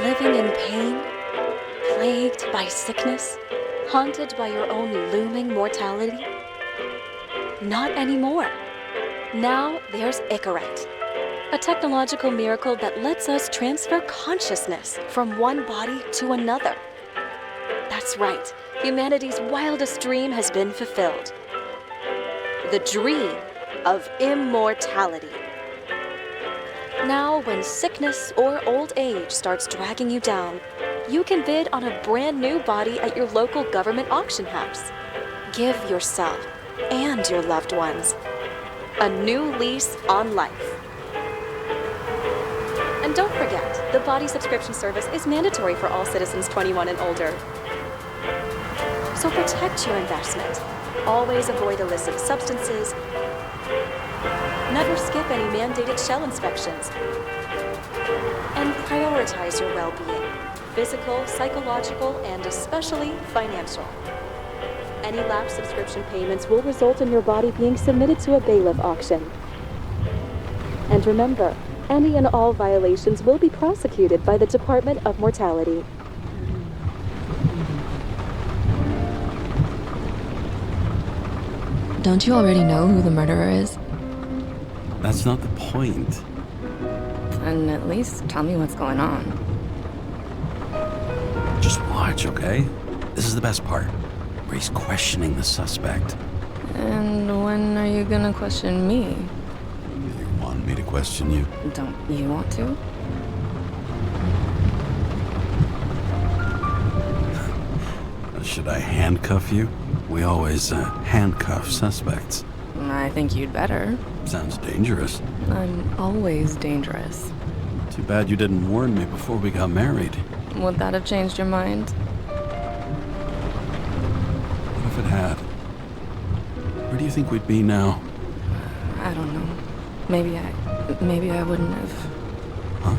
Living in pain, plagued by sickness, haunted by your own looming mortality? Not anymore. Now there's Icarite, a technological miracle that lets us transfer consciousness from one body to another. That's right, humanity's wildest dream has been fulfilled. The dream of immortality. Now, when sickness or old age starts dragging you down, you can bid on a brand new body at your local government auction house. Give yourself and your loved ones a new lease on life. And don't forget, the body subscription service is mandatory for all citizens 21 and older. So protect your investment. Always avoid illicit substances. Never skip any mandated shell inspections. And prioritize your well-being, physical, psychological, and especially financial. Any lapsed subscription payments will result in your body being submitted to a bailiff auction. And remember, any and all violations will be prosecuted by the Department of Mortality. Don't you already know who the murderer is? That's not the point. And at least tell me what's going on. Just watch, okay? This is the best part, where he's questioning the suspect. And when are you gonna question me? You want me to question you? Don't you want to? Should I handcuff you? We always handcuff suspects. I think you'd better. Sounds dangerous. I'm always dangerous. Too bad you didn't warn me before we got married. Would that have changed your mind? What if it had? Where do you think we'd be now? I don't know. Maybe I wouldn't have. Huh?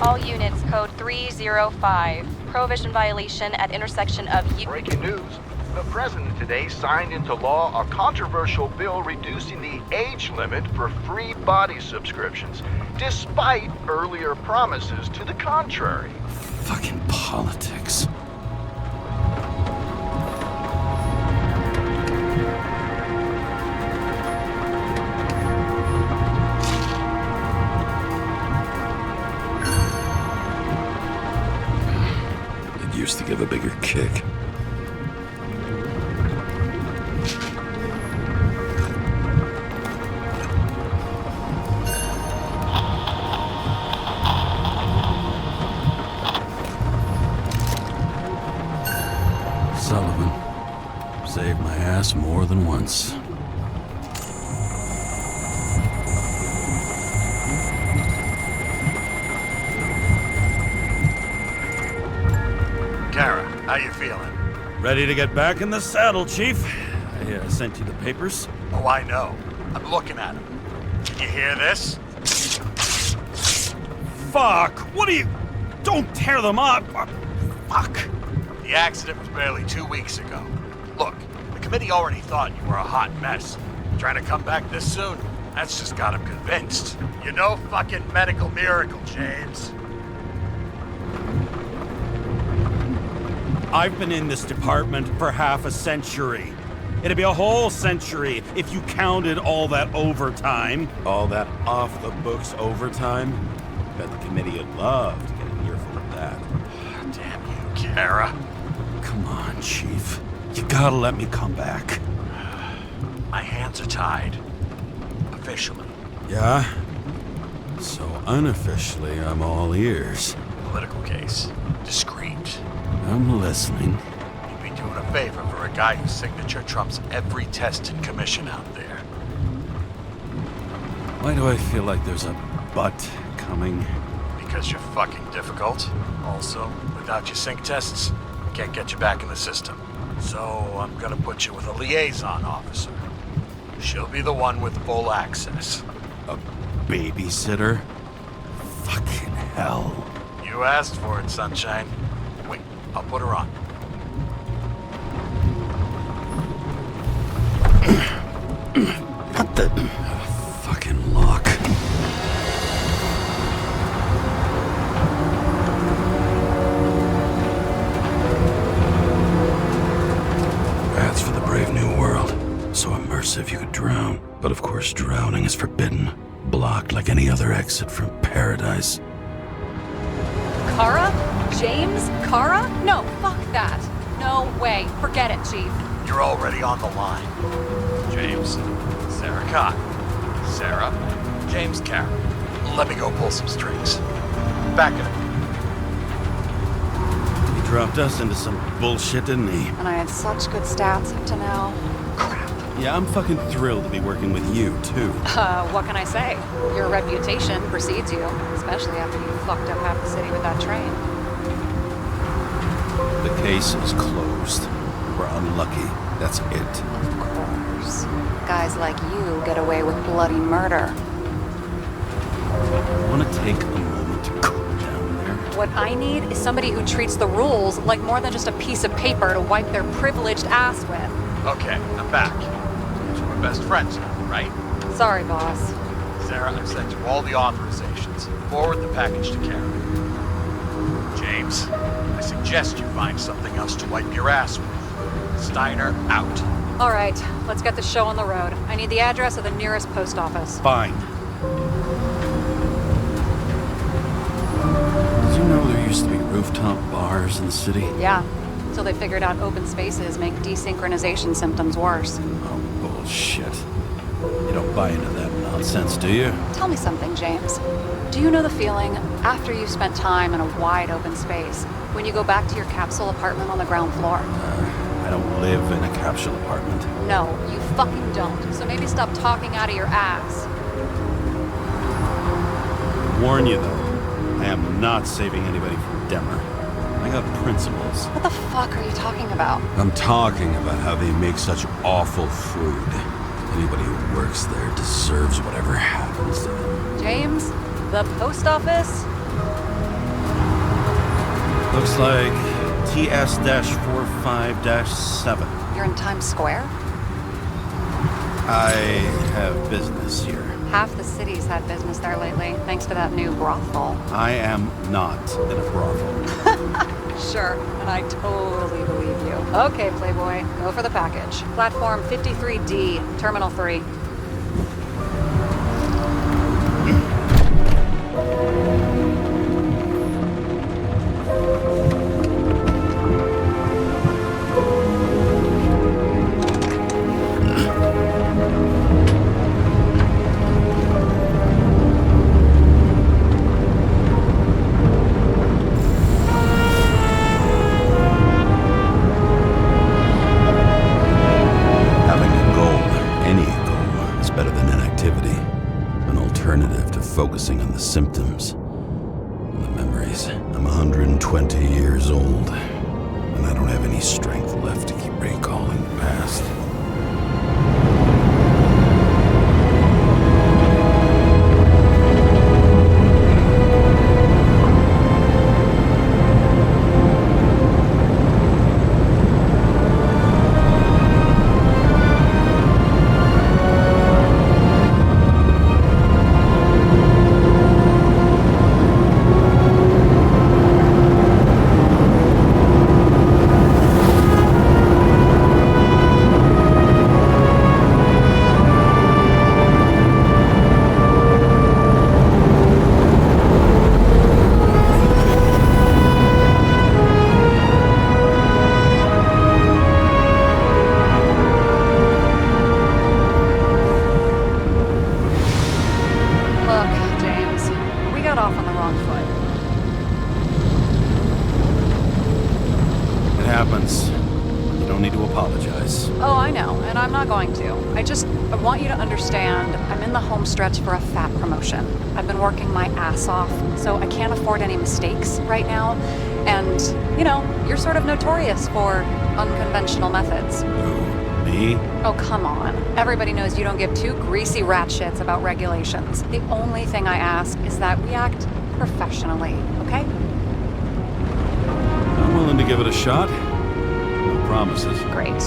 All units, code 305. Prohibition violation at intersection of Breaking news. The president today signed into law a controversial bill reducing the age limit for free body subscriptions, despite earlier promises to the contrary. Fucking politics. It used to give a bigger kick. Sullivan saved my ass more than once. Kara, how you feeling? Ready to get back in the saddle, Chief. I sent you the papers. Oh, I know. I'm looking at them. Can you hear this? Fuck! What are you... Don't tear them up! Fuck! The accident was barely 2 weeks ago. Look, the committee already thought you were a hot mess. Trying to come back this soon? That's just got them convinced. You're no fucking medical miracle, James. I've been in this department for half a century. It'd be a whole century if you counted all that overtime. All that off-the-books overtime? Bet the committee would love to get an earful of that. Damn you, Kara. Come on, Chief. You gotta let me come back. My hands are tied. Officially. Yeah? So unofficially, I'm all ears. Political case. Discreet. I'm listening. You'd be doing a favor for a guy whose signature trumps every test and commission out there. Why do I feel like there's a but coming? Because you're fucking difficult. Also, without your sync tests, can't get you back in the system. So I'm gonna put you with a liaison officer. She'll be the one with full access. A babysitter? Fucking hell. You asked for it, Sunshine. Wait, I'll put her on. What the... fucking lock. Paths for the brave new world. So immersive you could drown. But of course drowning is forbidden. Blocked like any other exit from paradise. Kara? James? Kara? No, fuck that. No way. Forget it, Chief. You're already on the line. James, Sarah Cott. Sarah, James Carroll. Let me go pull some strings. Back it up. He dropped us into some bullshit, didn't he? And I had such good stats up to now. Crap. Yeah, I'm fucking thrilled to be working with you, too. What can I say? Your reputation precedes you, especially after you fucked up half the city with that train. The case is closed. We're unlucky. That's it. Of course. Guys like you get away with bloody murder. I want to take a moment to cool down there. What I need is somebody who treats the rules like more than just a piece of paper to wipe their privileged ass with. Okay, I'm back. So we're best friends now, right? Sorry, boss. Sarah, I've sent you all the authorizations. Forward the package to Karen. James, I suggest you find something else to wipe your ass with. Steiner, out. All right, let's get the show on the road. I need the address of the nearest post office. Fine. Did you know there used to be rooftop bars in the city? Yeah, until they figured out open spaces make desynchronization symptoms worse. Oh, bullshit. You don't buy into that nonsense, do you? Tell me something, James. Do you know the feeling after you've spent time in a wide open space, when you go back to your capsule apartment on the ground floor? I don't live in a capsule apartment. No, you fucking don't. So maybe stop talking out of your ass. Warn you, though. I am not saving anybody from Demmer. I got principles. What the fuck are you talking about? I'm talking about how they make such awful food. Anybody who works there deserves whatever happens to them. James, the post office? Looks like TS-45-7. You're in Times Square? I have business here. Half the city's had business there lately, thanks to that new brothel. I am not in a brothel. Sure, and I totally believe you. Okay, Playboy, go for the package. Platform 53D, Terminal 3. Focusing on the symptoms and the memories. I'm 120 years old, and I don't have any strength left to keep recalling the past. got off on the wrong foot. It happens. You don't need to apologize. Oh, I know, and I'm not going to. I want you to understand, I'm in the home stretch for a fat promotion. I've been working my ass off, so I can't afford any mistakes right now. And, you're sort of notorious for unconventional methods. Who? Me? Oh, come on. Everybody knows you don't give two greasy rat shits about regulations. The only thing I ask is that we act professionally, okay? I'm willing to give it a shot. No promises. Great.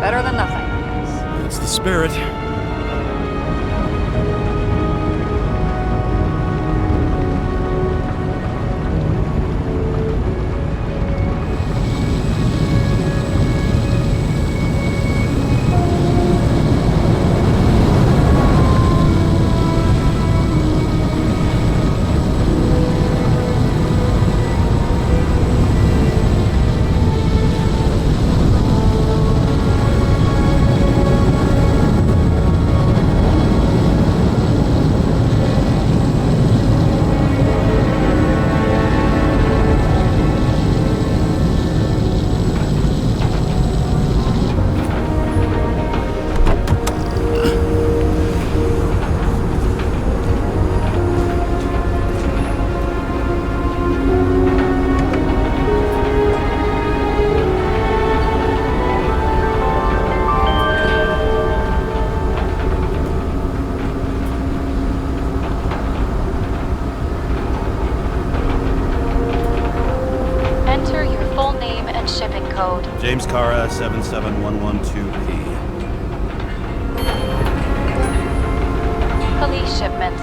Better than nothing, I guess. That's the spirit. James Cara, 77112P. Police shipment.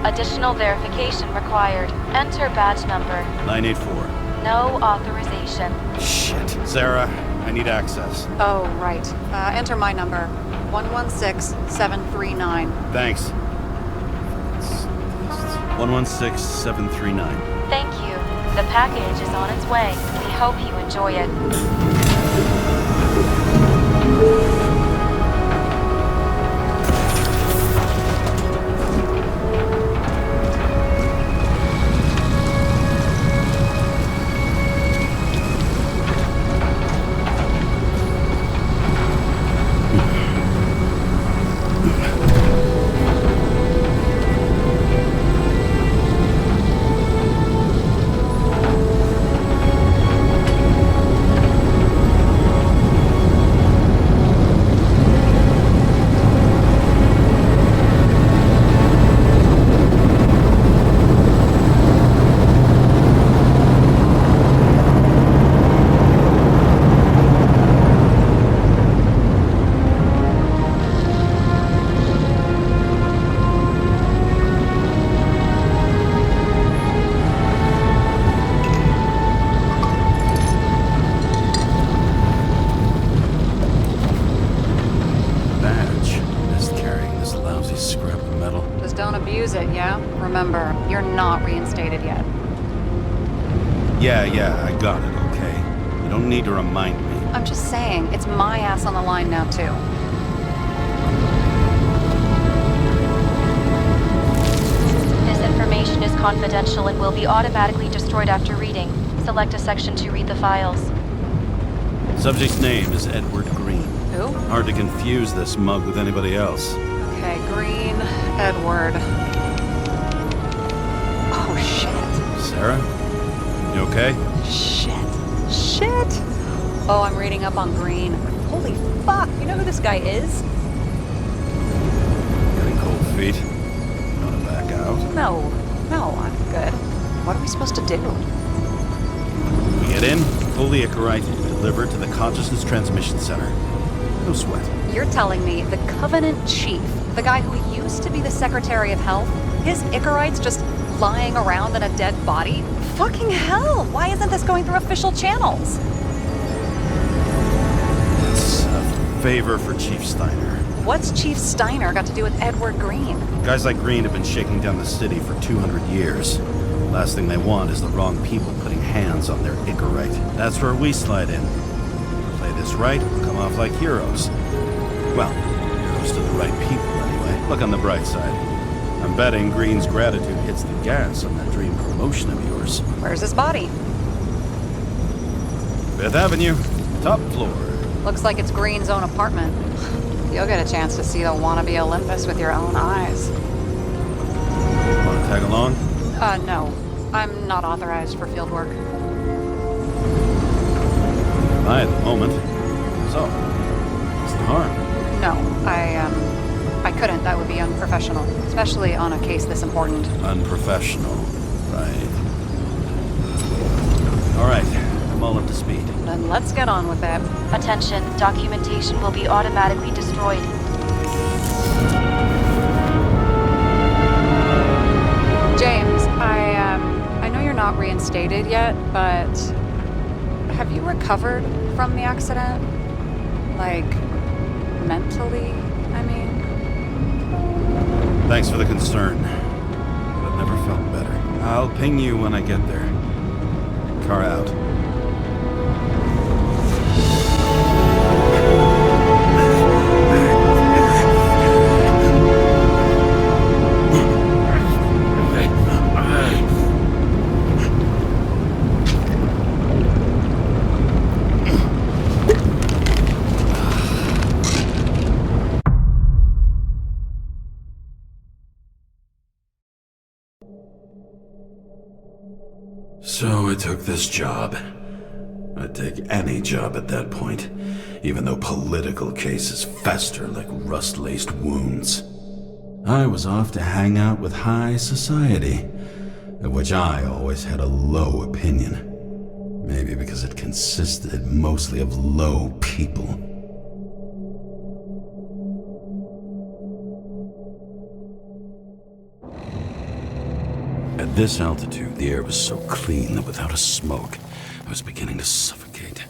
Additional verification required. Enter badge number. 984. No authorization. Shit. Sarah, I need access. Oh, right. Enter my number. 116739. Thanks. 116739. Thank you. The package is on its way. We hope you enjoy it. Remember, you're not reinstated yet. Yeah, I got it, okay? You don't need to remind me. I'm just saying, it's my ass on the line now, too. This information is confidential and will be automatically destroyed after reading. Select a section to read the files. Subject's name is Edward Green. Who? Hard to confuse this mug with anybody else. Okay, Green, Edward. Oh, shit. Sarah? You okay? Shit. Oh, I'm reading up on Green. Holy fuck, you know who this guy is? Getting cold feet. Wanna back out? No, I'm good. What are we supposed to do? We get in, pull the Icarite, deliver to the Consciousness Transmission Center. No sweat. You're telling me the Covenant Chief, the guy who used to be the Secretary of Health, his Icarite's just lying around in a dead body? Fucking hell! Why isn't this going through official channels? It's a favor for Chief Steiner. What's Chief Steiner got to do with Edward Green? Guys like Green have been shaking down the city for 200 years. Last thing they want is the wrong people putting hands on their Icarite. That's where we slide in. Play this right, we'll come off like heroes. Well, heroes to the right people anyway. Look on the bright side. I'm betting Green's gratitude hits the gas on that dream promotion of yours. Where's his body? 5th Avenue, top floor. Looks like it's Green's own apartment. You'll get a chance to see the wannabe Olympus with your own eyes. Want to tag along? No. I'm not authorized for field work. Am I at the moment? So, what's the harm? No, I couldn't. That would be unprofessional, especially on a case this important. Unprofessional, right. All right, I'm all up to speed. Then let's get on with it. Attention, documentation will be automatically destroyed. James, I know you're not reinstated yet, but have you recovered from the accident? Like, mentally, I mean? Thanks for the concern, but I've never felt better. I'll ping you when I get there. Car out. So I took this job. I'd take any job at that point, even though political cases fester like rust-laced wounds. I was off to hang out with high society, of which I always had a low opinion. Maybe because it consisted mostly of low people. At this altitude, the air was so clean that without a smoke, I was beginning to suffocate.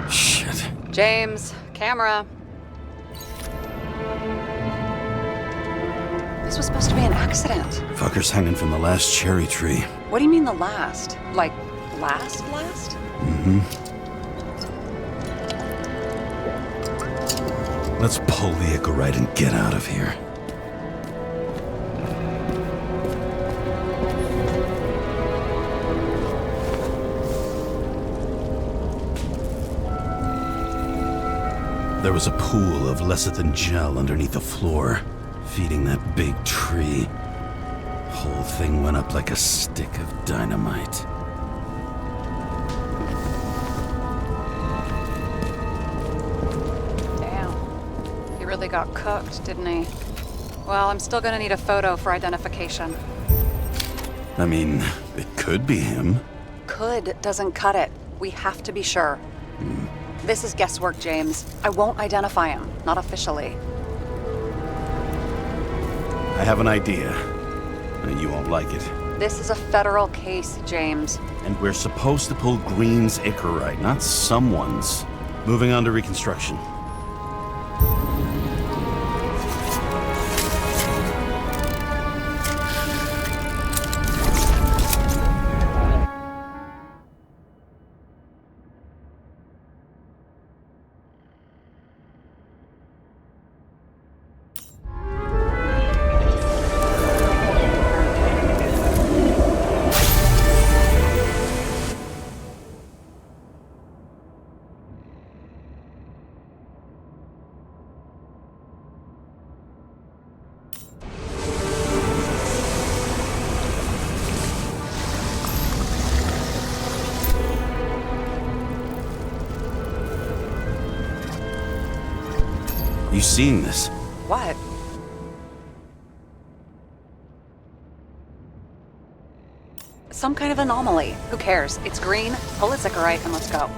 Shit. James, camera. This was supposed to be an accident. Fucker's hanging from the last cherry tree. What do you mean the last? Like, last? Mm-hmm. Let's pull the Icarite and get out of here. There was a pool of lecithin gel underneath the floor, feeding that big tree. Whole thing went up like a stick of dynamite. Damn. He really got cooked, didn't he? Well, I'm still gonna need a photo for identification. I mean, it could be him. Could doesn't cut it. We have to be sure. This is guesswork, James. I won't identify him. Not officially. I have an idea. You won't like it. This is a federal case, James. And we're supposed to pull Green's Icarite, not someone's. Moving on to reconstruction. You seeing this? What? Some kind of anomaly. Who cares? It's green, pull its Icarite, and let's go.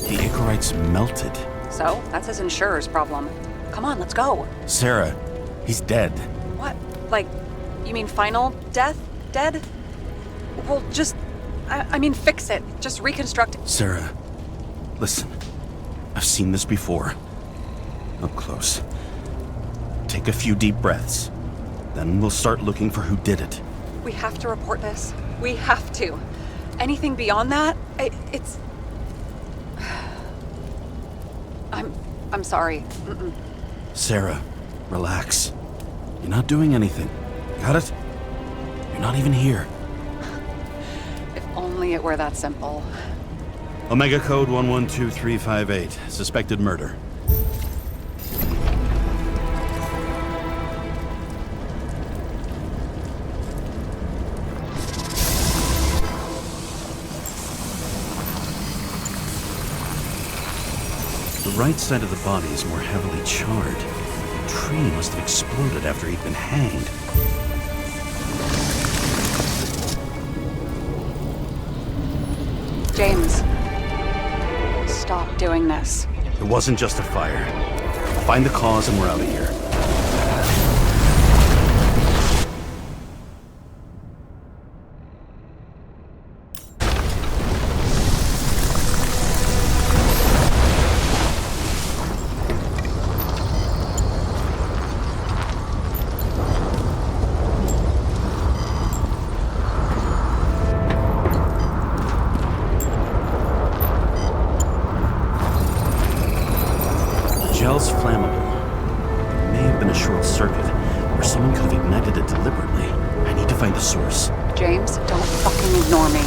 The Icarite's melted. So, that's his insurer's problem. Come on, let's go. Sarah, he's dead. What? Like, you mean final death? dead? Well, just... I mean, fix it. Just reconstruct... Sarah, listen. I've seen this before. Up close. Take a few deep breaths. Then we'll start looking for who did it. We have to report this. We have to. Anything beyond that, it's... I'm sorry. Mm-mm. Sarah, relax. You're not doing anything. Got it? You're not even here. If only it were that simple. Omega code 112358. Suspected murder. The right side of the body is more heavily charred. The tree must have exploded after he'd been hanged. James, stop doing this. It wasn't just a fire. Find the cause and we're out of here. Gel's flammable. It may have been a short circuit, or someone could have ignited it deliberately. I need to find the source. James, don't fucking ignore me.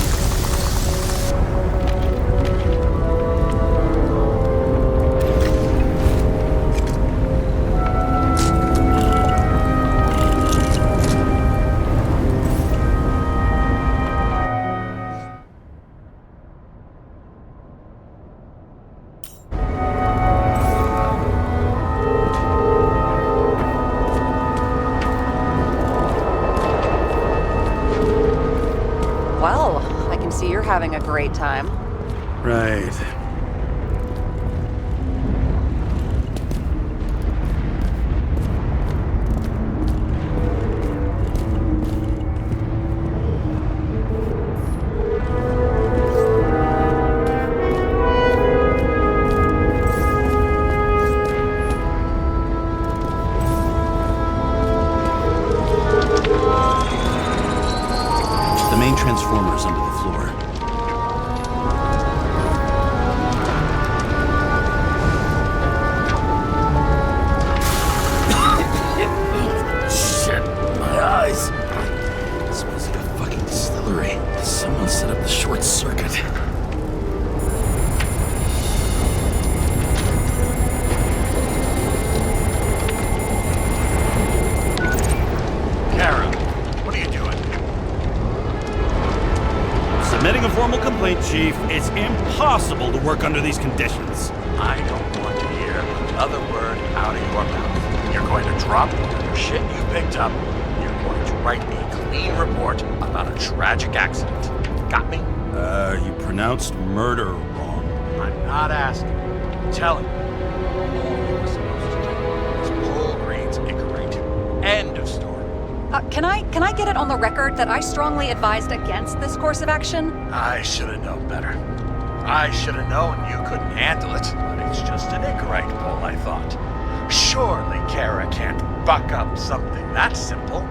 Well, I can see you're having a great time. Right. The main transformer is under the floor. Shit, my eyes. It smells like a fucking distillery. Someone set up the short circuit. Kara, what are you doing? Submitting a formal complaint, Chief. It's impossible to work under these conditions. I don't want to hear another word out of your mouth. You're going to drop the shit you picked up. You're going to write me a clean report about a tragic accident. Got me? You pronounced murder wrong. I'm not asking. I'm telling you. All you were supposed to do was pull Green's Icarate. End of story. Can I get it on the record that I strongly advised against this course of action? I should have known better. I should have known you couldn't handle it, but it's just an Icarite pull, I thought. Surely Kara can't buck up something that simple.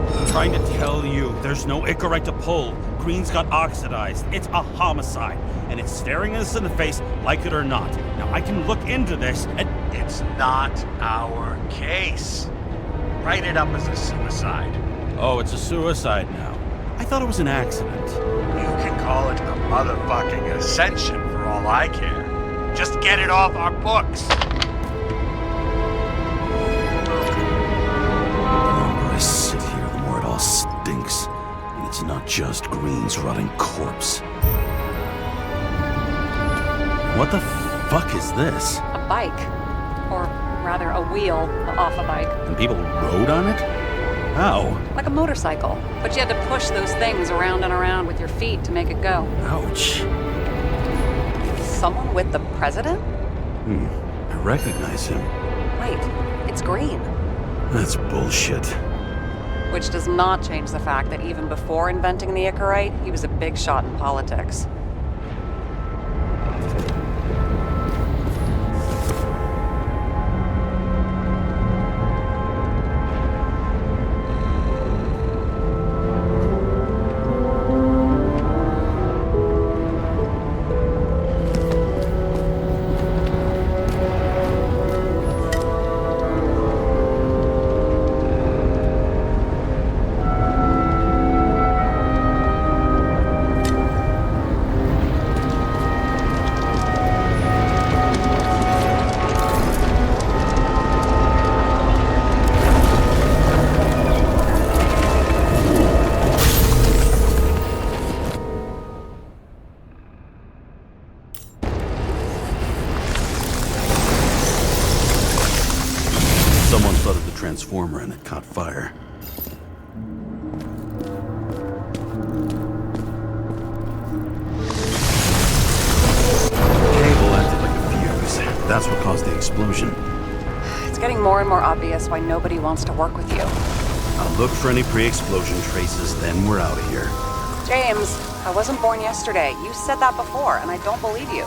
I'm trying to tell you, there's no Icarite to pull. Green's got oxidized. It's a homicide, and it's staring us in the face, like it or not. Now, I can look into this, and It's not our case. Write it up as a suicide. oh, it's a suicide now. I thought it was an accident. You can call it a motherfucking ascension for all I care. Just get it off our books. The longer I sit here, the more it all stinks. And it's not just Green's rotting corpse. What the fuck is this? A bike. Or rather, a wheel off a bike. And people rode on it? How? Like a motorcycle. But you had to push those things around and around with your feet to make it go. Ouch. Someone with the president? I recognize him. Wait, it's Green. That's bullshit. Which does not change the fact that even before inventing the Icarite, he was a big shot in politics. Someone flooded the transformer and it caught fire. The cable acted like a fuse. That's what caused the explosion. It's getting more and more obvious why nobody wants to work with you. I'll look for any pre-explosion traces, then we're out of here. James, I wasn't born yesterday. You said that before, and I don't believe you.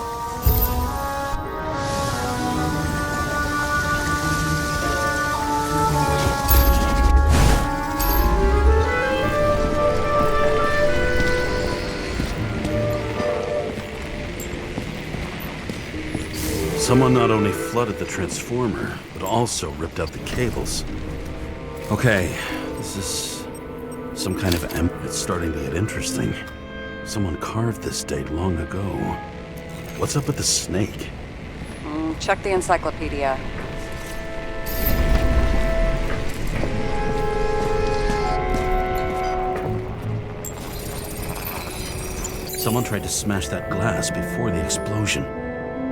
Someone not only flooded the transformer, but also ripped out the cables. Okay, this is some kind of It's starting to get interesting. Someone carved this date long ago. What's up with the snake? Check the encyclopedia. Someone tried to smash that glass before the explosion.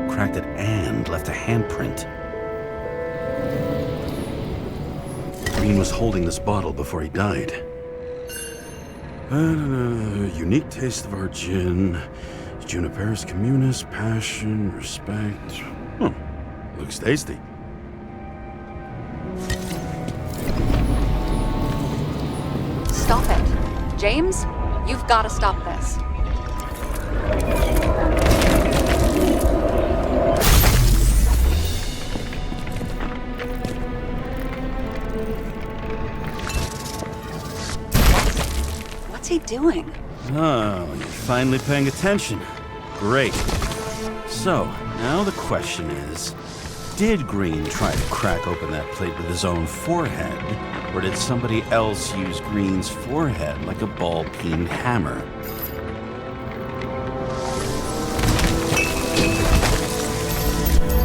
Cracked it and left a handprint. Green was holding this bottle before he died. Unique taste of our gin. Juniperus communis, passion, respect. Looks tasty. Stop it. James, you've got to stop this. What's he doing? Oh, you're finally paying attention. Great. So, now the question is, did Green try to crack open that plate with his own forehead, or did somebody else use Green's forehead like a ball-peen hammer?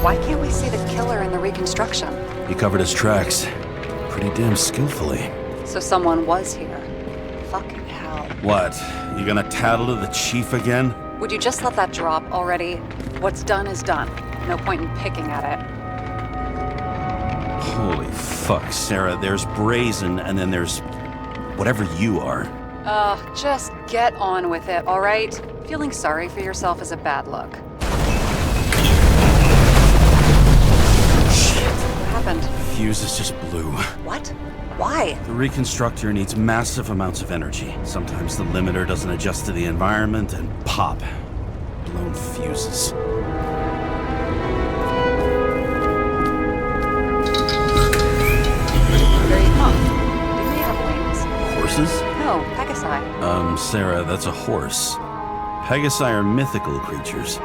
Why can't we see the killer in the reconstruction? He covered his tracks pretty damn skillfully. So someone was here. Fucking hell. What? You gonna tattle to the chief again? Would you just let that drop already? What's done is done. No point in picking at it. Holy fuck, Sarah. There's Brazen, and then there's whatever you are. Just get on with it, all right? Feeling sorry for yourself is a bad look. Shit. What happened? Fuses just blew. What? Why? The reconstructor needs massive amounts of energy. Sometimes the limiter doesn't adjust to the environment, and pop. Blown fuses. There you come. Do they have wings? Horses? No, Pegasi. Sarah, that's a horse. Pegasi are mythical creatures.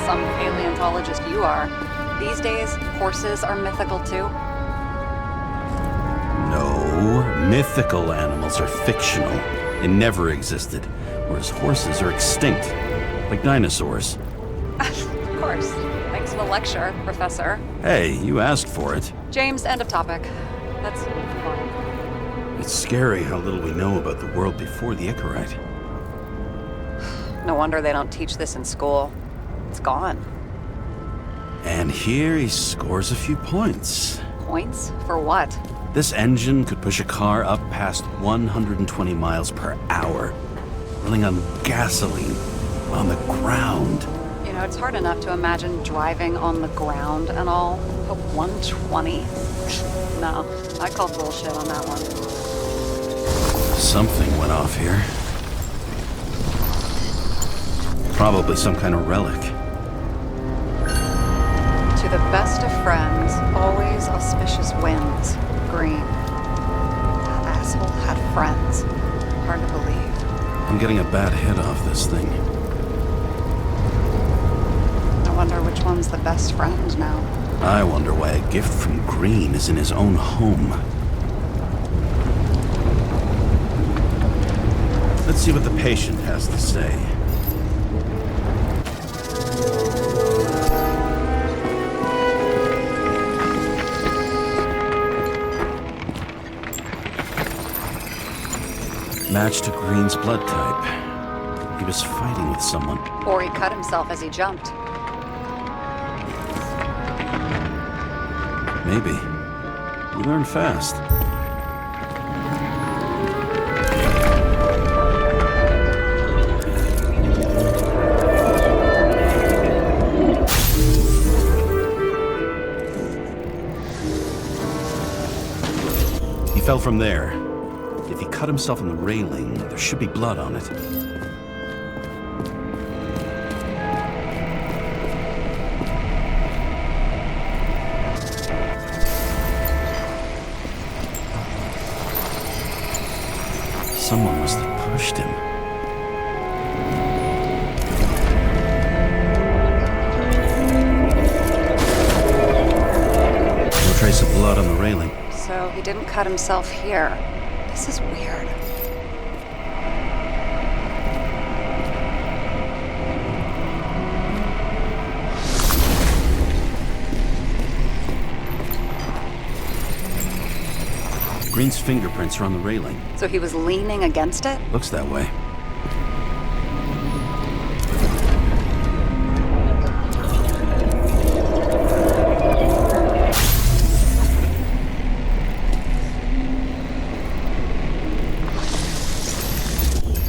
Some paleontologist you are. These days, horses are mythical too. No, mythical animals are fictional. They never existed, whereas horses are extinct, like dinosaurs. Of course. Thanks for the lecture, Professor. Hey, you asked for it. James, end of topic. Let's move on. It's scary how little we know about the world before the Icarite. No wonder they don't teach this in school. It's gone. And here he scores a few points. Points? For what? This engine could push a car up past 120 miles per hour, running on gasoline on the ground. You know, it's hard enough to imagine driving on the ground and all, but 120? No, I call bullshit on that one. Something went off here. Probably some kind of relic. To the best of friends, always auspicious winds. Green. That asshole had friends. Hard to believe. I'm getting a bad hit off this thing. I wonder which one's the best friend now. I wonder why a gift from Green is in his own home. Let's see what the patient has to say. Match to Green's blood type. He was fighting with someone. Or he cut himself as he jumped. Maybe. You learn fast. He fell from there. If he cut himself on the railing, there should be blood on it. Someone must have pushed him. No trace of blood on the railing. So he didn't cut himself here. This is weird. Green's fingerprints are on the railing. So he was leaning against it? Looks that way.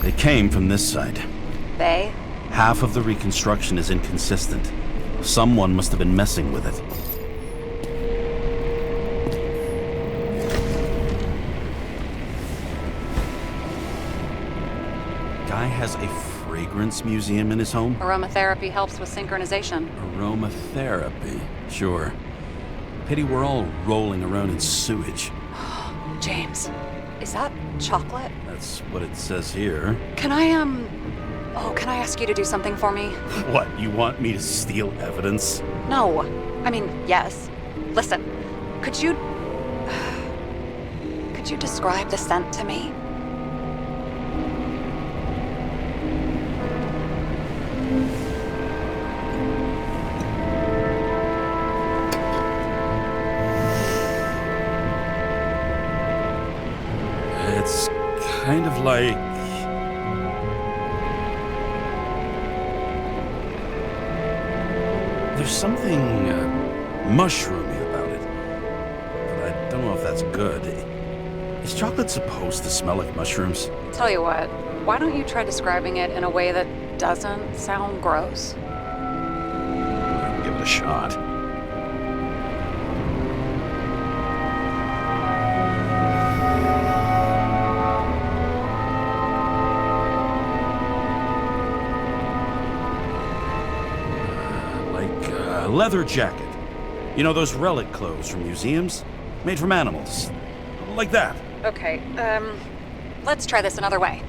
They came from this side. They? Half of the reconstruction is inconsistent. Someone must have been messing with it. Guy has a fragrance museum in his home? Aromatherapy helps with synchronization. Aromatherapy, sure. Pity we're all rolling around in sewage. James, is that chocolate? That's what it says here. Can I ask you to do something for me? What, you want me to steal evidence? No. I mean, yes. Listen, could you describe the scent to me? It's kind of like... There's something mushroomy about it. But I don't know if that's good. Is chocolate supposed to smell like mushrooms? Tell you what, why don't you try describing it in a way that doesn't sound gross? I'll give it a shot. Leather jacket. You know those relic clothes from museums? Made from animals. Like that. Okay, let's try this another way.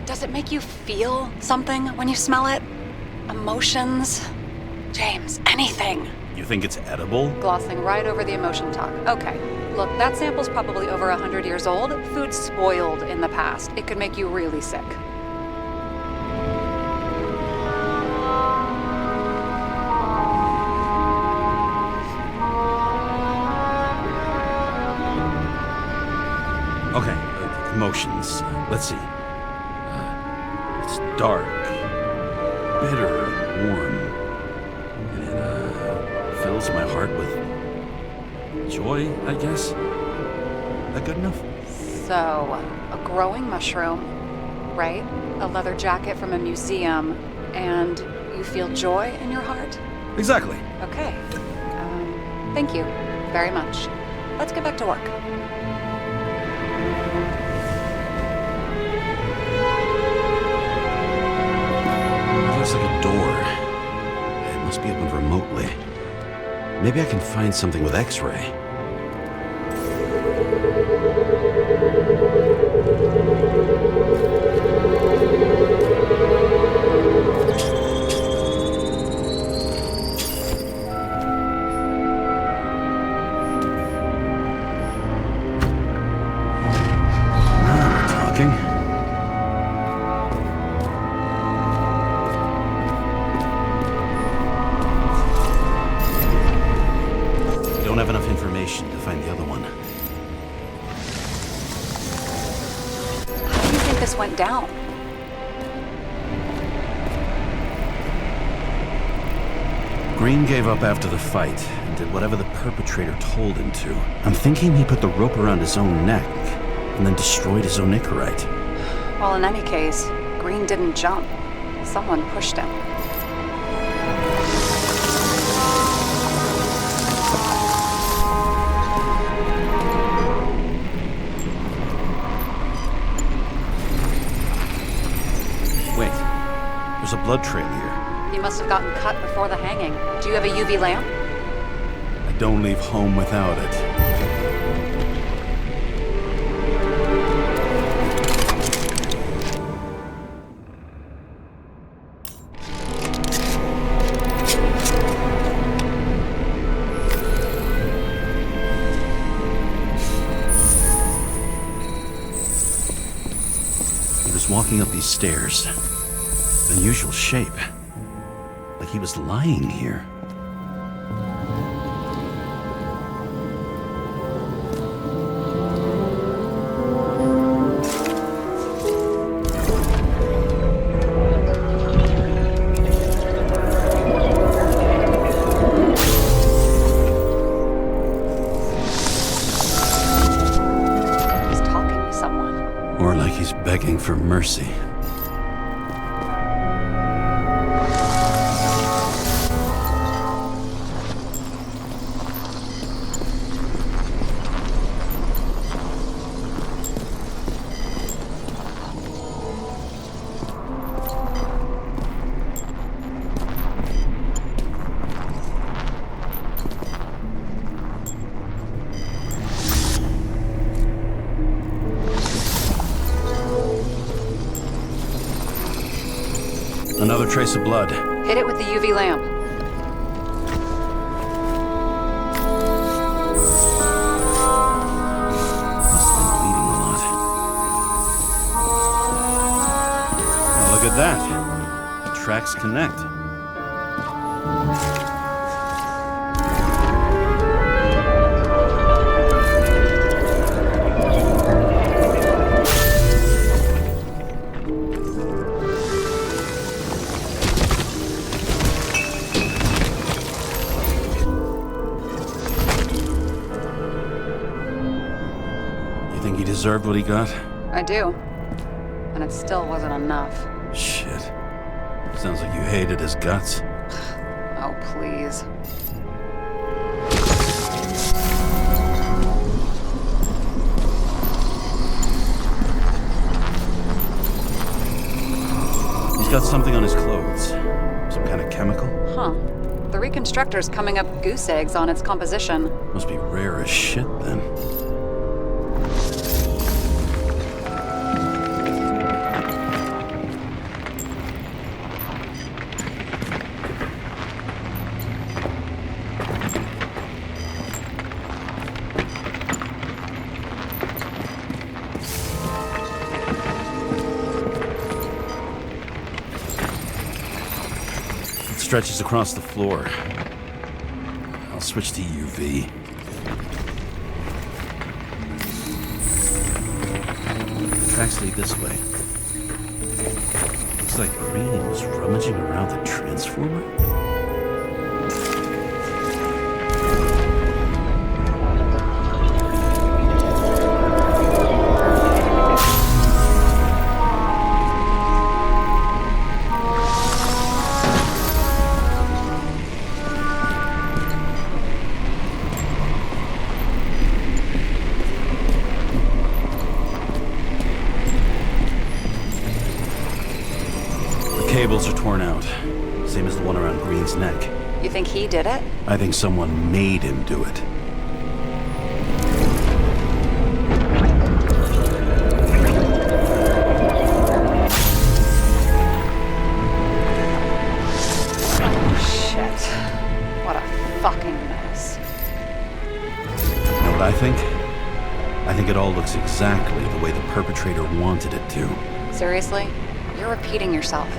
Does it make you feel something when you smell it? Emotions? James, anything. You think it's edible? Glossing right over the emotion talk. Okay, look, that sample's probably over 100 years old. Food spoiled in the past. It could make you really sick. Okay, emotions. Let's see. It's dark, bitter, and warm. And it fills my heart with joy, I guess. That good enough? So, a growing mushroom, right? A leather jacket from a museum, and You feel joy in your heart? Exactly. Okay. Thank you very much. Let's get back to work. It looks like a door. It must be opened remotely. Maybe I can find something with X-ray. Don't have enough information to find the other one. How do you think this went down? Green gave up after the fight and did whatever the perpetrator told him to. I'm thinking he put the rope around his own neck and then destroyed his own Icarite. Well, in any case, Green didn't jump. Someone pushed him. Wait, there's a blood trail here. He must have gotten cut before the hanging. Do you have a UV lamp? I don't leave home without it. He was walking up these stairs. Unusual shape. Like he was lying here. He's talking to someone. Or like he's begging for mercy. Another trace of blood. Hit it with the UV lamp. Must have been bleeding a lot. Oh, look at that. The tracks connect. Think he deserved what he got? I do. And it still wasn't enough. Shit. Sounds like you hated his guts. Oh, please. He's got something on his clothes. Some kind of chemical? Huh. The reconstructor's coming up goose eggs on its composition. Must be rare as shit then. Stretches across the floor. I'll switch to UV. Tracks lead this way. Looks like Green was rummaging around the transformer. cables are torn out. Same as the one around Green's neck. You think he did it? I think someone made him do it. Shit. What a fucking mess. You know what I think? I think it all looks exactly the way the perpetrator wanted it to. Seriously? You're repeating yourself.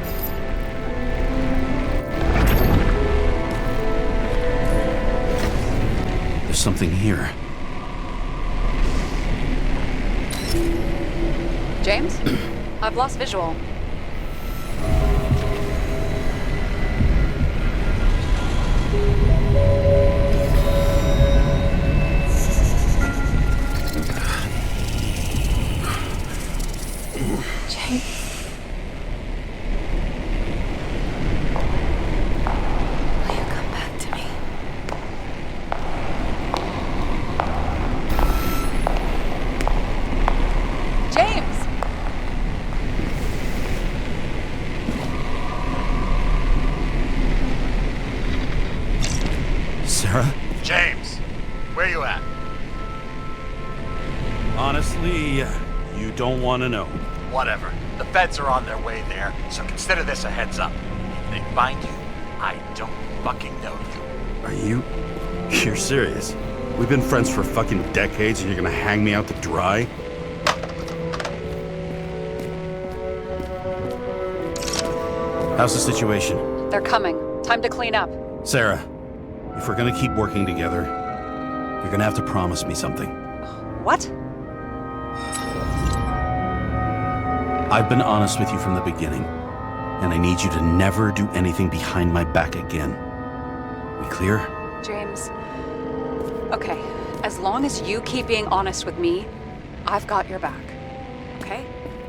There's something here. James? I've lost visual. James. Will you come back to me? James! Sarah? James, where you at? Honestly, you don't want to know. Whatever. The feds are on their way there, so consider this a heads up. If they find you, I don't fucking know you. Are you? You're serious? We've been friends for fucking decades and you're gonna hang me out to dry? How's the situation? They're coming. Time to clean up. Sarah, if we're gonna keep working together, you're gonna have to promise me something. What? I've been honest with you from the beginning, and I need you to never do anything behind my back again. We clear? James. Okay, as long as you keep being honest with me, I've got your back. Okay?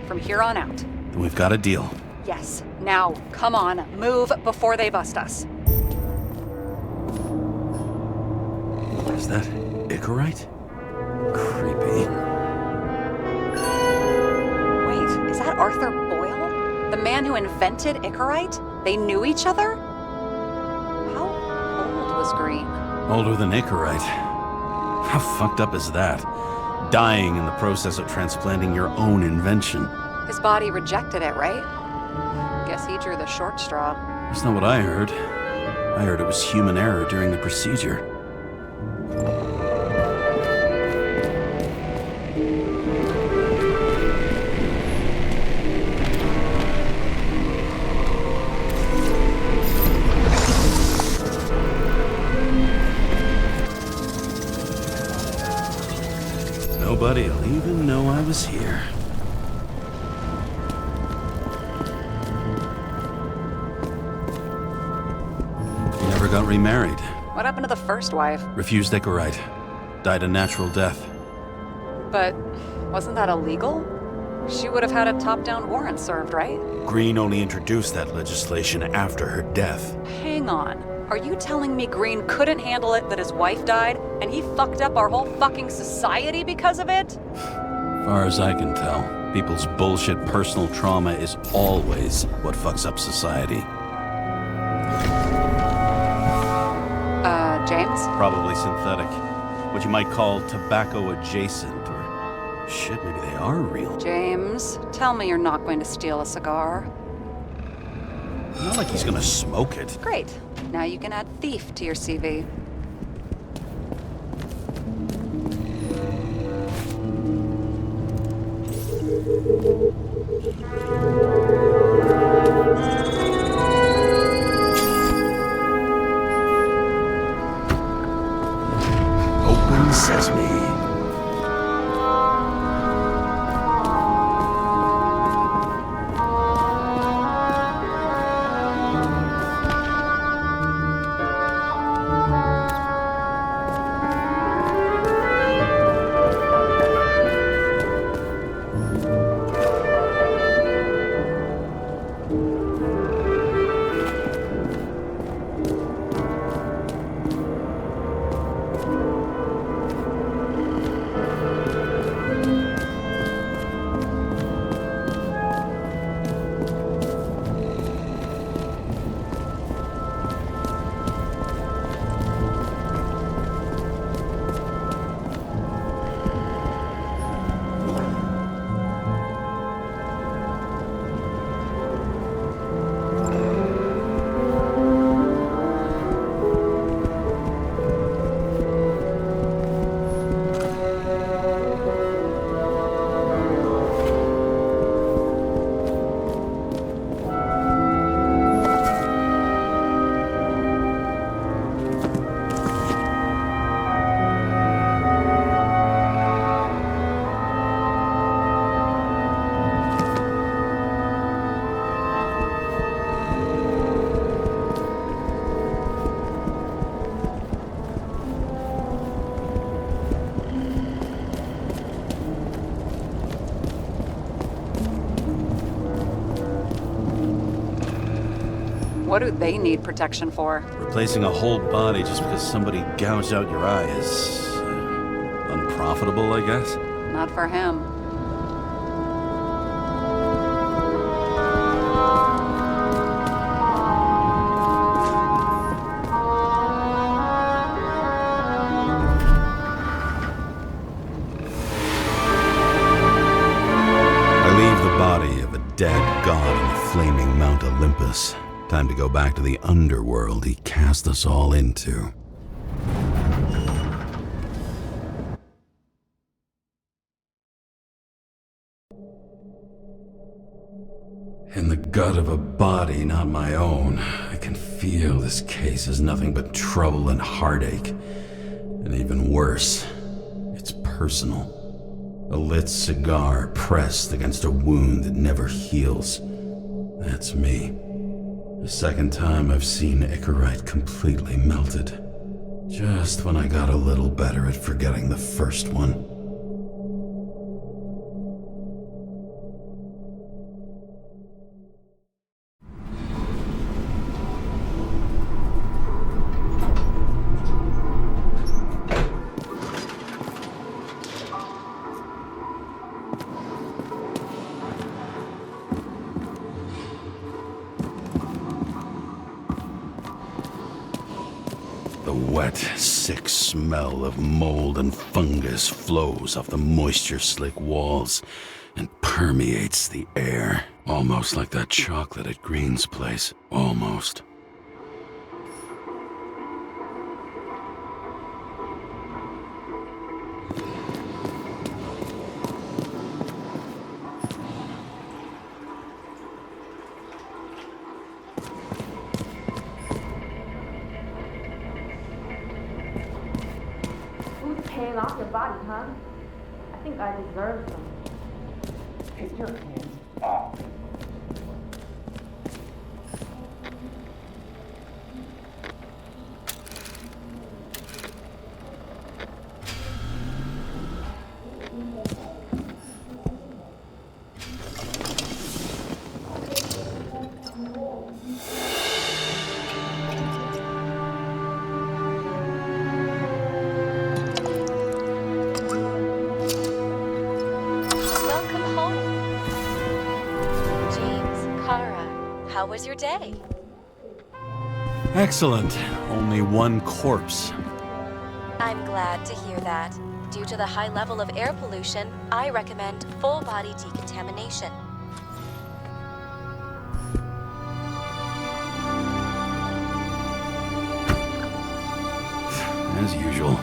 From here on out. Then we've got a deal. Yes. Now, come on, move before they bust us. Is that Icarite? Creepy. Wait, is that Arthur Boyle? The man who invented Icarite? They knew each other? How old was Green? Older than Icarite. How fucked up is that? Dying in the process of transplanting your own invention. His body rejected it, right? Guess he drew the short straw. That's not what I heard. I heard it was human error during the procedure. Nobody'll even know I was here. You never got remarried. What happened to the first wife? Refused Icarite. Died a natural death. But wasn't that illegal? She would have had a top-down warrant served, right? Green only introduced that legislation after her death. Hang on. Are you telling me Green couldn't handle it that his wife died, and he fucked up our whole fucking society because of it? Far as I can tell, people's bullshit personal trauma is always what fucks up society. James? Probably synthetic. What you might call tobacco adjacent, or shit, maybe they are real. James, tell me you're not going to steal a cigar. Not like he's gonna smoke it. Great. Now you can add thief to your CV. Open sesame. What do they need protection for? Replacing a whole body just because somebody gouged out your eye is unprofitable, I guess? Not for him. Dead god on the flaming Mount Olympus. Time to go back to the underworld he cast us all into. In the gut of a body not my own, I can feel this case is nothing but trouble and heartache. And even worse, it's personal. A lit cigar pressed against a wound that never heals. That's me. The second time I've seen Icarite completely melted. Just when I got a little better at forgetting the first one. The wet, sick smell of mold and fungus flows off the moisture-slick walls and permeates the air. Almost like that chocolate at Green's place. Almost. Paying off your body, huh? I think I deserve some. Take your hands off. How was your day? Excellent. Only one corpse. I'm glad to hear that. Due to the high level of air pollution, I recommend full body decontamination. As usual.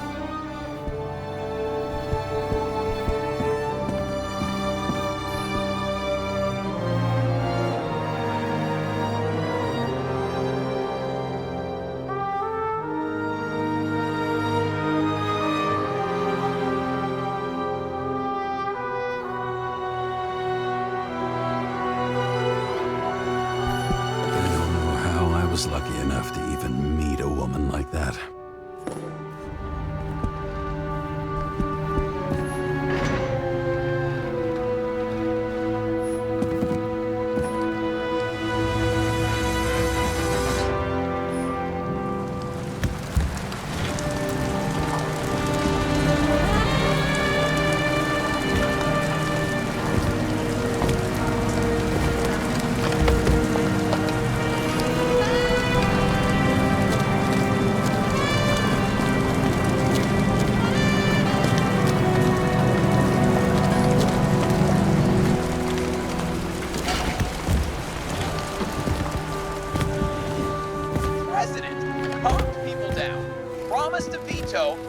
I was lucky enough to even meet a woman like that.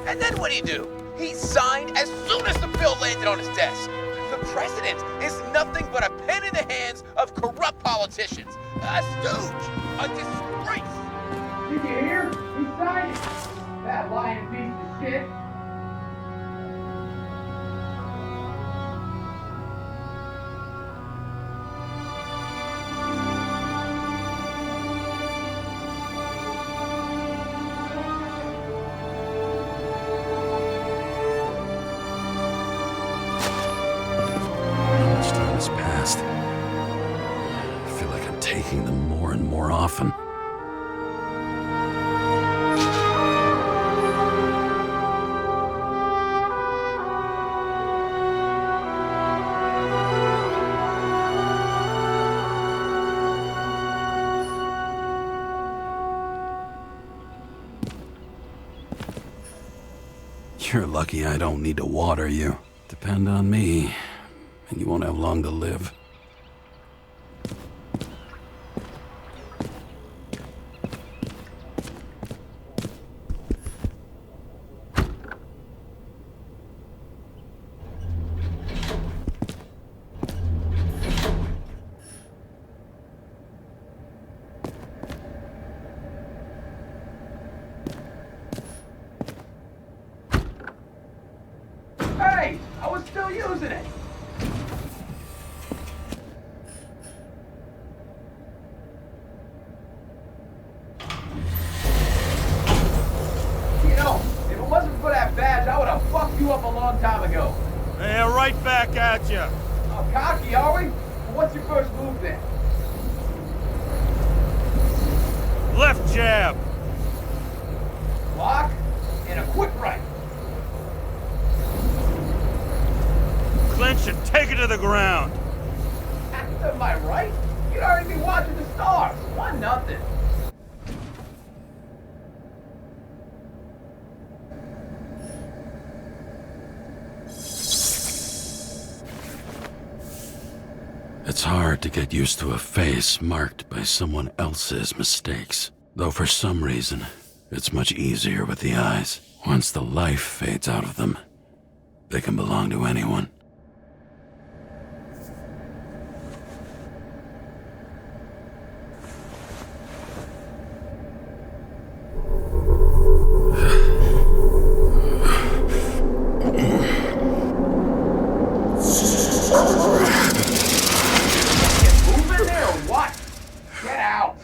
And then what'd he do? He signed as soon as the bill landed on his desk. The president is nothing but a pen in the hands of corrupt politicians. A stooge. A disgrace. Did you hear? He signed it. That lying piece of shit. Passed. I feel like I'm taking them more and more often. You're lucky I don't need to water you. Depend on me, and you won't have long to live. Hey! I was still using it! You know, if it wasn't for that badge, I would have fucked you up a long time ago. Yeah, right back at you. Oh, cocky, are we? Well, what's your first move then? Left jab. Block and a quick right. Clinch and take it to the ground. Am I right? You'd already be watching the stars. 1-0. It's hard to get used to a face marked by someone else's mistakes. Though for some reason, it's much easier with the eyes. Once the life fades out of them, they can belong to anyone. Moving there or what? Get out.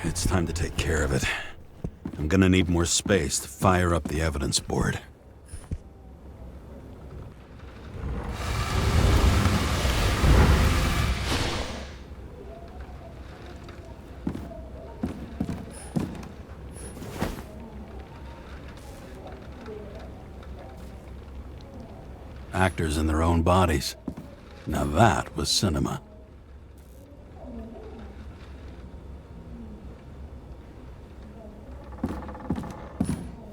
It's time to take care of it. I'm gonna need more space to fire up the evidence board. Actors in their own bodies. Now that was cinema.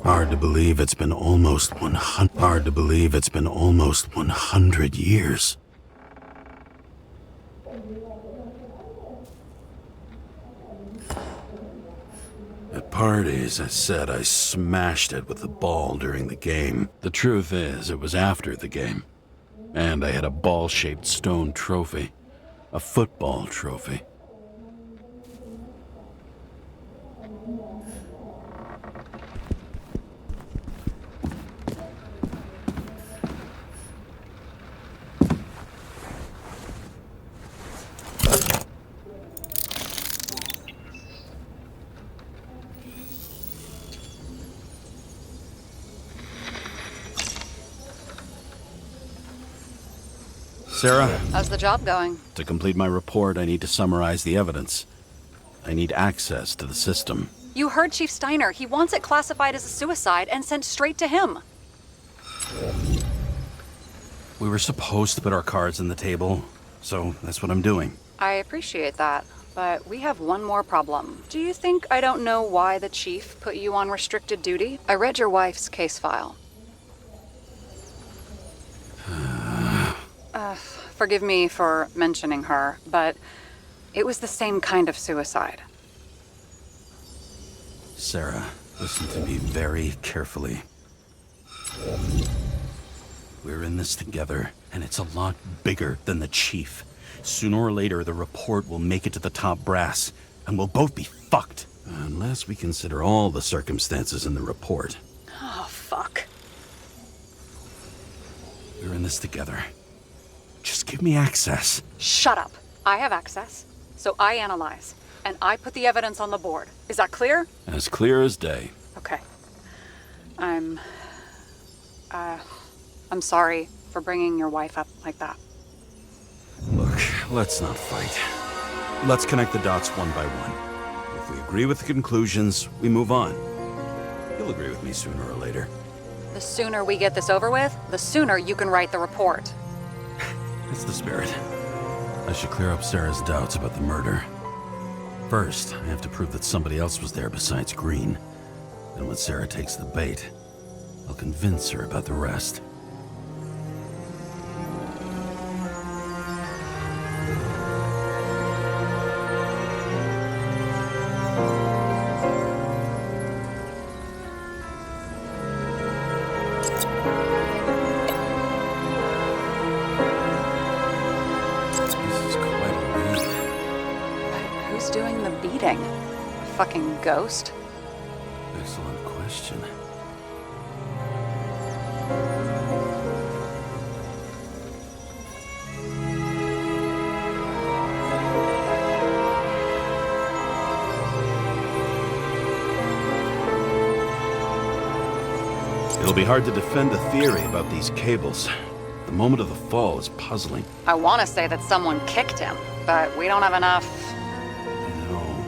Hard to believe it's been almost 100 years. At parties, I said I smashed it with the ball during the game. The truth is, it was after the game. And I had a ball-shaped stone trophy. A football trophy. Sarah? How's the job going? To complete my report, I need to summarize the evidence. I need access to the system. You heard Chief Steiner. He wants it classified as a suicide and sent straight to him. We were supposed to put our cards on the table, so that's what I'm doing. I appreciate that, but we have one more problem. Do you think I don't know why the chief put you on restricted duty? I read your wife's case file. Forgive me for mentioning her, but it was the same kind of suicide. Sarah, listen to me very carefully. We're in this together, and it's a lot bigger than the chief. Sooner or later, the report will make it to the top brass, and we'll both be fucked. Unless we consider all the circumstances in the report. Oh, fuck. We're in this together. Just give me access. Shut up. I have access, so I analyze, and I put the evidence on the board. Is that clear? As clear as day. Okay. I'm sorry for bringing your wife up like that. Look, let's not fight. Let's connect the dots one by one. If we agree with the conclusions, we move on. You'll agree with me sooner or later. The sooner we get this over with, the sooner you can write the report. That's the spirit. I should clear up Sarah's doubts about the murder. First, I have to prove that somebody else was there besides Green. And when Sarah takes the bait, I'll convince her about the rest. Who's doing the beating? Fucking ghost? Excellent question. It'll be hard to defend a theory about these cables. The moment of the fall is puzzling. I want to say that someone kicked him, but we don't have enough. No.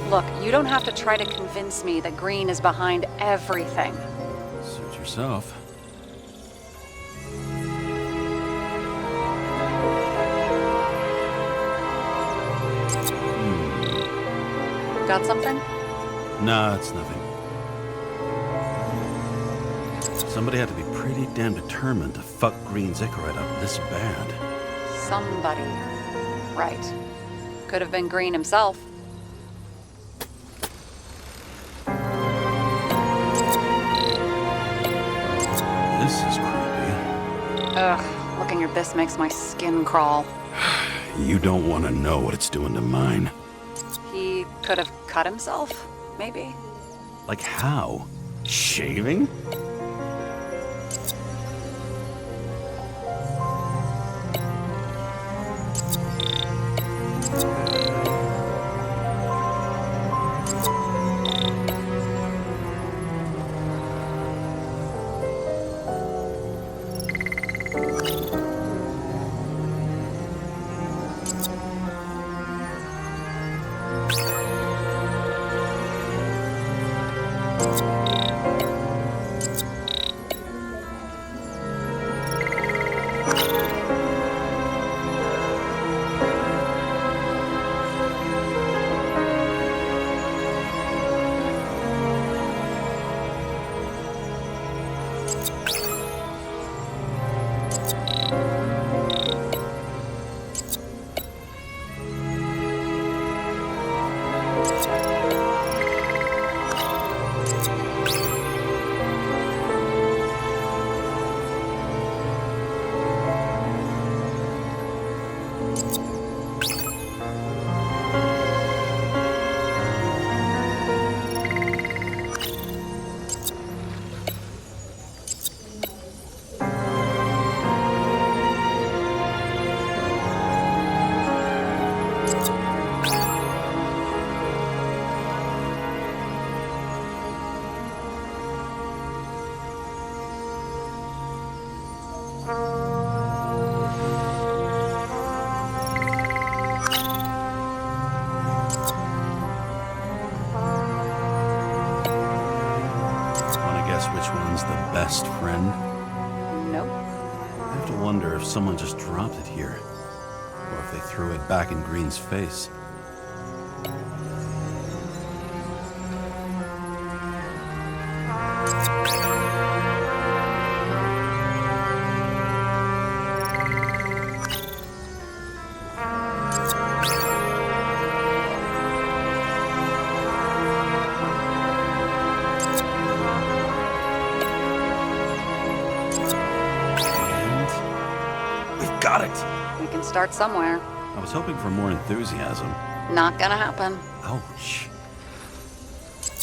Look, you don't have to try to convince me that Green is behind everything. Suit yourself. Got something? Nah, it's nothing. Somebody had to be pretty damn determined to fuck Green's Icarite up this bad. Somebody. Right. Could have been Green himself. This is creepy. Ugh, looking at this makes my skin crawl. You don't want to know what it's doing to mine. He could have cut himself, maybe? Like how? Shaving? Which one's the best friend? Nope. I have to wonder if someone just dropped it here, or if they threw it back in Green's face. can start somewhere. I was hoping for more enthusiasm. Not gonna happen. Ouch.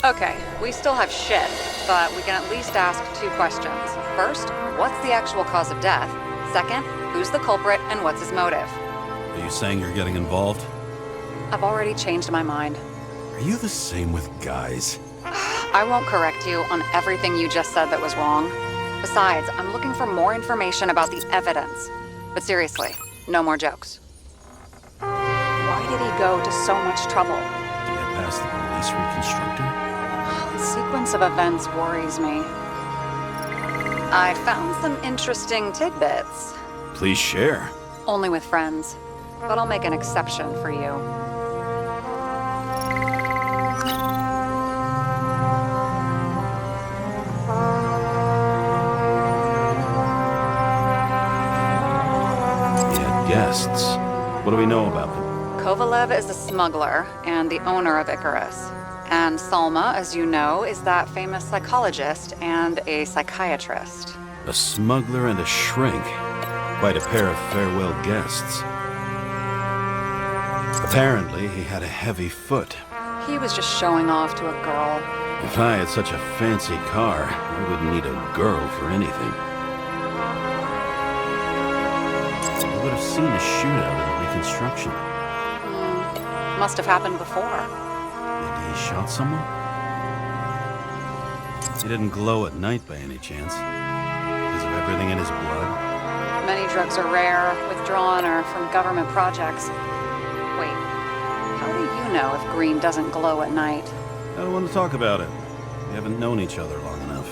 Okay, we still have shit, but we can at least ask 2 questions. First, what's the actual cause of death? Second, who's the culprit and what's his motive? Are you saying you're getting involved? I've already changed my mind. Are you the same with guys? I won't correct you on everything you just said that was wrong. Besides, I'm looking for more information about the evidence. But seriously, no more jokes. Why did he go to so much trouble? To get past the police reconstructor? The sequence of events worries me. I found some interesting tidbits. Please share. Only with friends. But I'll make an exception for you. Guests. What do we know about them? Kovalev is a smuggler and the owner of Icarus. And Salma, as you know, is that famous psychologist and a psychiatrist. A smuggler and a shrink. Quite a pair of farewell guests. Apparently, he had a heavy foot. He was just showing off to a girl. If I had such a fancy car, I wouldn't need a girl for anything. I would have seen a shootout in the reconstruction. Must have happened before. Maybe he shot someone? He didn't glow at night by any chance. Because of everything in his blood. Many drugs are rare, withdrawn, or from government projects. Wait, how do you know if green doesn't glow at night? I don't want to talk about it. We haven't known each other long enough.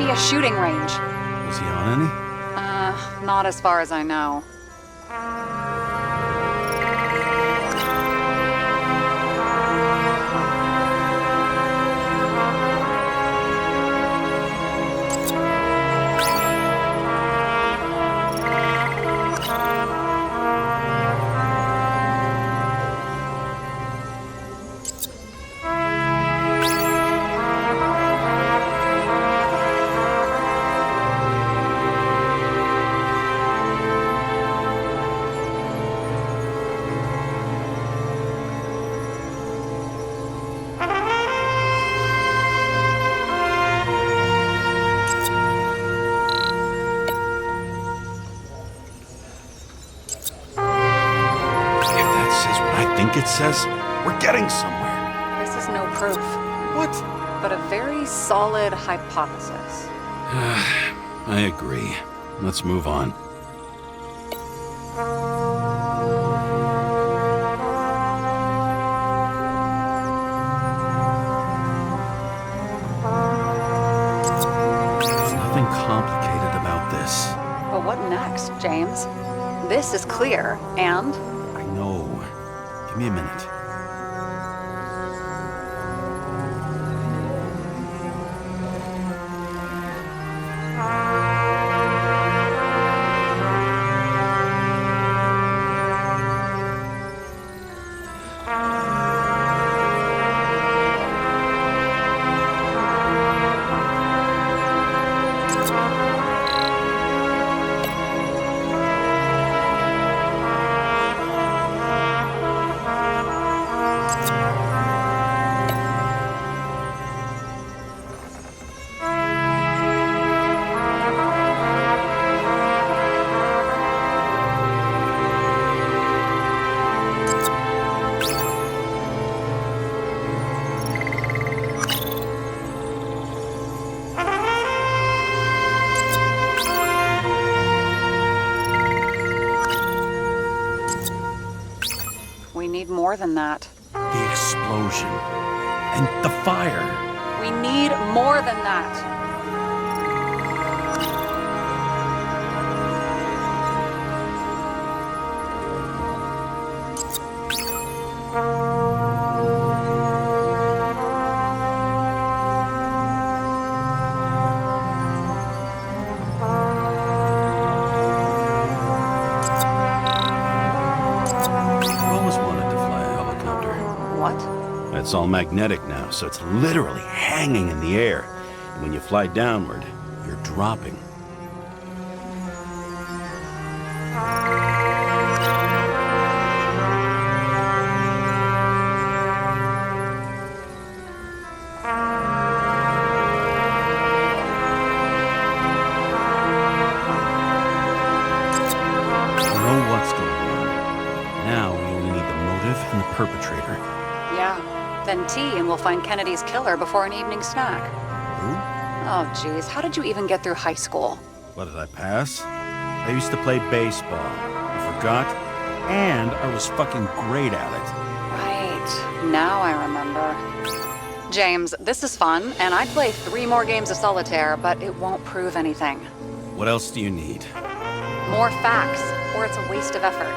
A shooting range. Was he on any? Not as far as I know. It says we're getting somewhere. This is no proof. What? But a very solid hypothesis. I agree. Let's move on. There's nothing complicated about this. But what next, James? This is clear, and... I know. Give me a minute. more than that. The explosion. And the fire. We need more than that. It's all magnetic now, so it's literally hanging in the air. And when you fly downward, you're dropping. We know what's going on. Now we only need the motive and the perpetrator. Yeah. Then tea and we'll find Kennedy's killer before an evening snack. Who? Oh, geez. How did you even get through high school? What, did I pass? I used to play baseball. You forgot? And I was fucking great at it. Right. Now I remember. James, this is fun, and I'd play 3 more games of solitaire, but it won't prove anything. What else do you need? More facts, or it's a waste of effort.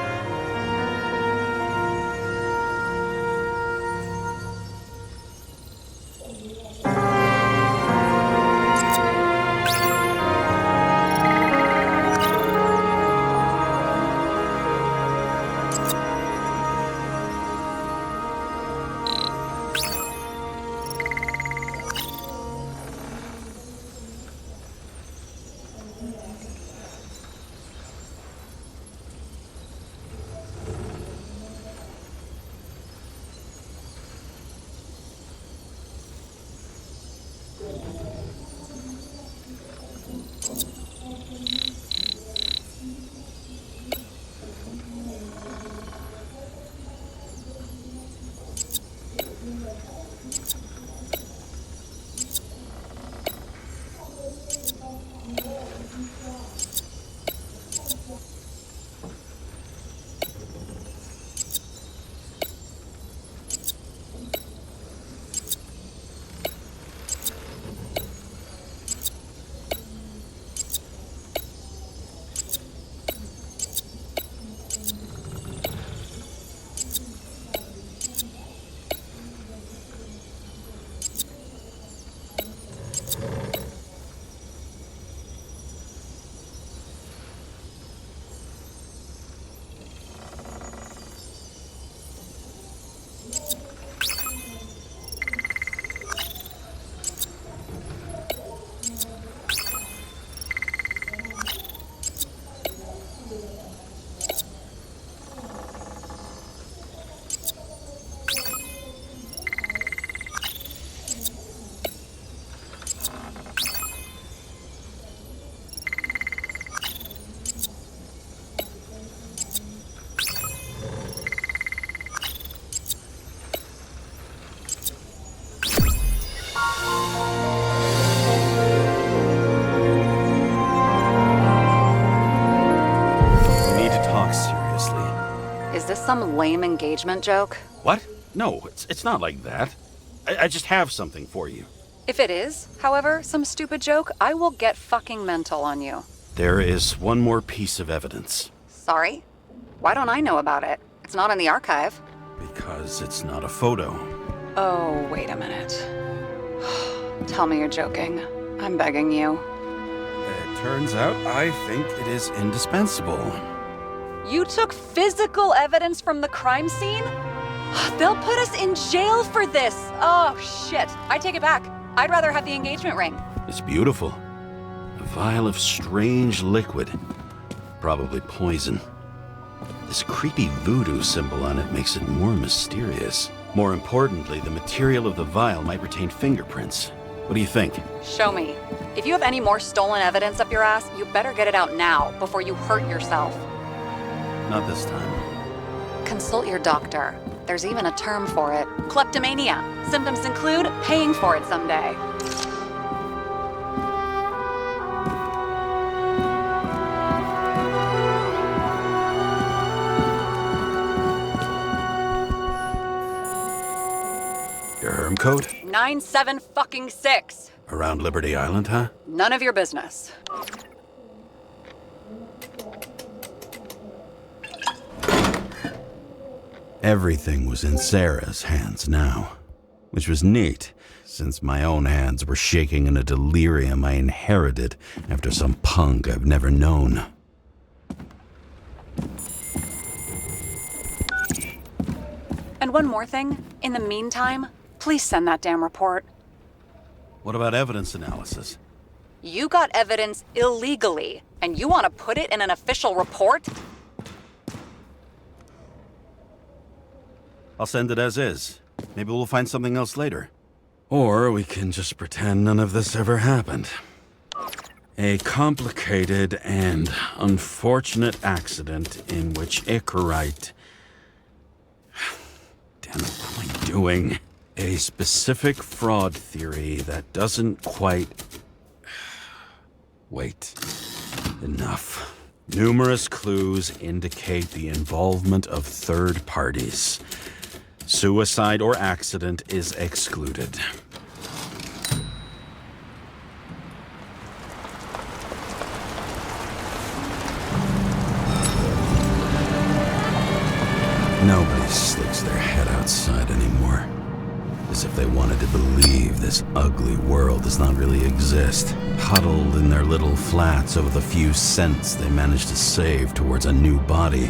Some lame engagement joke? What? No, it's not like that. I just have something for you. If it is, however, some stupid joke, I will get fucking mental on you. There is one more piece of evidence. Sorry? Why don't I know about it? It's not in the archive. Because it's not a photo. Oh, wait a minute. Tell me you're joking. I'm begging you. It turns out I think it is indispensable. You took physical evidence from the crime scene? They'll put us in jail for this! Oh, shit. I take it back. I'd rather have the engagement ring. It's beautiful. A vial of strange liquid. Probably poison. This creepy voodoo symbol on it makes it more mysterious. More importantly, the material of the vial might retain fingerprints. What do you think? Show me. If you have any more stolen evidence up your ass, you better get it out now, before you hurt yourself. Not this time. Consult your doctor. There's even a term for it. Kleptomania. Symptoms include paying for it someday. code? 97-fucking-6. Around Liberty Island, huh? None of your business. Everything was in Sarah's hands now, which was neat, since my own hands were shaking in a delirium I inherited after some punk I've never known. And one more thing. In the meantime, please send that damn report. What about evidence analysis? You got evidence illegally, and you want to put it in an official report? I'll send it as is. Maybe we'll find something else later. Or we can just pretend none of this ever happened. A complicated and unfortunate accident in which Icarite... Damn it, what am I doing? A specific fraud theory that doesn't quite... Wait. Enough. Numerous clues indicate the involvement of third parties. Suicide or accident is excluded. Nobody sticks their head outside anymore. As if they wanted to believe this ugly world does not really exist, huddled in their little flats over the few cents they managed to save towards a new body,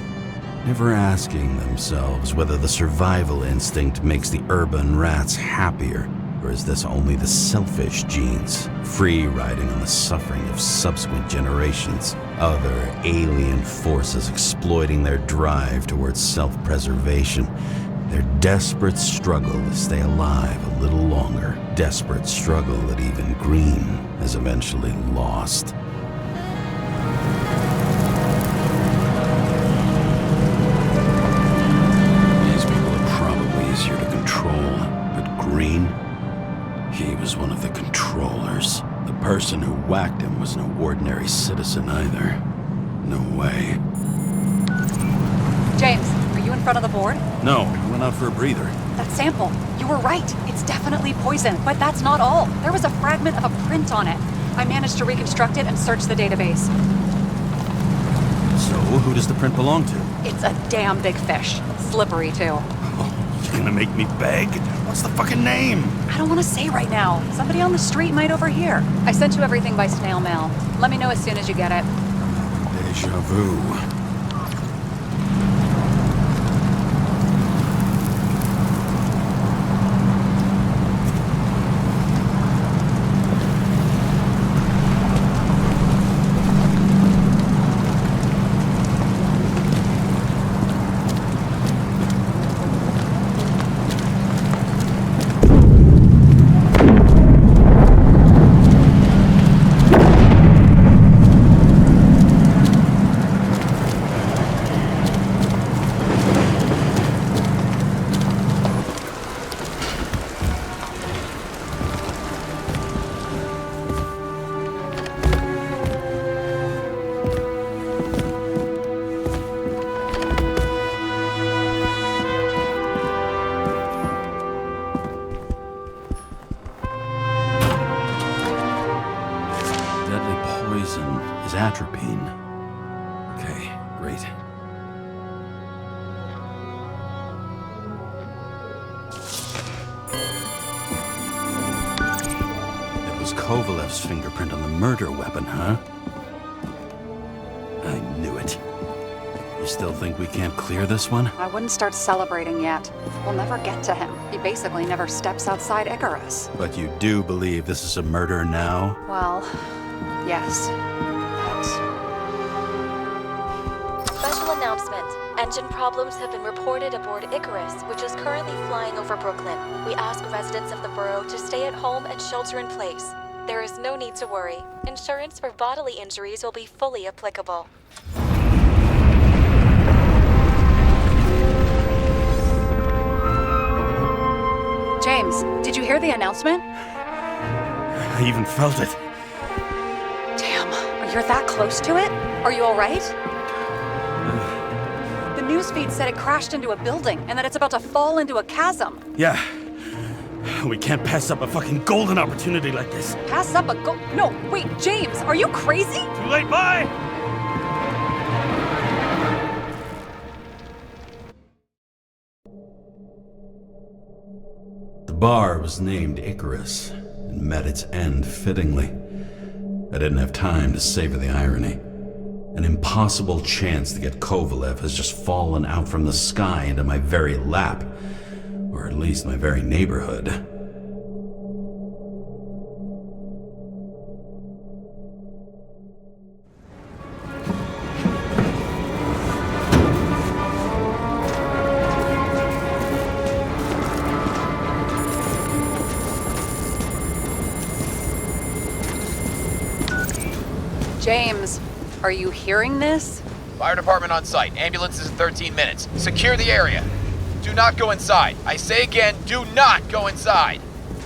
never asking themselves whether the survival instinct makes the urban rats happier, or is this only the selfish genes, free riding on the suffering of subsequent generations, other alien forces exploiting their drive towards self-preservation, their desperate struggle to stay alive a little longer, desperate struggle that even Green has eventually lost. These people are probably easier to control, but Green, he was one of the controllers. The person who whacked him was no ordinary citizen either. No way. James, are you in front of the board? No, I went out for a breather. That sample. You were right. It's definitely poison, but that's not all. There was a fragment of a print on it. I managed to reconstruct it and search the database. So, who does the print belong to? It's a damn big fish. Slippery, too. Oh, you gonna make me beg? What's the fucking name? I don't want to say right now. Somebody on the street might overhear. I sent you everything by snail mail. Let me know as soon as you get it. Deja vu. Atropine. Okay, great. It was Kovalev's fingerprint on the murder weapon, huh? I knew it. You still think we can't clear this one? I wouldn't start celebrating yet. We'll never get to him. He basically never steps outside Icarus. But you do believe this is a murder now? Well, yes. Special announcement. Engine problems have been reported aboard Icarus, which is currently flying over Brooklyn. We ask residents of the borough to stay at home and shelter in place. There is no need to worry. Insurance for bodily injuries will be fully applicable. James, did you hear the announcement? I even felt it. Damn, you're that close to it? Are you all right? The newsfeed said it crashed into a building and that it's about to fall into a chasm. Yeah. We can't pass up a fucking golden opportunity like this. Pass up a go. No, wait, James, are you crazy? Too late, bye! The bar was named Icarus and met its end fittingly. I didn't have time to savor the irony. An impossible chance to get Kovalev has just fallen out from the sky into my very lap, or at least my very neighborhood. James, are you hearing this? Fire department on site. Ambulances in 13 minutes. Secure the area. Do not go inside. I say again, do not go inside.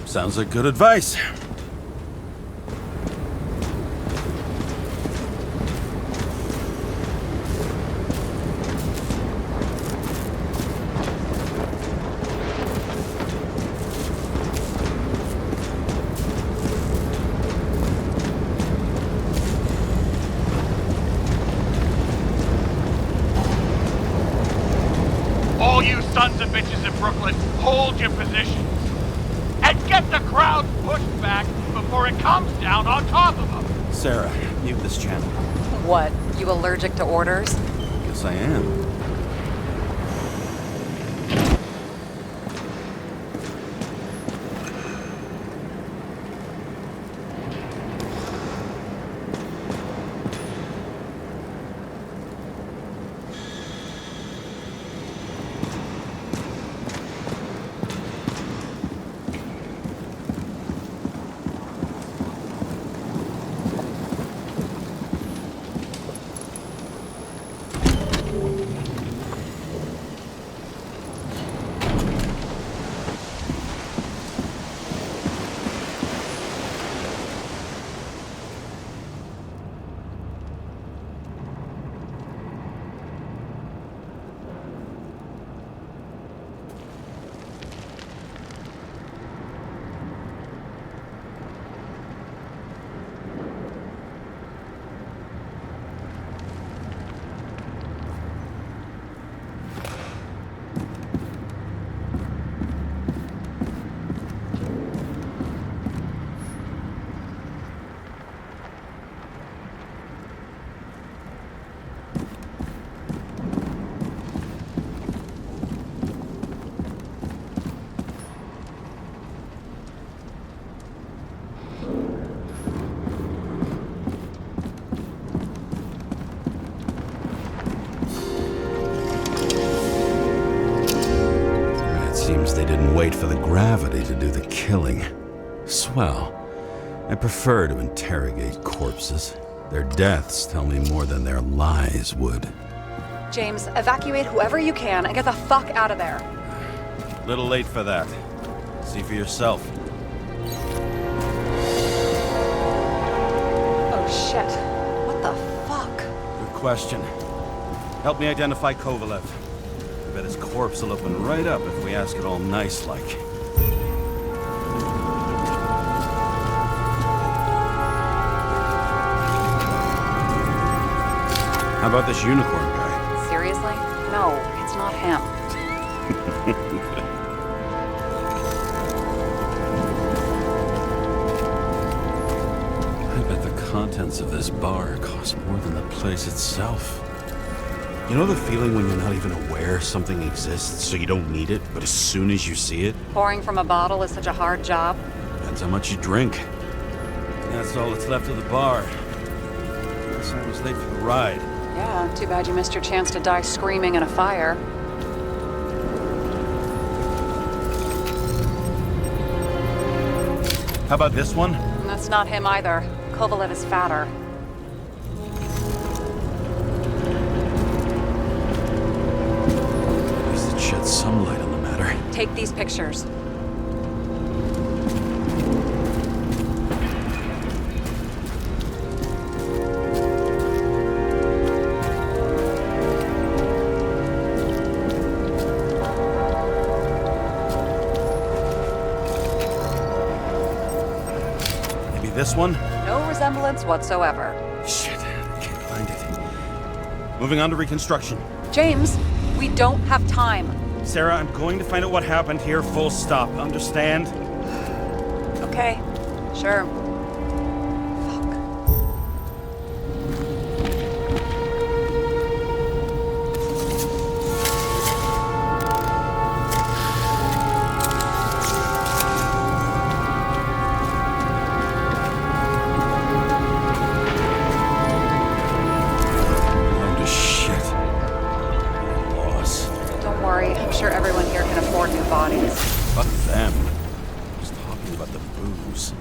Sounds like good advice. All you sons of bitches in Brooklyn, hold your positions. And get the crowd pushed back before it comes down on top of them. Sarah, mute this channel. What, you allergic to orders? Guess I am. They didn't wait for the gravity to do the killing. Swell. I prefer to interrogate corpses. Their deaths tell me more than their lies would. James, evacuate whoever you can and get the fuck out of there. Little late for that. See for yourself. Oh shit. What the fuck? Good question. Help me identify Kovalev. I bet his corpse will open right up if we ask it all nice-like. How about this unicorn guy? Seriously? No, it's not him. I bet the contents of this bar cost more than the place itself. You know the feeling when you're not even aware something exists, so you don't need it, but as soon as you see it? Pouring from a bottle is such a hard job. Depends how much you drink. That's all that's left of the bar. Guess I was late for the ride. Yeah, too bad you missed your chance to die screaming in a fire. How about this one? That's not him either. Kovalev is fatter. Shed some light on the matter. Take these pictures. Maybe this one? No resemblance whatsoever. Shit, I can't find it. Moving on to reconstruction. James, we don't have time. Sarah, I'm going to find out what happened here, full stop. Understand? Okay, sure. Load of shit. Loss. Don't worry, I'm sure everyone here can afford new bodies. Fuck them. I was talking about the booze.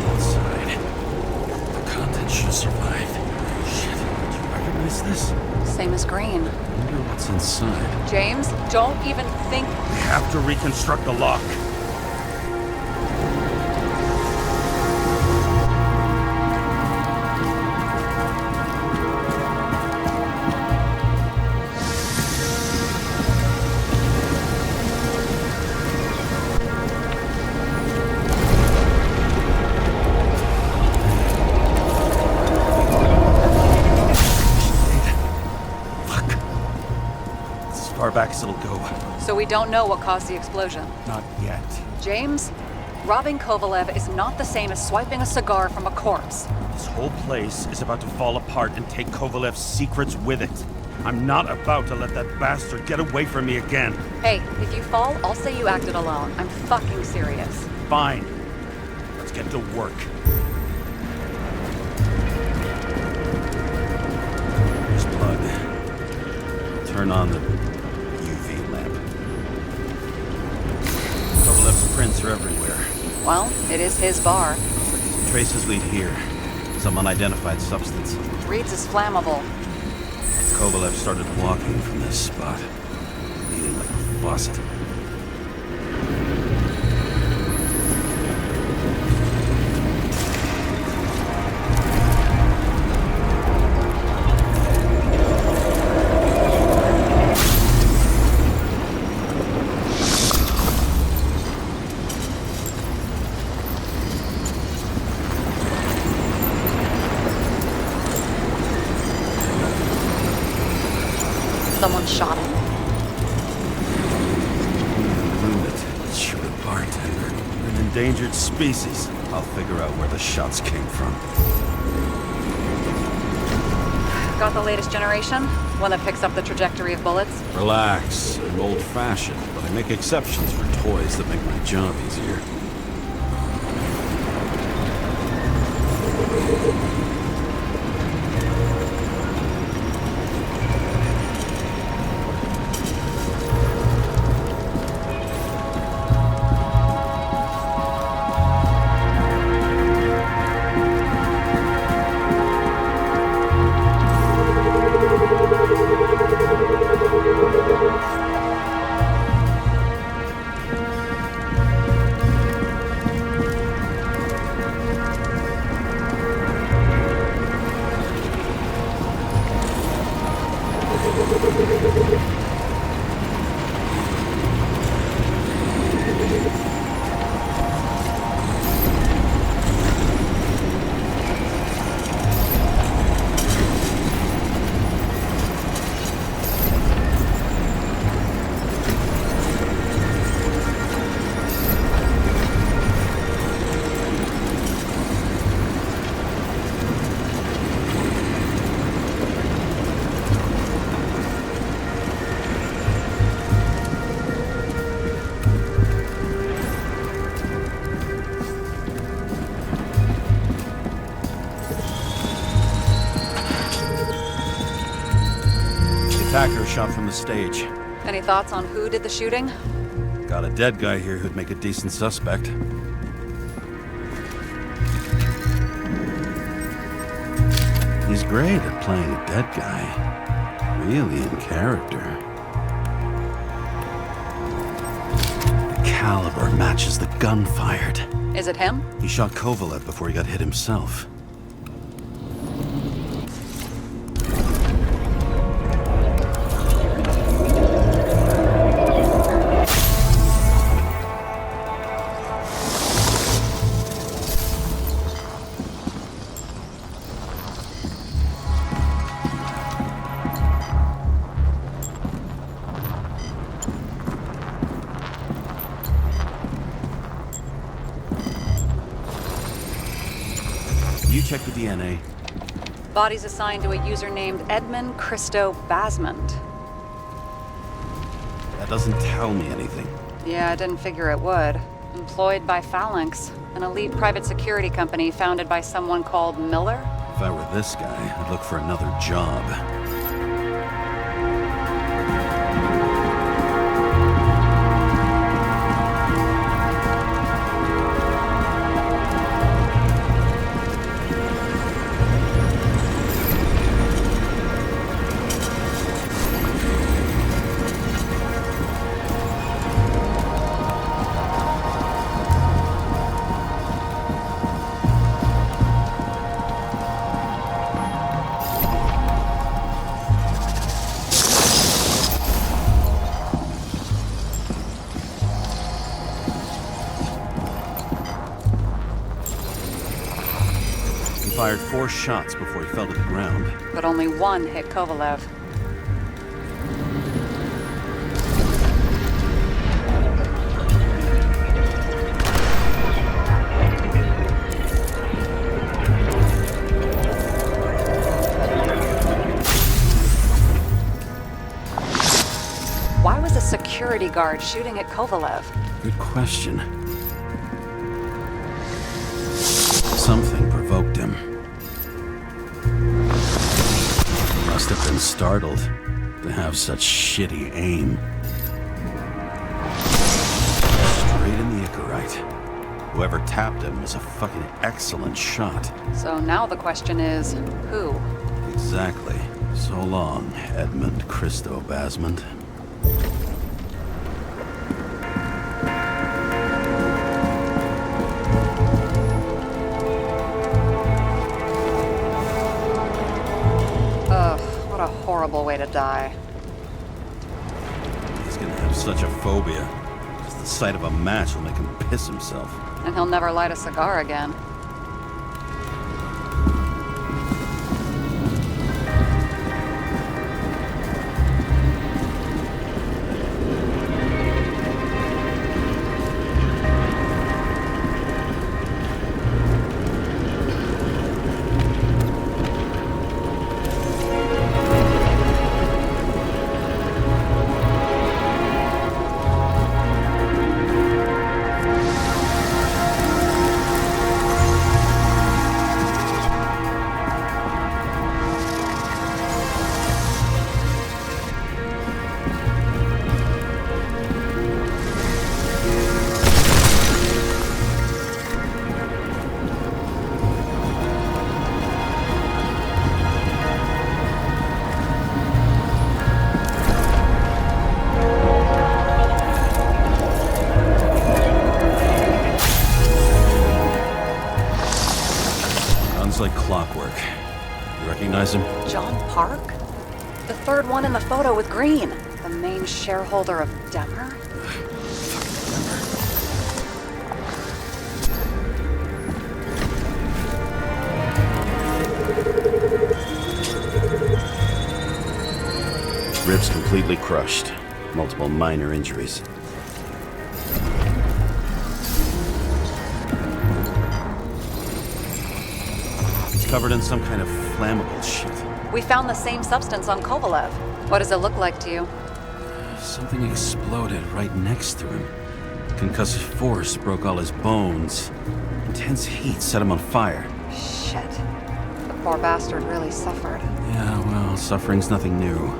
Outside. The content should survive. Shit, do you recognize this? Same as green. I wonder what's inside. James, don't even think. We have to reconstruct the lock. As far back as it'll go. So we don't know what caused the explosion. Not yet. James, robbing Kovalev is not the same as swiping a cigar from a corpse. This whole place is about to fall apart and take Kovalev's secrets with it. I'm not about to let that bastard get away from me again. Hey, if you fall, I'll say you acted alone. I'm fucking serious. Fine. Let's get to work. There's blood. Turn on the UV lamp. Kovalev's prints are everywhere. Well, it is his bar. Traces lead here. Some unidentified substance. Reads as flammable. Kovalev started walking from this spot, bleeding like a faucet. Someone shot him. Lunatic, shoot a bartender. An endangered species. I'll figure out where the shots came from. Got the latest generation? One that picks up the trajectory of bullets? Relax. I'm old-fashioned, but I make exceptions for toys that make my job easier. Attacker shot from the stage. Any thoughts on who did the shooting? Got a dead guy here who'd make a decent suspect. He's great at playing a dead guy. Really in character. The caliber matches the gun fired. Is it him? He shot Kovalev before he got hit himself. You check the DNA. Body's assigned to a user named Edmund Christo Basmond. That doesn't tell me anything. Yeah, I didn't figure it would. Employed by Phalanx, an elite private security company founded by someone called Miller. If I were this guy, I'd look for another job. Fired 4 shots before he fell to the ground. But only one hit Kovalev. Why was a security guard shooting at Kovalev? Good question. Something provoked him. Must have been startled to have such shitty aim. Straight in the Icarite. Whoever tapped him was a fucking excellent shot. So now the question is, who? Exactly. So long, Edmund Christo Basmond. Horrible way to die. He's gonna have such a phobia. Just the sight of a match will make him piss himself. And he'll never light a cigar again. Like clockwork. You recognize him? John Park? The third one in the photo with Green. The main shareholder of Demmer? Ribs completely crushed. Multiple minor injuries. Covered in some kind of flammable shit. We found the same substance on Kovalev. What does it look like to you? Something exploded right next to him. Concussive force broke all his bones. Intense heat set him on fire. Shit. The poor bastard really suffered. Yeah, well, suffering's nothing new.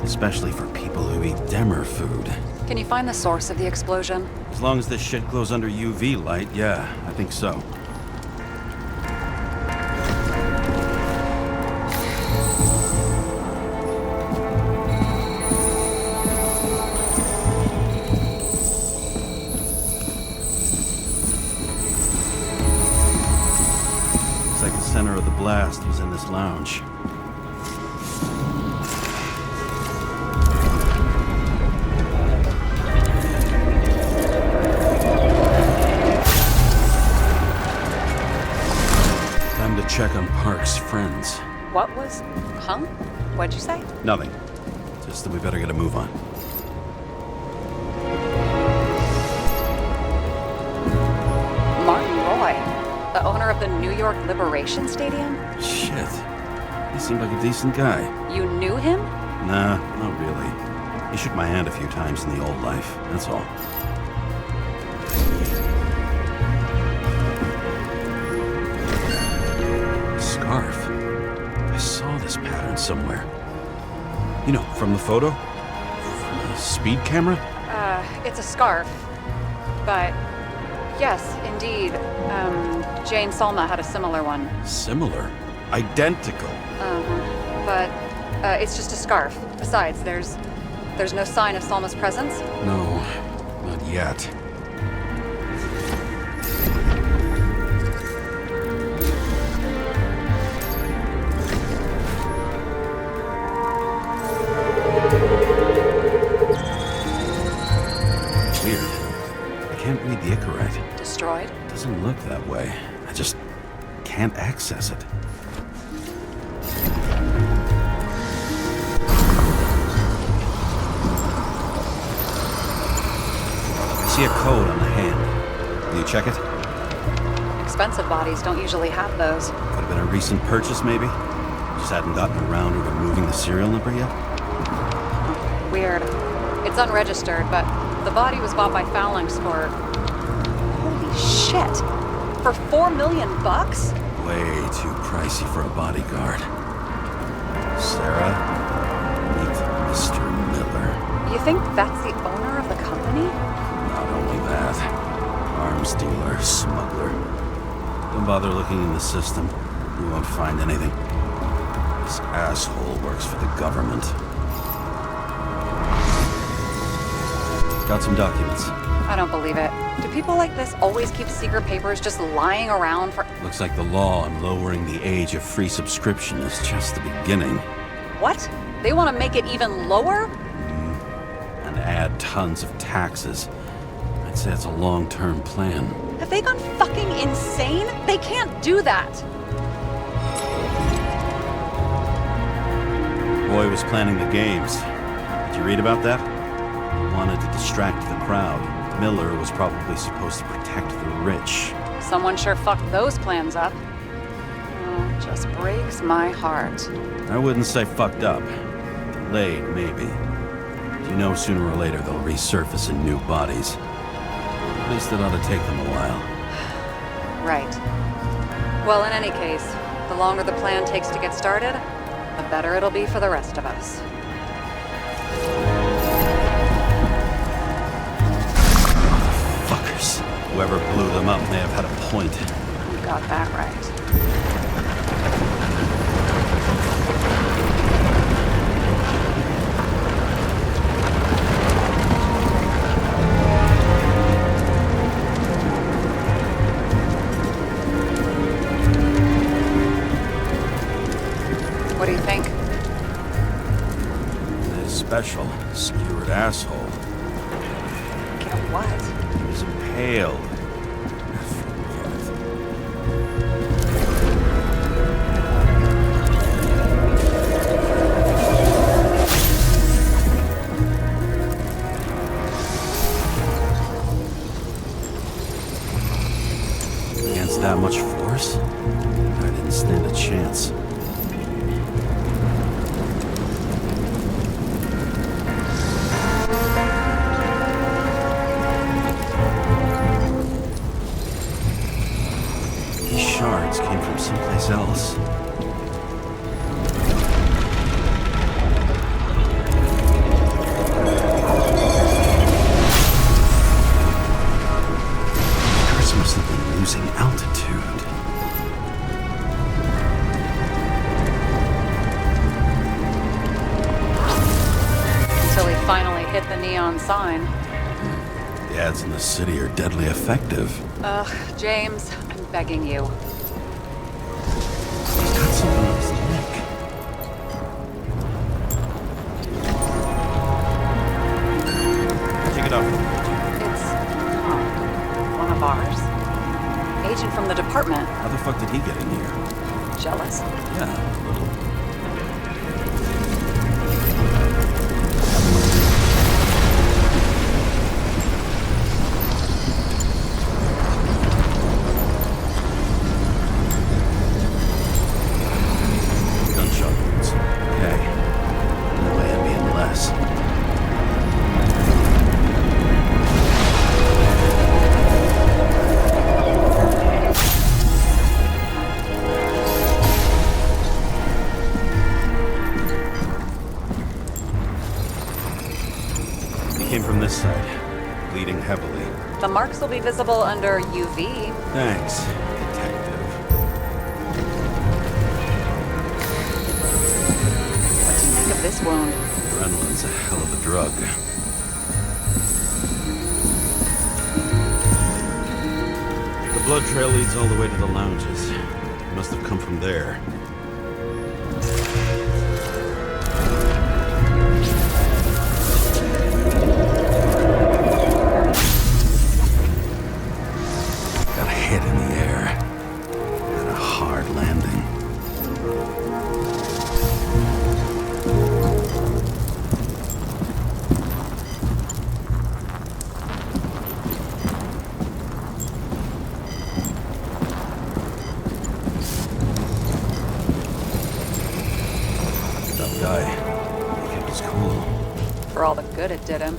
Especially for people who eat Demer food. Can you find the source of the explosion? As long as this shit glows under UV light, yeah, I think so. Looks like the center of the blast was in this lounge. Check on Park's friends. What was... Huh? What'd you say? Nothing. Just that we better get a move on. Martin Roy, the owner of the New York Liberation Stadium? Shit. He seemed like a decent guy. You knew him? Nah, not really. He shook my hand a few times in the old life, that's all. Scarf. I saw this pattern somewhere. You know, from the photo? From the speed camera? It's a scarf. But, yes, indeed. Jane Salma had a similar one. Similar? Identical? But, it's just a scarf. Besides, there's no sign of Salma's presence? No, not yet. Destroyed? Doesn't look that way. I just can't access it. I see a code on the hand. Will you check it? Expensive bodies don't usually have those. Could have been a recent purchase, maybe? Just hadn't gotten around to removing the serial number yet? Weird. It's unregistered, but the body was bought by Phalanx for... Shit! For $4 million bucks? Way too pricey for a bodyguard. Sarah, meet Mr. Miller. You think that's the owner of the company? Not only that, arms dealer, smuggler. Don't bother looking in the system. You won't find anything. This asshole works for the government. Got some documents. I don't believe it. Do people like this always keep secret papers just lying around for... Looks like the law on lowering the age of free subscription is just the beginning. What? They want to make it even lower? And add tons of taxes. I'd say it's a long-term plan. Have they gone fucking insane? They can't do that! Roy was planning the games. Did you read about that? He wanted to distract the crowd. Miller was probably supposed to protect the rich. Someone sure fucked those plans up. Oh, it just breaks my heart. I wouldn't say fucked up. Delayed, maybe. You know, sooner or later they'll resurface in new bodies. At least it ought to take them a while. Right. Well, in any case, the longer the plan takes to get started, the better it'll be for the rest of us. Whoever blew them up may have had a point. You got that right. What do you think? This special, skewered asshole. Get what? He was impaled. Against that much force, I didn't stand a chance. Shards came from someplace else. Finally hit the neon sign. The ads in the city are deadly effective. Ugh, James, I'm begging you. He's got something on his neck. Take it off. It's, one of ours. Agent from the department. How the fuck did he get in here? Jealous? Yeah, a little. Gunshot wounds. Okay. No way I'm being less. Came from this side, bleeding heavily. The marks will be visible under UV. Thanks, detective. What do you make of this wound? Adrenaline's a hell of a drug. The blood trail leads all the way to the lounges. It must have come from there. Hit in the air. And a hard landing. Tough guy. He kept his cool. For all the good it did him.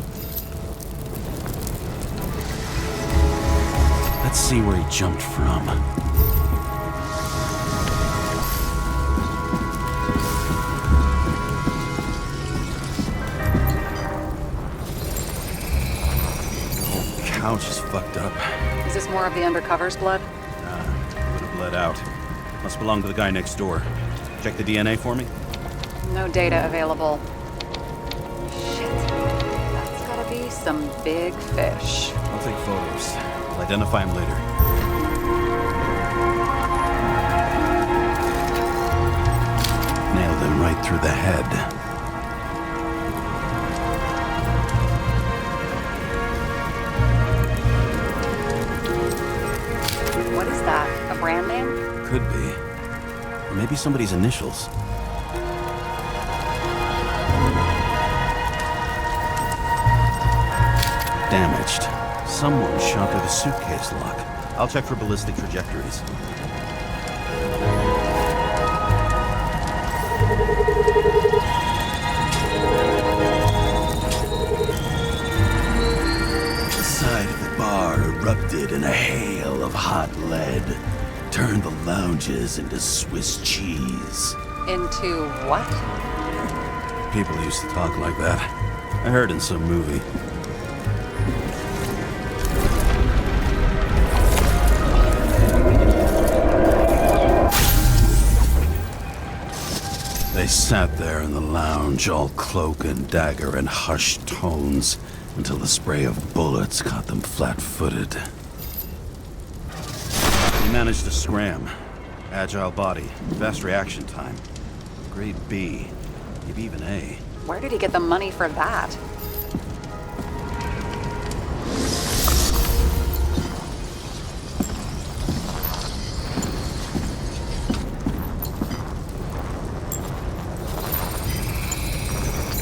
Let's see where he jumped from. The whole couch is fucked up. Is this more of the undercover's blood? Nah, it would have bled out. Must belong to the guy next door. Check the DNA for me? No data available. Shit. That's gotta be some big fish. I'll take photos. I'll identify him later. Nailed him right through the head. What is that? A brand name? Could be. Or maybe somebody's initials. Damaged. Someone shot through the suitcase lock. I'll check for ballistic trajectories. The side of the bar erupted in a hail of hot lead. Turned the lounges into Swiss cheese. Into what? People used to talk like that. I heard in some movie. They sat there in the lounge, all cloak and dagger and hushed tones, until the spray of bullets caught them flat-footed. He managed to scram. Agile body, fast reaction time. Grade B, maybe even A. Where did he get the money for that?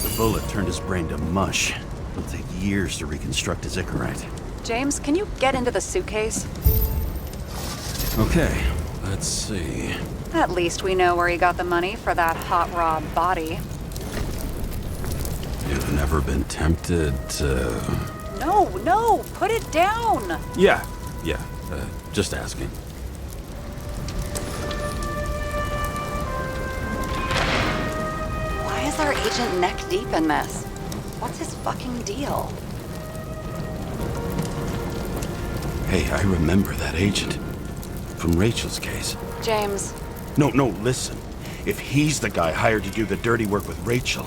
The bullet turned his brain to mush. It'll take years to reconstruct his Icarite. James, can you get into the suitcase? Okay, let's see. At least we know where he got the money for that hot rod body. You've never been tempted to... No, put it down! Yeah, just asking. Why is our agent neck deep in this? What's his fucking deal? Hey, I remember that agent. From Rachel's case. James. No, listen. If he's the guy hired to do the dirty work with Rachel,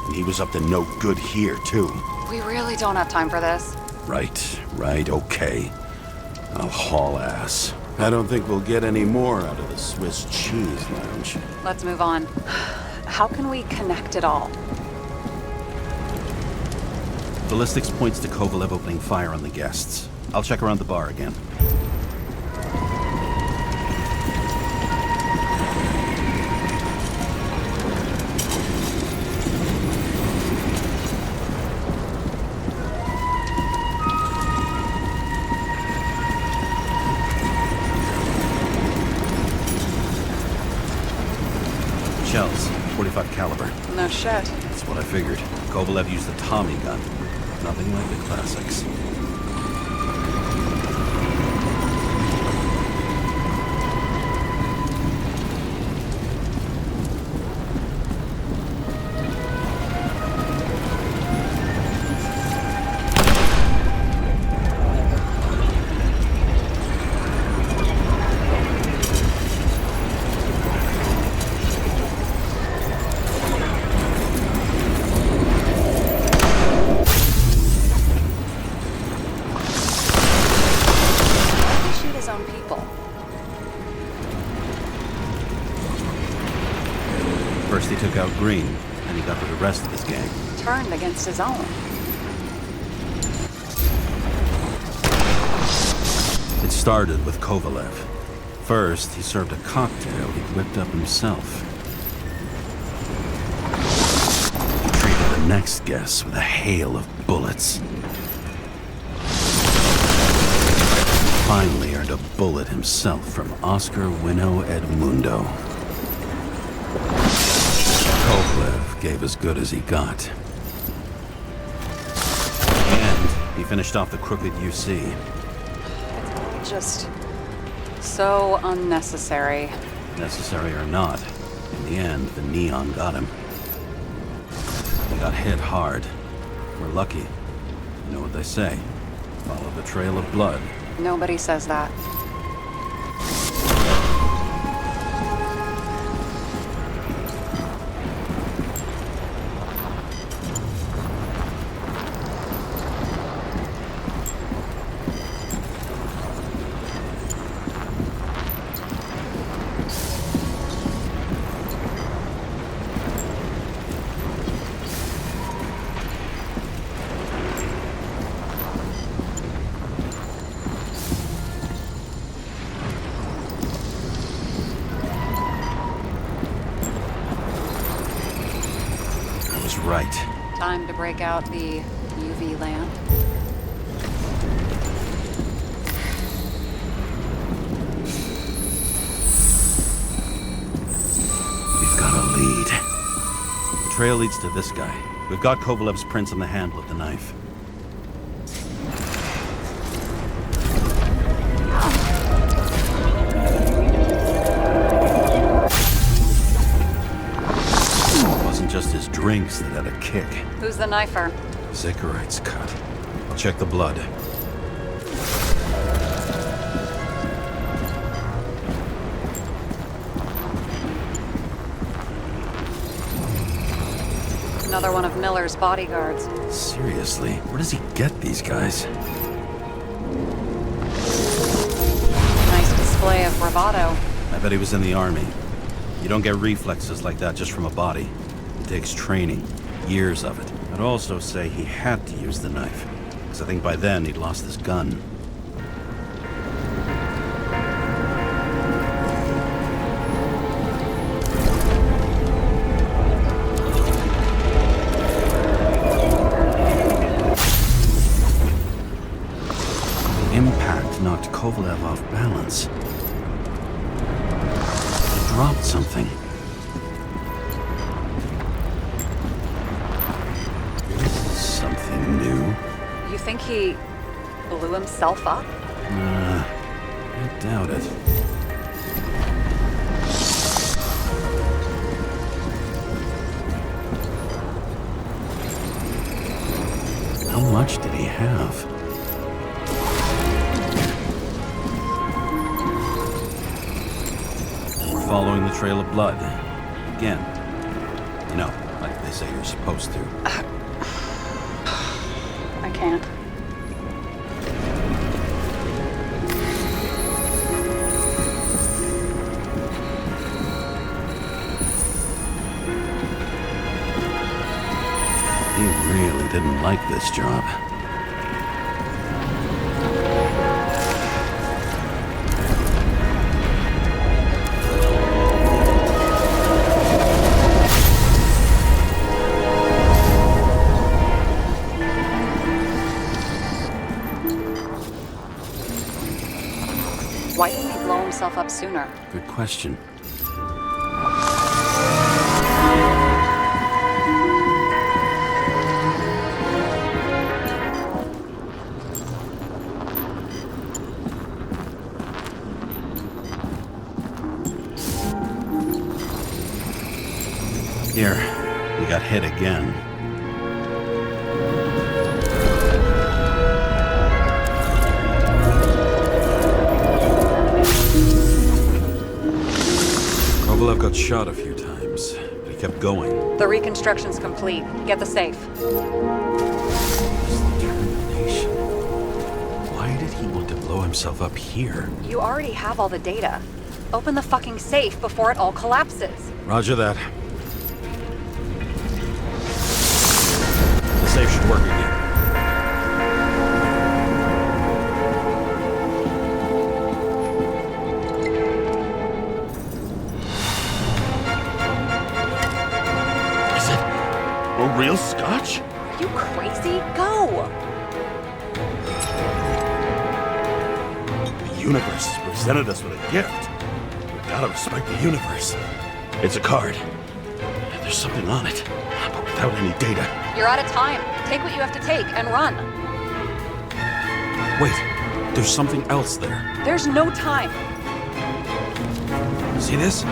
And he was up to no good here, too. We really don't have time for this. Right, okay. I'll haul ass. I don't think we'll get any more out of the Swiss Cheese Lounge. Let's move on. How can we connect it all? Ballistics points to Kovalev opening fire on the guests. I'll check around the bar again. Shells, 45 caliber. No shit. That's what I figured. Kovalev used the Tommy gun. Nothing like the classics. First he took out Green, and he got to the rest of his gang. Turned against his own. It started with Kovalev. First, he served a cocktail he'd whipped up himself. He treated the next guest with a hail of bullets. Finally earned a bullet himself from Oscar Wino Edmundo. Kovalev gave as good as he got. And he finished off the crooked UC. Just so unnecessary. Necessary or not, in the end, the neon got him. He got hit hard. We're lucky. You know what they say. Follow the trail of blood. Nobody says that. Right. Time to break out the UV lamp. We've got a lead. The trail leads to this guy. We've got Kovalev's prints on the handle of the knife. Just his drinks that had a kick. Who's the knifer? Zikarite's cut. I'll check the blood. Another one of Miller's bodyguards. Seriously, where does he get these guys? Nice display of bravado. I bet he was in the army. You don't get reflexes like that just from a body. It takes training, years of it. I'd also say he had to use the knife, because I think by then he'd lost his gun. The impact knocked Kovalev off balance. He dropped something. New. You think he blew himself up? I doubt it. How much did he have? We're following the trail of blood. Again. You know, like they say you're supposed to. I can't. He really didn't like this job. Why didn't he blow himself up sooner? Good question. Here, we got hit again. Kovalev got shot a few times, but he kept going. The reconstruction's complete. Get the safe. Determination. Why did he want to blow himself up here? You already have all the data. Open the fucking safe before it all collapses. Roger that. The safe should work again. Is it a real scotch? Are you crazy? Go! The universe has presented us with a gift. We gotta respect the universe. It's a card. And there's something on it, but without any data. You're out of time. Take what you have to take and run. Wait, there's something else there. There's no time. See this?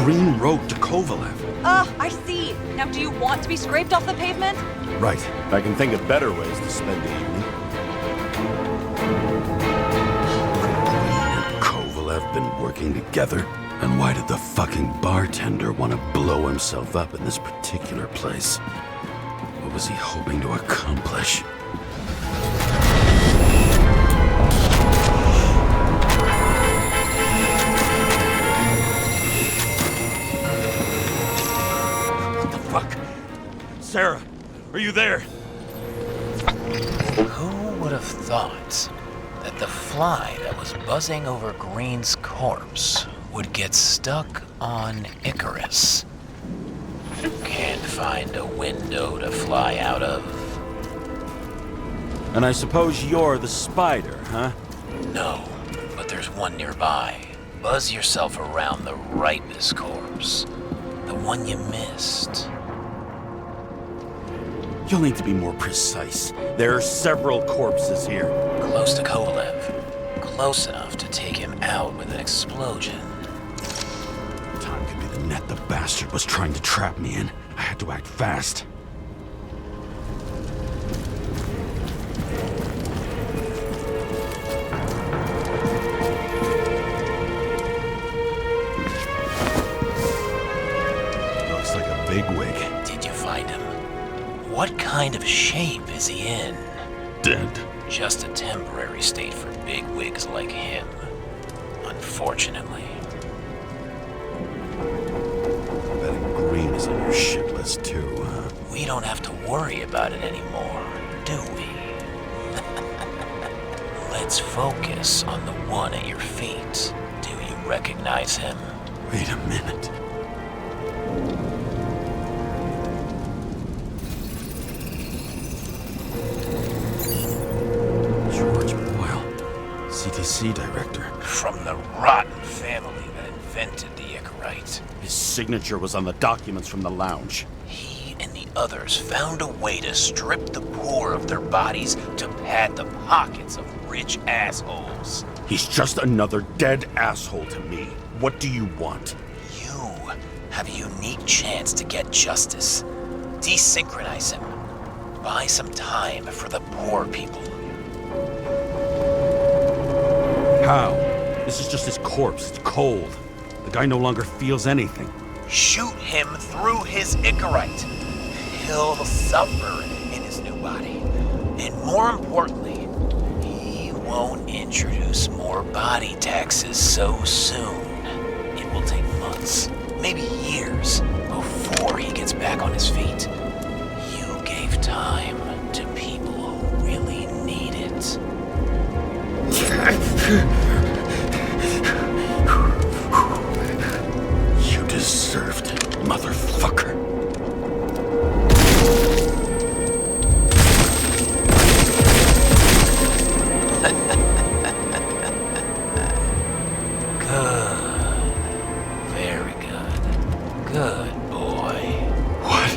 Green road to Kovalev. I see. Now, do you want to be scraped off the pavement? Right. I can think of better ways to spend the evening. Green and Kovalev been working together? And why did the fucking bartender want to blow himself up in this particular place? What was he hoping to accomplish? What the fuck? Sarah, are you there? Who would have thought that the fly that was buzzing over Green's corpse would get stuck on Icarus? Can't find a window to fly out of. And I suppose you're the spider, huh? No, but there's one nearby. Buzz yourself around the Ripus corpse. The one you missed. You'll need to be more precise. There are several corpses here. Close to Kovalev. Close enough to take him out with an explosion. Time could be the net the bastard was trying to trap me in. I had to act fast. Looks like a bigwig. Did you find him? What kind of shape is he in? Dead. Just a temporary state for bigwigs like him. Unfortunately. Betting Green is on your shit list too, huh? We don't have to worry about it anymore, do we? Let's focus on the one at your feet. Do you recognize him? Wait a minute. George Boyle, CTC director. From the rotten family that invented the Icarite. His signature was on the documents from the lounge. He and the others found a way to strip the poor of their bodies to pad the pockets of rich assholes. He's just another dead asshole to me. What do you want? You have a unique chance to get justice. Desynchronize him. Buy some time for the poor people. How? This is just his corpse. It's cold. The guy no longer feels anything. Shoot him through his Icarite. he'll suffer in his new body. And more importantly, he won't introduce more body taxes so soon. It will take months, maybe years, before he gets back on his feet. You gave time to people who really need it. You deserved it, motherfucker. Good. Very good. Good boy. What?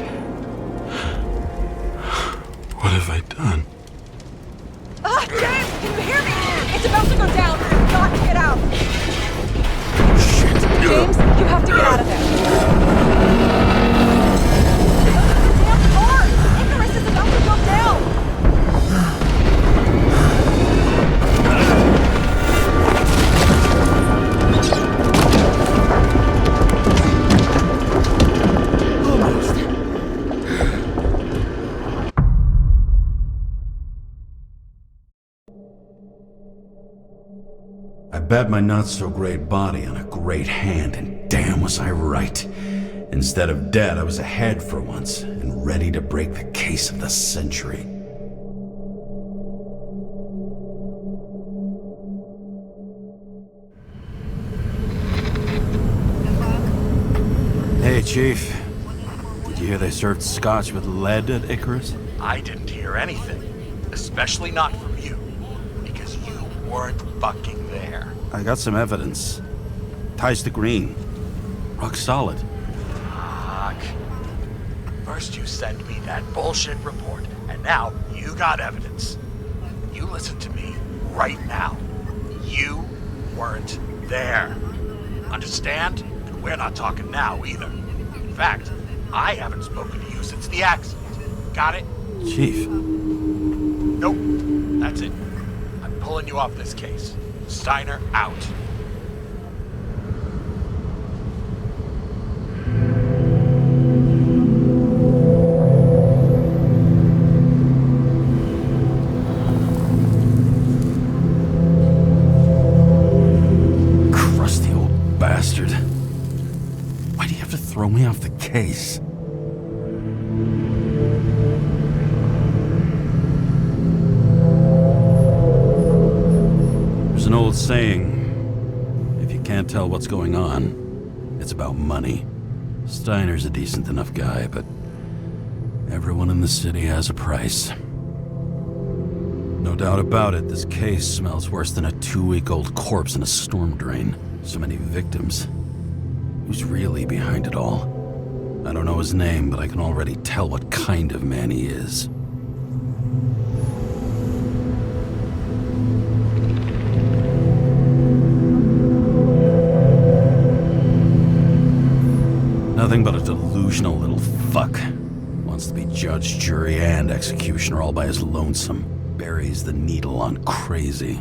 What have I done? Ah, James, can you hear me? It's about to go down. You've got to get out. Shit. James, you have to get out of there. The damn car! Icarus is about to go down. I bet my not-so-great body on a great hand, and damn was I right. Instead of dead, I was ahead for once, and ready to break the case of the century. Hey, Chief. Did you hear they served scotch with lead at Icarus? I didn't hear anything. Especially not from you. Because you weren't fucking there. I got some evidence. Ties to Green. Rock solid. Fuck. First you send me that bullshit report, and now you got evidence. You listen to me right now. You weren't there. Understand? And we're not talking now either. In fact, I haven't spoken to you since the accident. Got it? Chief. Nope. That's it. I'm pulling you off this case. Steiner out. Crusty old bastard. Why do you have to throw me off the case? There's an old saying, if you can't tell what's going on, it's about money. Steiner's a decent enough guy, but everyone in the city has a price. No doubt about it, this case smells worse than a 2-week-old corpse in a storm drain. So many victims. Who's really behind it all? I don't know his name, but I can already tell what kind of man he is. Nothing but a delusional little fuck. Wants to be judge, jury, and executioner all by his lonesome. Buries the needle on crazy.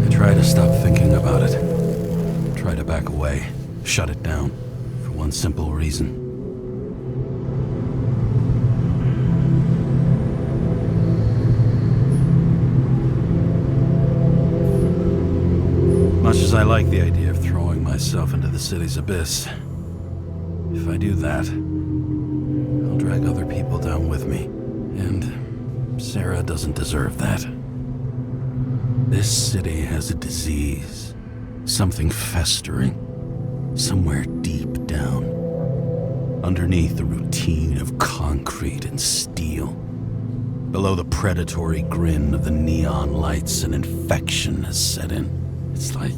I try to stop thinking about it. Try to back away. Shut it down. For one simple reason. Much as I like the idea of throwing myself into the city's abyss, if I do that, I'll drag other people down with me. And Sarah doesn't deserve that. This city has a disease. Something festering. Somewhere deep down. Underneath the routine of concrete and steel. Below the predatory grin of the neon lights, an infection has set in. It's like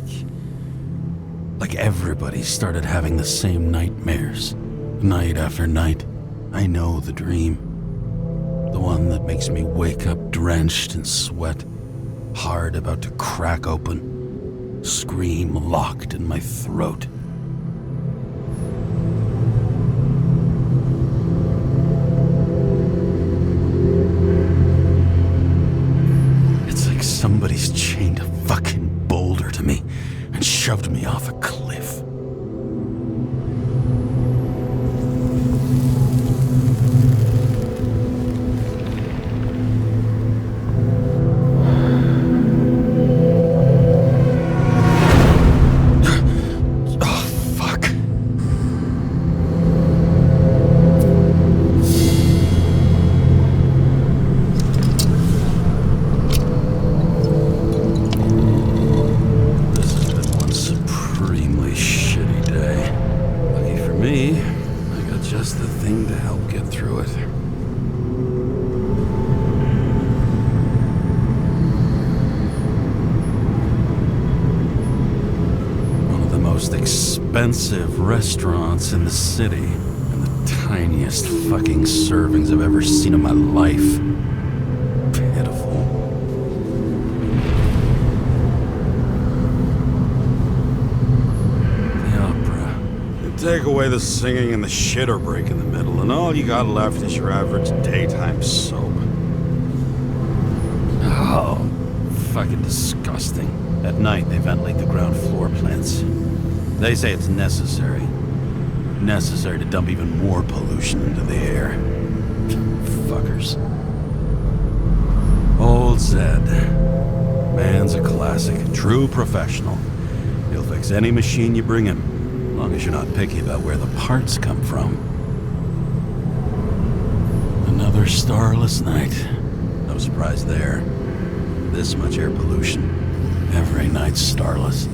everybody started having the same nightmares, night after night. I know the dream. The one that makes me wake up drenched in sweat, heart about to crack open, scream locked in my throat. It's like somebody's chained a fucking boulder to me and shoved me off a me, I got just the thing to help get through it. One of the most expensive restaurants in the city, and the tiniest fucking servings I've ever seen in my life. Pitiful. Take away the singing and the shitter break in the middle, and all you got left is your average daytime soap. Oh, fucking disgusting. At night, they ventilate the ground floor plants. They say it's necessary. Necessary to dump even more pollution into the air. Fuckers. Old Zed. Man's a classic. True professional. He'll fix any machine you bring him. As long as you're not picky about where the parts come from. Another starless night. No surprise there. This much air pollution. Every night's starless.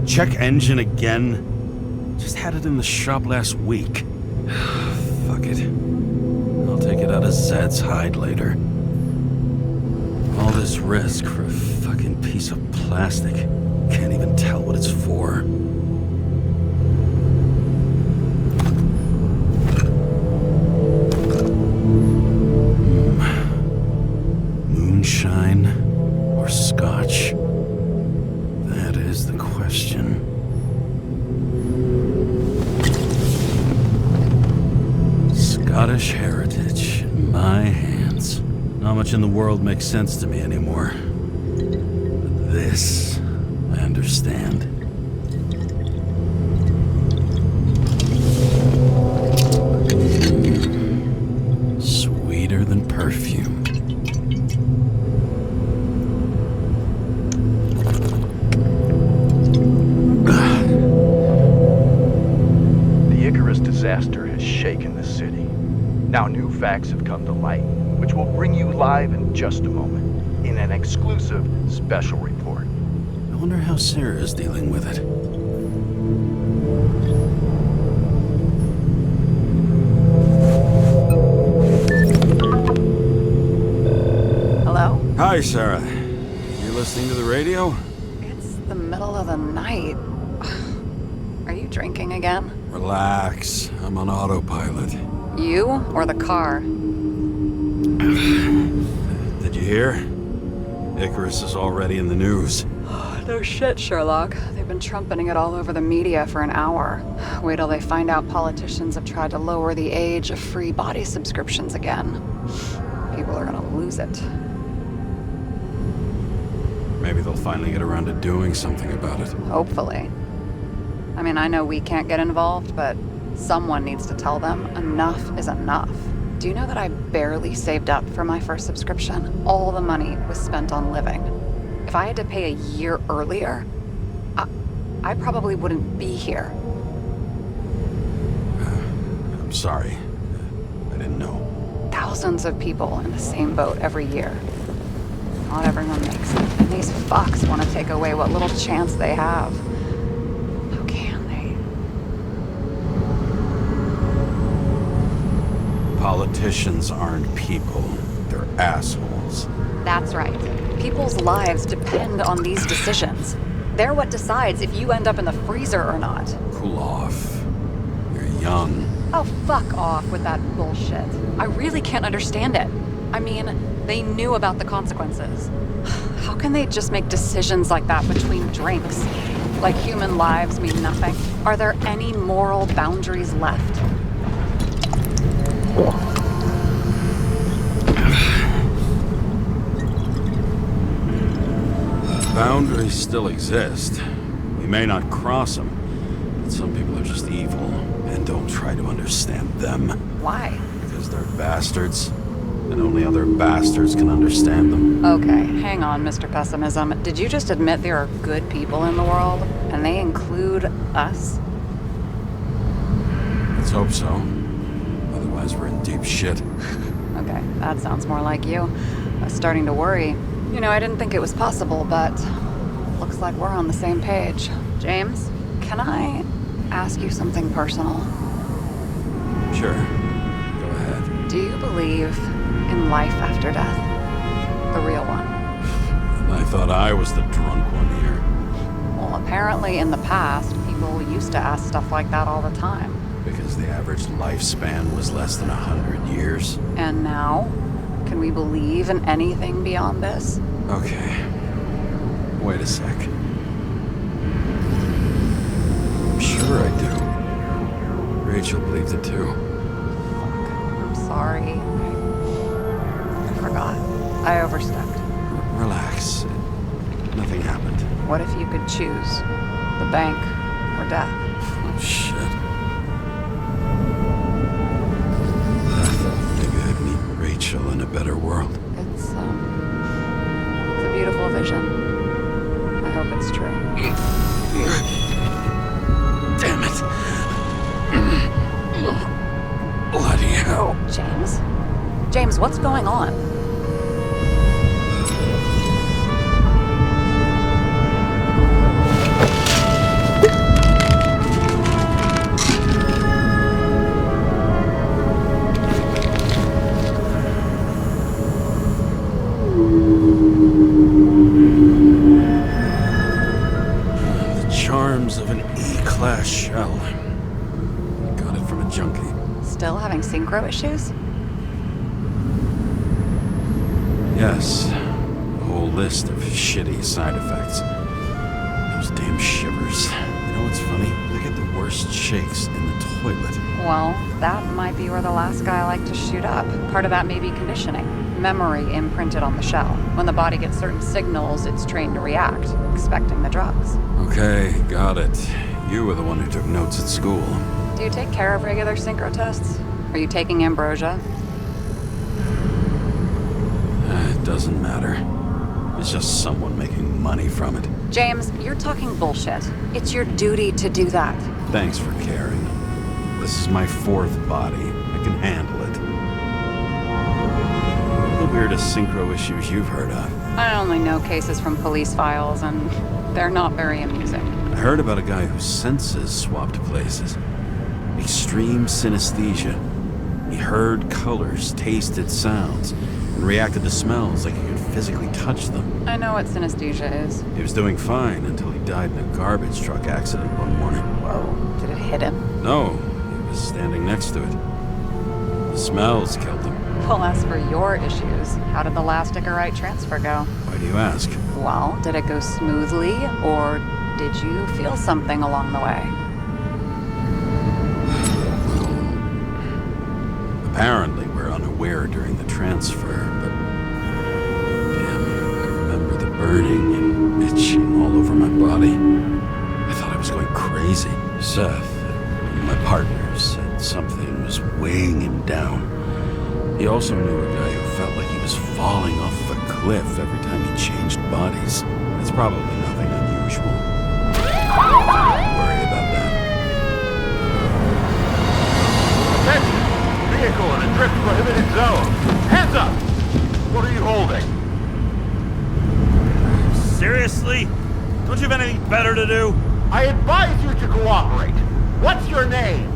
Check engine again. Just had it in the shop last week. Fuck it. I'll take it out of Zed's hide later. All this risk for a fucking piece of plastic. Can't even tell what it's for. Moonshine or scotch? That is the question. Scottish heritage in my hands. Not much in the world makes sense to me anymore. But this, I understand. Sweeter than perfume. Disaster has shaken the city. Now new facts have come to light, which will bring you live in just a moment, in an exclusive special report. I wonder how Sarah is dealing with it. Hello? Hi, Sarah. You listening to the radio? It's the middle of the night. Are you drinking again? Relax. I'm on autopilot. You or the car? Did you hear? Icarus is already in the news. No shit, Sherlock. They've been trumpeting it all over the media for an hour. Wait till they find out politicians have tried to lower the age of free body subscriptions again. People are gonna lose it. Maybe they'll finally get around to doing something about it. Hopefully. I mean, I know we can't get involved, but someone needs to tell them enough is enough. Do you know that I barely saved up for my first subscription? All the money was spent on living. If I had to pay a year earlier, I probably wouldn't be here. I'm sorry. I didn't know. Thousands of people in the same boat every year. Not everyone makes it, and these fucks want to take away what little chance they have. How can they? Politicians aren't people. They're assholes. That's right. People's lives depend on these decisions. They're what decides if you end up in the freezer or not. Cool off. You're young. Oh, fuck off with that bullshit. I really can't understand it. I mean, they knew about the consequences. How can they just make decisions like that between drinks? Like human lives mean nothing? Are there any moral boundaries left? Boundaries still exist. We may not cross them, but some people are just evil and don't try to understand them. Why? Because they're bastards, and only other bastards can understand them. Okay, hang on, Mr. Pessimism. Did you just admit there are good people in the world, and they include us? Let's hope so. Otherwise, we're in deep shit. Okay, that sounds more like you. I was starting to worry. You know, I didn't think it was possible, but looks like we're on the same page. James, can I ask you something personal? Sure. Go ahead. Do you believe in life after death? The real one? I thought I was the drunk one here. Well, apparently in the past, people used to ask stuff like that all the time. Because the average lifespan was less than 100 years. And now? Can we believe in anything beyond this? Okay. Wait a sec. I'm sure I do. Rachel believes it too. I'm sorry. I forgot. I overstepped. Relax. Nothing happened. What if you could choose? The bank or death? Oh, shit. Maybe I'd meet Rachel in a better world. It's a beautiful vision. I hope it's true. Damn it. Bloody hell. James? James, what's going on? Of an E-class shell. Got it from a junkie. Still having synchro issues? Yes. A whole list of shitty side effects. Those damn shivers. You know what's funny? I get the worst shakes in the toilet. Well, that might be where the last guy liked to shoot up. Part of that may be conditioning. Memory imprinted on the shell. When the body gets certain signals, it's trained to react, expecting the drugs. Okay, got it. You were the one who took notes at school. Do you take care of regular synchro tests? Are you taking ambrosia? It doesn't matter. It's just someone making money from it. James, you're talking bullshit. It's your duty to do that. Thanks for caring. This is my fourth body. I can handle it. What are the weirdest synchro issues you've heard of? I only know cases from police files, and they're not very amusing. I heard about a guy whose senses swapped places. Extreme synesthesia. He heard colors, tasted sounds, and reacted to smells like he could physically touch them. I know what synesthesia is. He was doing fine until he died in a garbage truck accident one morning. Whoa, did it hit him? No, he was standing next to it. The smells killed him. Well, as for your issues, how did the last Icarite transfer go? Why do you ask? Well, did it go smoothly, or did you feel something along the way? Apparently, we're unaware during the transfer, but damn, I remember the burning and itching all over my body. I thought I was going crazy. Seth, my partner, said something was weighing him down. He also knew a guy who felt like he was falling off of a cliff every time he changed bodies. It's probably nothing unusual. Don't worry about that. Attention! Vehicle in a drift prohibited zone. Hands up! What are you holding? Seriously? Don't you have anything better to do? I advise you to cooperate. What's your name?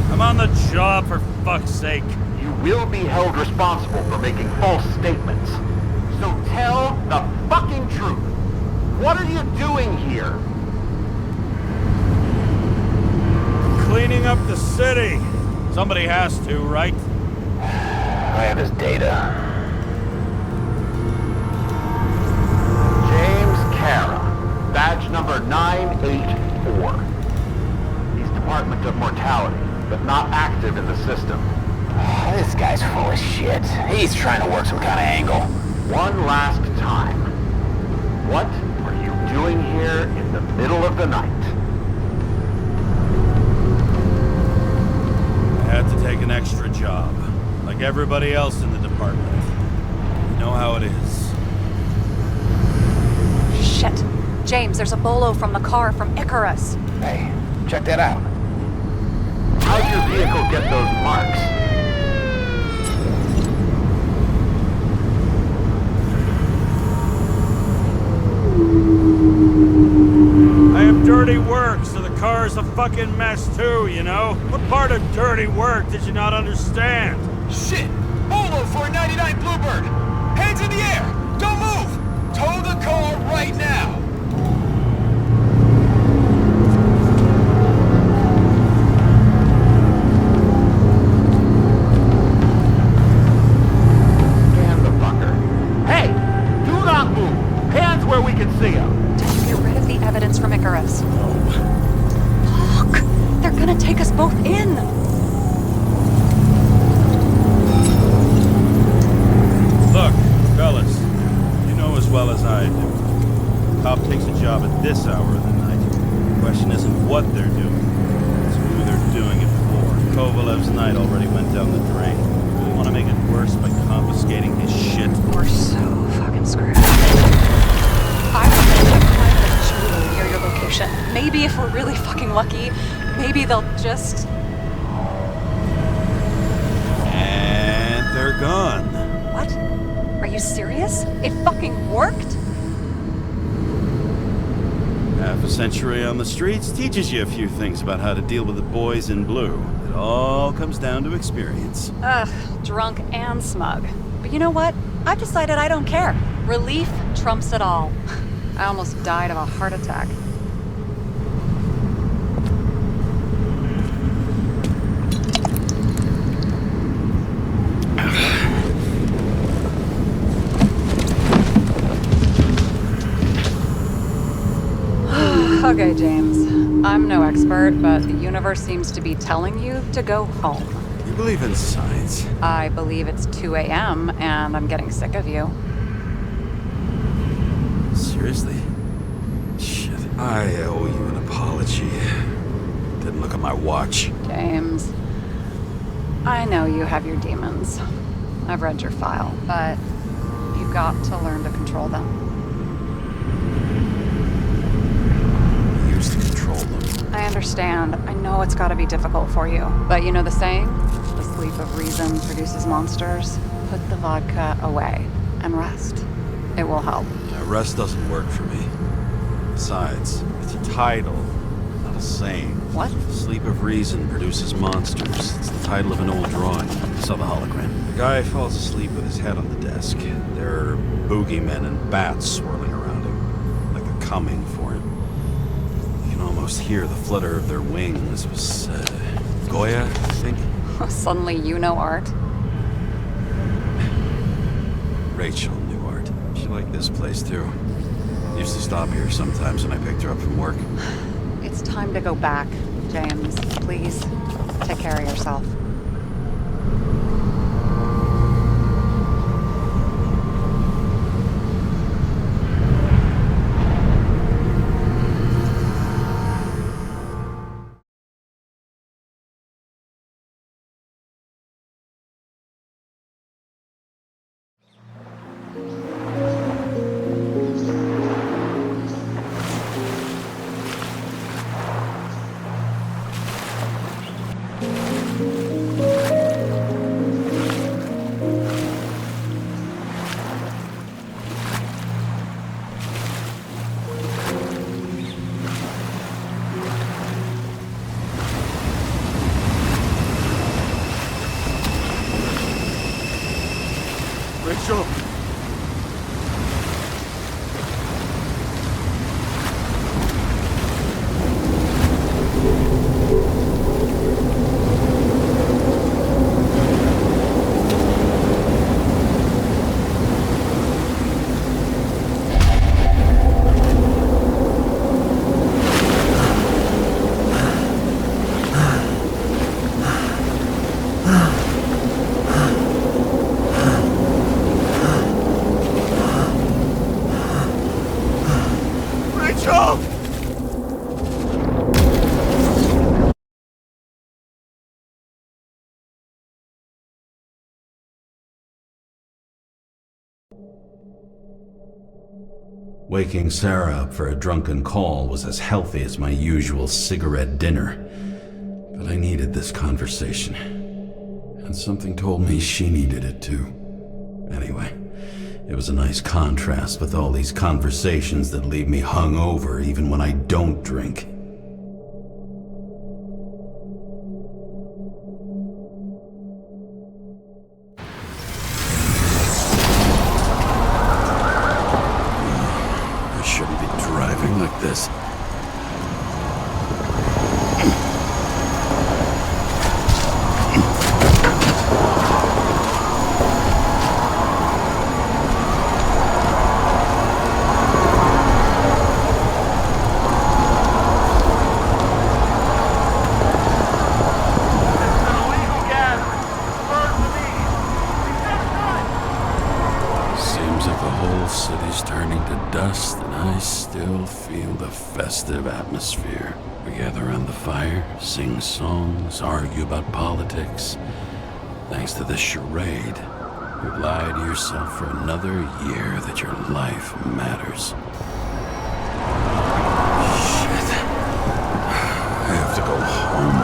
I'm on the job, for fuck's sake. You will be held responsible for making false statements. So tell the fucking truth. What are you doing here? Cleaning up the city. Somebody has to, right? I have his data. James Kara, badge number 984. He's Department of Mortality, but not active in the system. This guy's full of shit. He's trying to work some kind of angle. One last time. What are you doing here in the middle of the night? I had to take an extra job, like everybody else in the department. You know how it is. Shit. James, there's a bolo from the car from Icarus. Hey, check that out. How'd your vehicle get those marks? I have dirty work, so the car's a fucking mess too, you know? What part of dirty work did you not understand? Shit! Bolo for a 99 Bluebird! Hands in the air! Don't move! Tow the car right now! Scan the fucker. Hey! Do not move! Hands where we can see him! Get rid of the evidence from Icarus. Look! They're gonna take us both in! Look, fellas, you know as well as I do. Cop takes a job at this hour of the night. The question isn't what they're doing, it's who they're doing it for. Kovalev's night already went down the drain. We want to make it worse by confiscating his shit. We're so fucking screwed. I want to find the jeweler near your location. Maybe if we're really fucking lucky, maybe they'll just... And they're gone. What? Are you serious? It fucking worked? Half a century on the streets teaches you a few things about how to deal with the boys in blue. It all comes down to experience. Ugh, drunk and smug. But you know what? I've decided I don't care. Relief trumps it all. I almost died of a heart attack. Okay, James. I'm no expert, but the universe seems to be telling you to go home. You believe in science? I believe it's 2 a.m. and I'm getting sick of you. Seriously? Shit, I owe you an apology. Didn't look at my watch. James, I know you have your demons. I've read your file, but you've got to learn to control them. To control them. I understand. I know it's got to be difficult for you. But you know the saying? The sleep of reason produces monsters. Put the vodka away and rest. It will help. Yeah, rest doesn't work for me. Besides, it's a title, not a saying. What? Sleep of reason produces monsters. It's the title of an old drawing. I saw the hologram. The guy falls asleep with his head on the desk. There are boogeymen and bats swirling around him, like they're coming for him. Almost hear the flutter of their wings. It was Goya, I think. Suddenly you know art. Rachel knew art. She liked this place too. Used to stop here sometimes when I picked her up from work. It's time to go back, James. Please, take care of yourself. Waking Sarah up for a drunken call was as healthy as my usual cigarette dinner. But I needed this conversation. And something told me she needed it too. Anyway, it was a nice contrast with all these conversations that leave me hungover even when I don't drink. I shouldn't be driving like this. Dust, and I still feel the festive atmosphere. We gather around the fire, sing songs, argue about politics. Thanks to this charade, you lie to yourself for another year that your life matters. Shit. I have to go home.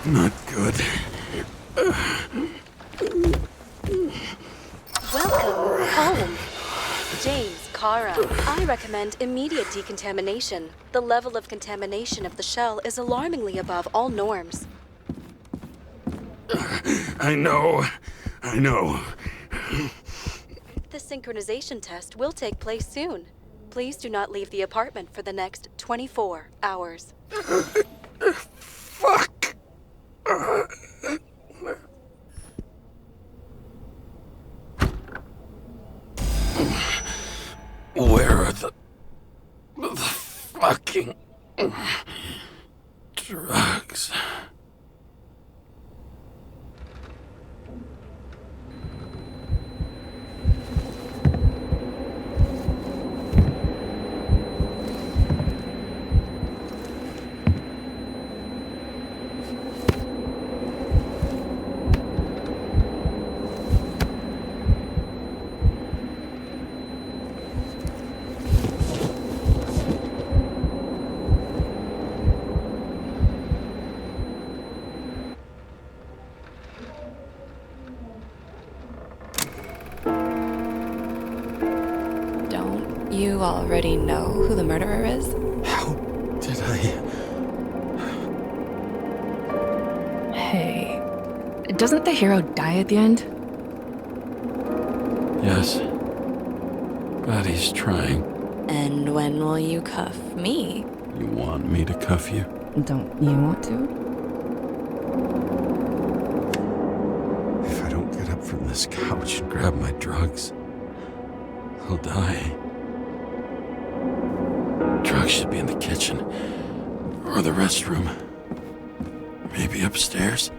Not good. Welcome home. James, Kara, I recommend immediate decontamination. The level of contamination of the shell is alarmingly above all norms. I know. The synchronization test will take place soon. Please do not leave the apartment for the next 24 hours. Fuck! Where are the fucking drugs? You already know who the murderer is? How did I... Hey, doesn't the hero die at the end? Yes. But he's trying. And when will you cuff me? You want me to cuff you? Don't you want to? If I don't get up from this couch and grab my drugs, I'll die. Drugs should be in the kitchen. Or the restroom. Maybe upstairs.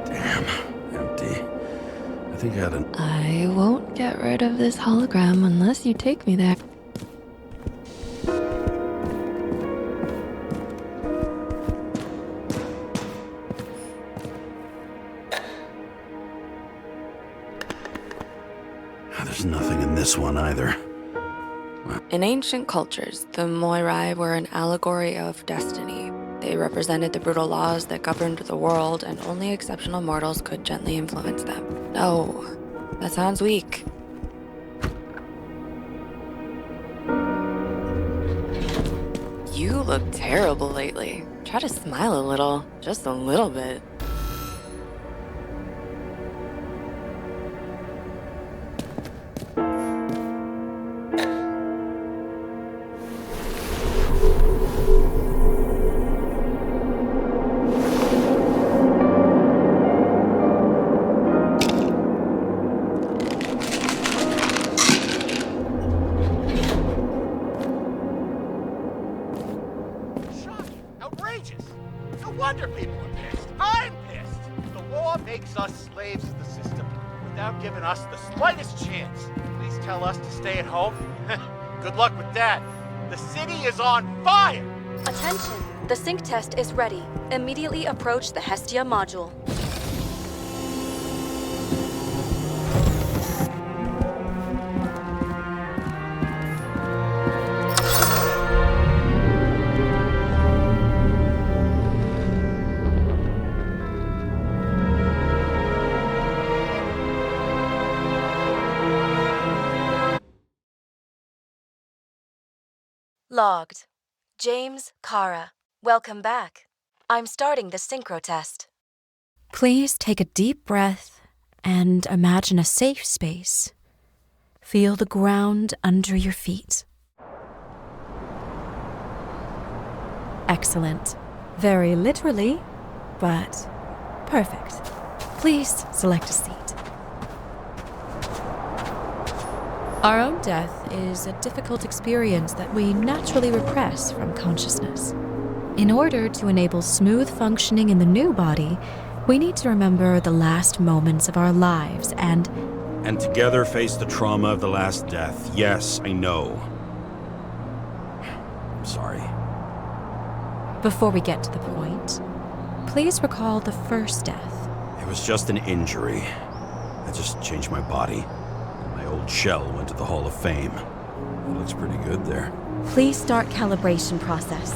Damn, empty. I think I had an... I won't get rid of this hologram unless you take me there. There's nothing in this one either. In ancient cultures, the Noire were an allegory of destiny. They represented the brutal laws that governed the world, and only exceptional mortals could gently influence them. No, that sounds weak. You look terrible lately. Try to smile a little, just a little bit. law makes us slaves of the system without giving us the slightest chance. Please tell us to stay at home. Good luck with that. The city is on fire! Attention! The sync test is ready. Immediately approach the Hestia module. Logged. James, Kara, welcome back. I'm starting the synchro test. Please take a deep breath and imagine a safe space. Feel the ground under your feet. Excellent. Very literally, but perfect. Please select a seat. Our own death is a difficult experience that we naturally repress from consciousness. In order to enable smooth functioning in the new body, we need to remember the last moments of our lives and together face the trauma of the last death. Yes, I know. I'm sorry. Before we get to the point, please recall the first death. It was just an injury. I just changed my body. My old shell went to the Hall of Fame. It looks pretty good there. Please start calibration process.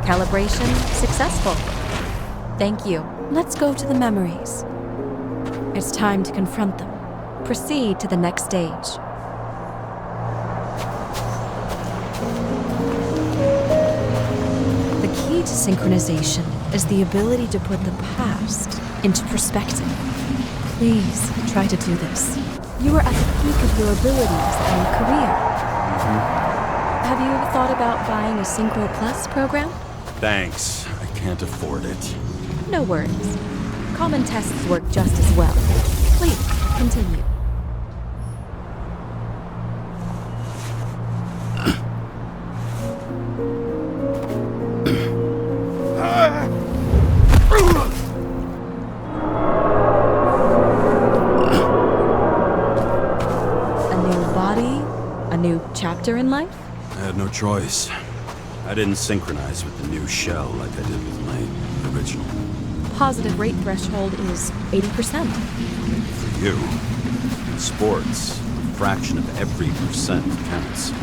Calibration successful. Thank you. Let's go to the memories. It's time to confront them. Proceed to the next stage. The key to synchronization is the ability to put the past into perspective. Please try to do this. You are at the peak of your abilities and career. Have you thought about buying a Synchro Plus program? Thanks. I can't afford it. No worries. Common tests work just as well. Please, continue. A new body? A new chapter in life? I had no choice. I didn't synchronize with the new shell like I did with my original. Positive rate threshold is 80%. Maybe for you. In sports, a fraction of every percent counts.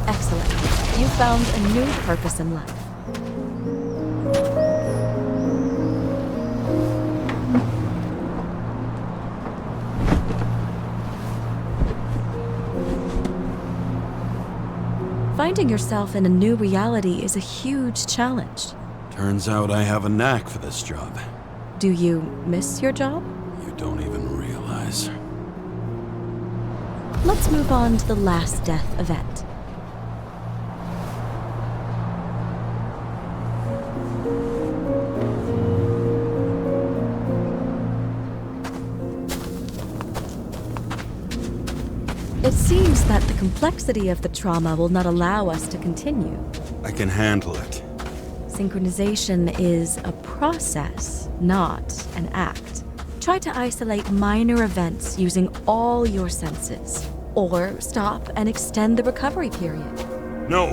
Excellent. You found a new purpose in life. Finding yourself in a new reality is a huge challenge. Turns out I have a knack for this job. Do you miss your job? You don't even realize. Let's move on to the last death event. It seems that the complexity of the trauma will not allow us to continue. I can handle it. Synchronization is a process, not an act. Try to isolate minor events using all your senses, or stop and extend the recovery period. No.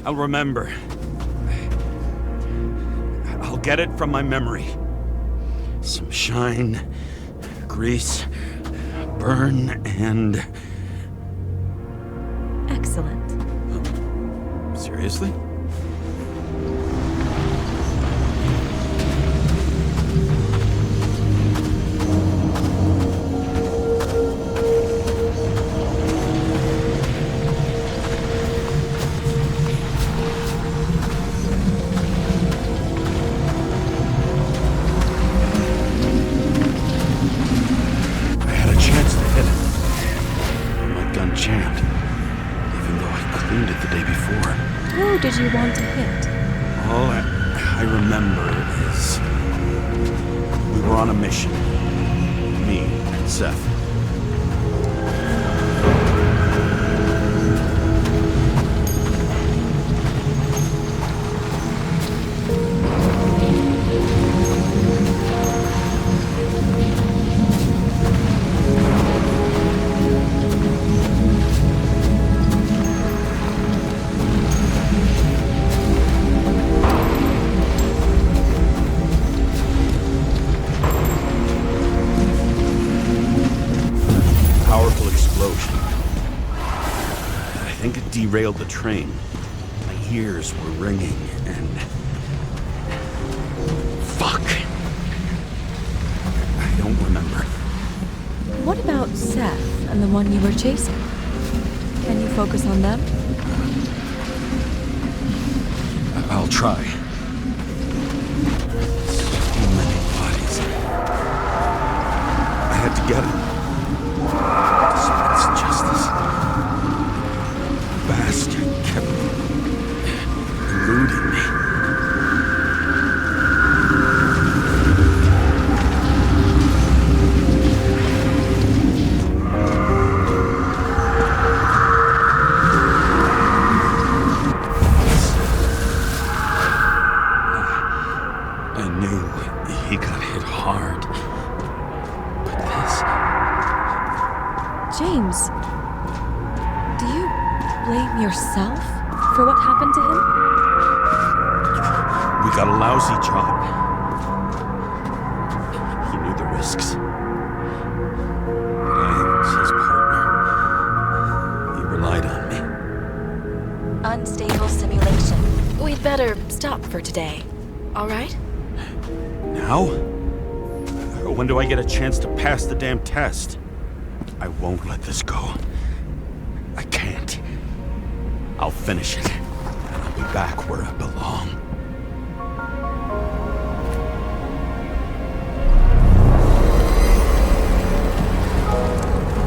I'll remember. I'll get it from my memory. Some shine, grease, burn, and... Excellent. Seriously? did you want to hit? All I remember is we were on a mission. Me and Seth. Derailed the train. My ears were ringing and... Fuck! I don't remember. What about Seth and the one you were chasing? Can you focus on them? I'll try. So many bodies. I had to get him. Dispense justice. Bastard kept eluding me. I knew he got hit hard. But this... James, do you blame yourself for what happened to him? We got a lousy job. He knew the risks. But I was his partner. He relied on me. Unstable simulation. We'd better stop for today, all right? Now? When do I get a chance to pass the damn test? I won't let this go. I can't. I'll finish it, and I'll be back where I belong.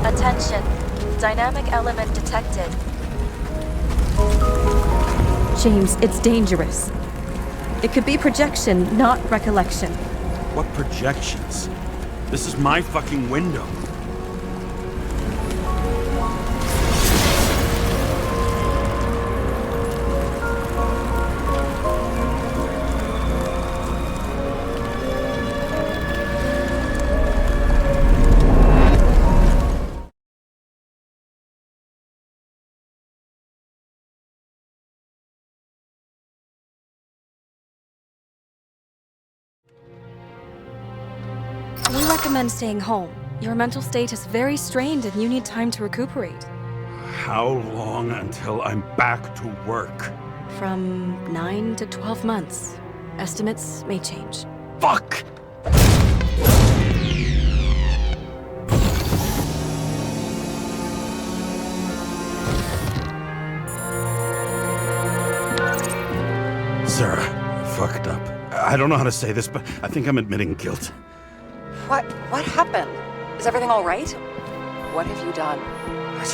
Attention. Dynamic element detected. James, it's dangerous. It could be projection, not recollection. What projections? This is my fucking window. We recommend staying home. Your mental state is very strained and you need time to recuperate. How long until I'm back to work? From 9 to 12 months. Estimates may change. Fuck! Sarah, I fucked up. I don't know how to say this, but I think I'm admitting guilt. What happened? Is everything all right? What have you done? I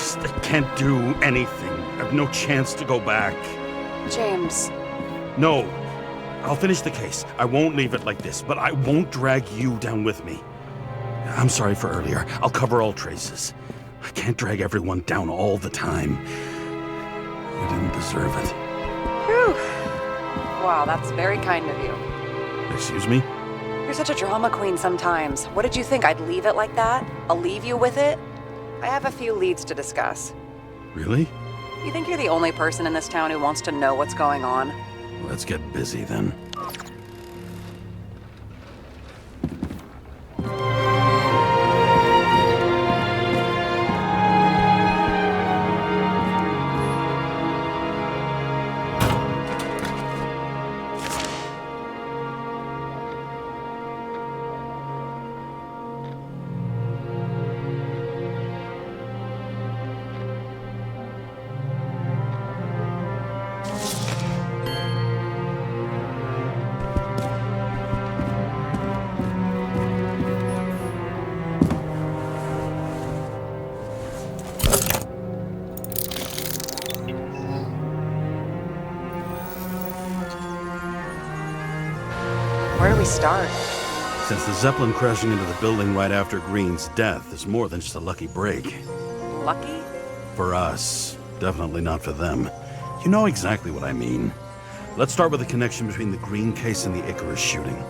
can't do anything. I have no chance to go back. James. No. I'll finish the case. I won't leave it like this, but I won't drag you down with me. I'm sorry for earlier. I'll cover all traces. I can't drag everyone down all the time. You didn't deserve it. Whew. Wow, that's very kind of you. Excuse me? You're such a drama queen sometimes. What did you think, I'd leave it like that? I'll leave you with it? I have a few leads to discuss. Really? You think you're the only person in this town who wants to know what's going on? Let's get busy then. Where do we start? Since the Zeppelin crashing into the building right after Green's death is more than just a lucky break. Lucky? For us. Definitely not for them. You know exactly what I mean. Let's start with the connection between the Green case and the Icarus shooting.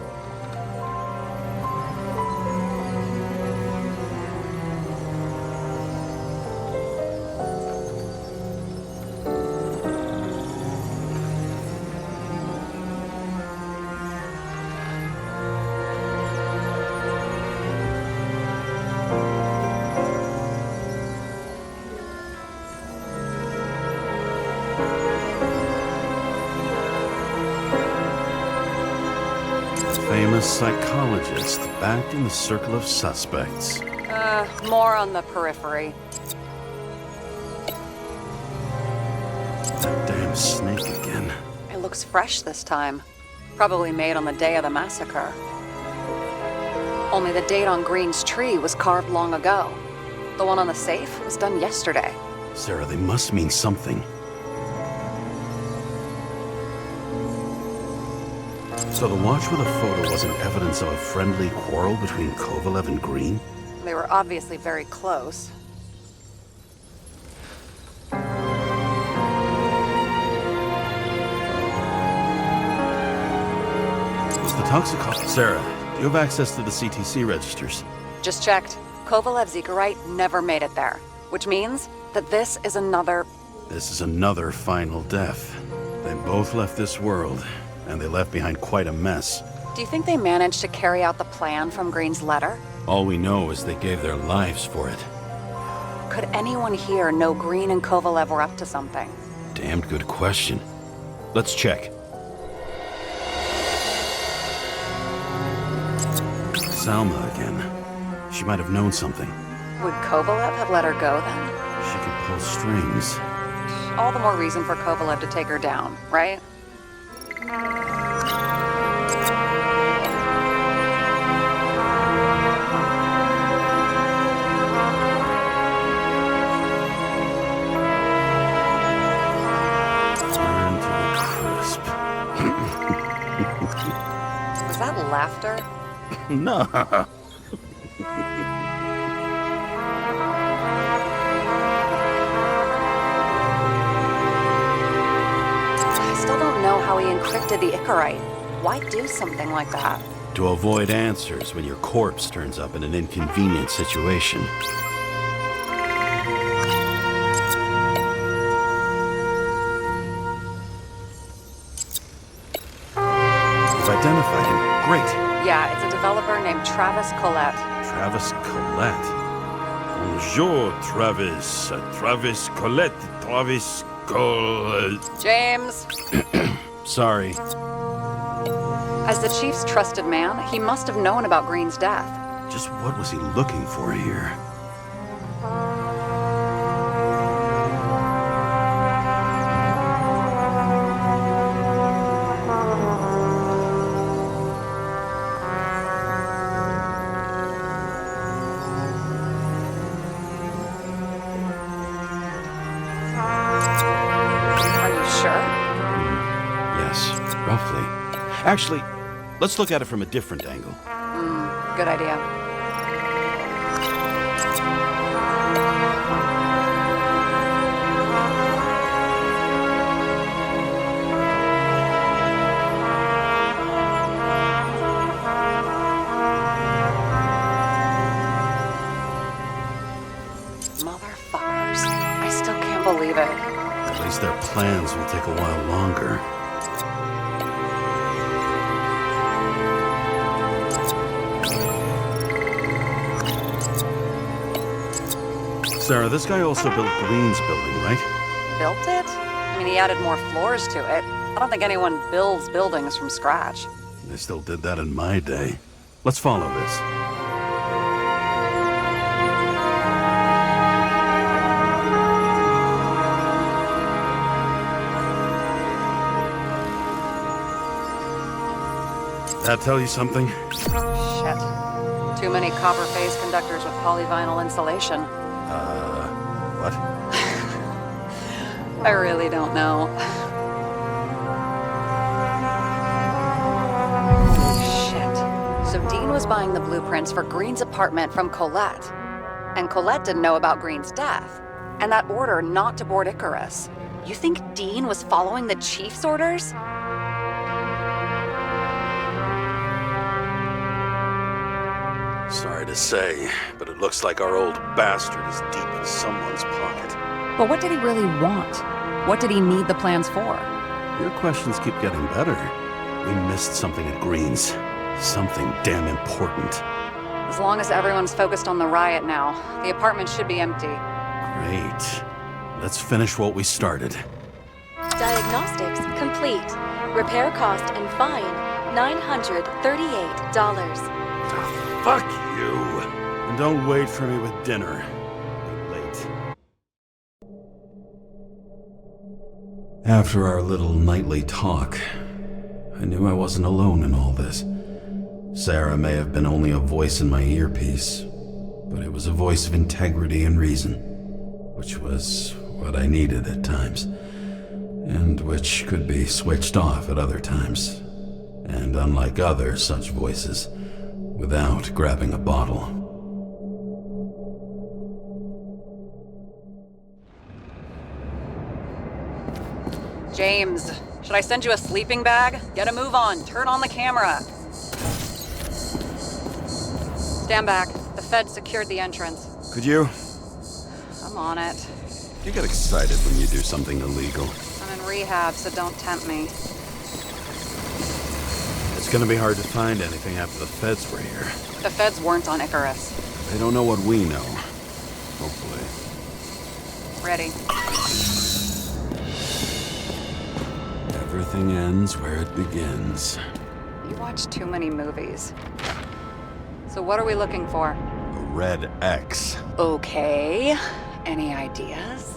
Famous psychologist back in the circle of suspects. More on the periphery. That damn snake again. It looks fresh this time. Probably made on the day of the massacre. Only the date on Green's tree was carved long ago. The one on the safe was done yesterday. Sarah, they must mean something. So the watch with a photo wasn't evidence of a friendly quarrel between Kovalev and Green? They were obviously very close. Was the toxicologist... Sarah, do you have access to the CTC registers? Just checked. Kovalev's Icarite never made it there. Which means that this is another... This is another final death. They both left this world, and they left behind quite a mess. Do you think they managed to carry out the plan from Green's letter? All we know is they gave their lives for it. Could anyone here know Green and Kovalev were up to something? Damned good question. Let's check. Salma again. She might have known something. Would Kovalev have let her go then? She could pull strings. All the more reason for Kovalev to take her down, right? Turn to the crisp. Was that laughter? No. I still don't know how he encrypted the Icarite. Why do something like that? To avoid answers when your corpse turns up in an inconvenient situation. You've identified him. Great. Yeah, it's a developer named Travis Collette. Travis Collette. Bonjour, Travis. Travis Collette. Travis Collette. James! Sorry. As the chief's trusted man, he must have known about Green's death. Just what was he looking for here? Are you sure? Yes, roughly. Actually, let's look at it from a different angle. Good idea. Motherfuckers. I still can't believe it. At least their plans will take a while longer. Sarah, this guy also built Green's building, right? Built it? I mean, he added more floors to it. I don't think anyone builds buildings from scratch. They still did that in my day. Let's follow this. That tell you something? Shit. Too many copper phase conductors with polyvinyl insulation. What? I really don't know. Holy Dean was buying the blueprints for Green's apartment from Colette. And Colette didn't know about Green's death. And that order not to board Icarus. You think Dean was following the chief's orders? Sorry to say, but it looks like our old bastard is deep in someone's pocket. But what did he really want? What did he need the plans for? Your questions keep getting better. We missed something at Green's. Something damn important. As long as everyone's focused on the riot now, the apartment should be empty. Great. Let's finish what we started. Diagnostics complete. Repair cost and fine $938. Fuck you! And don't wait for me with dinner. You're late. After our little nightly talk, I knew I wasn't alone in all this. Sarah may have been only a voice in my earpiece, but it was a voice of integrity and reason, which was what I needed at times, and which could be switched off at other times, and unlike other such voices, without grabbing a bottle. James, should I send you a sleeping bag? Get a move on. Turn on the camera. Stand back. The Fed secured the entrance. Could you? I'm on it. You get excited when you do something illegal. I'm in rehab, so don't tempt me. It's gonna be hard to find anything after the feds were here. The Feds weren't on Icarus. They don't know what we know. Hopefully. Ready. Everything ends where it begins. You watch too many movies. So what are we looking for? A red X. Okay. Any ideas?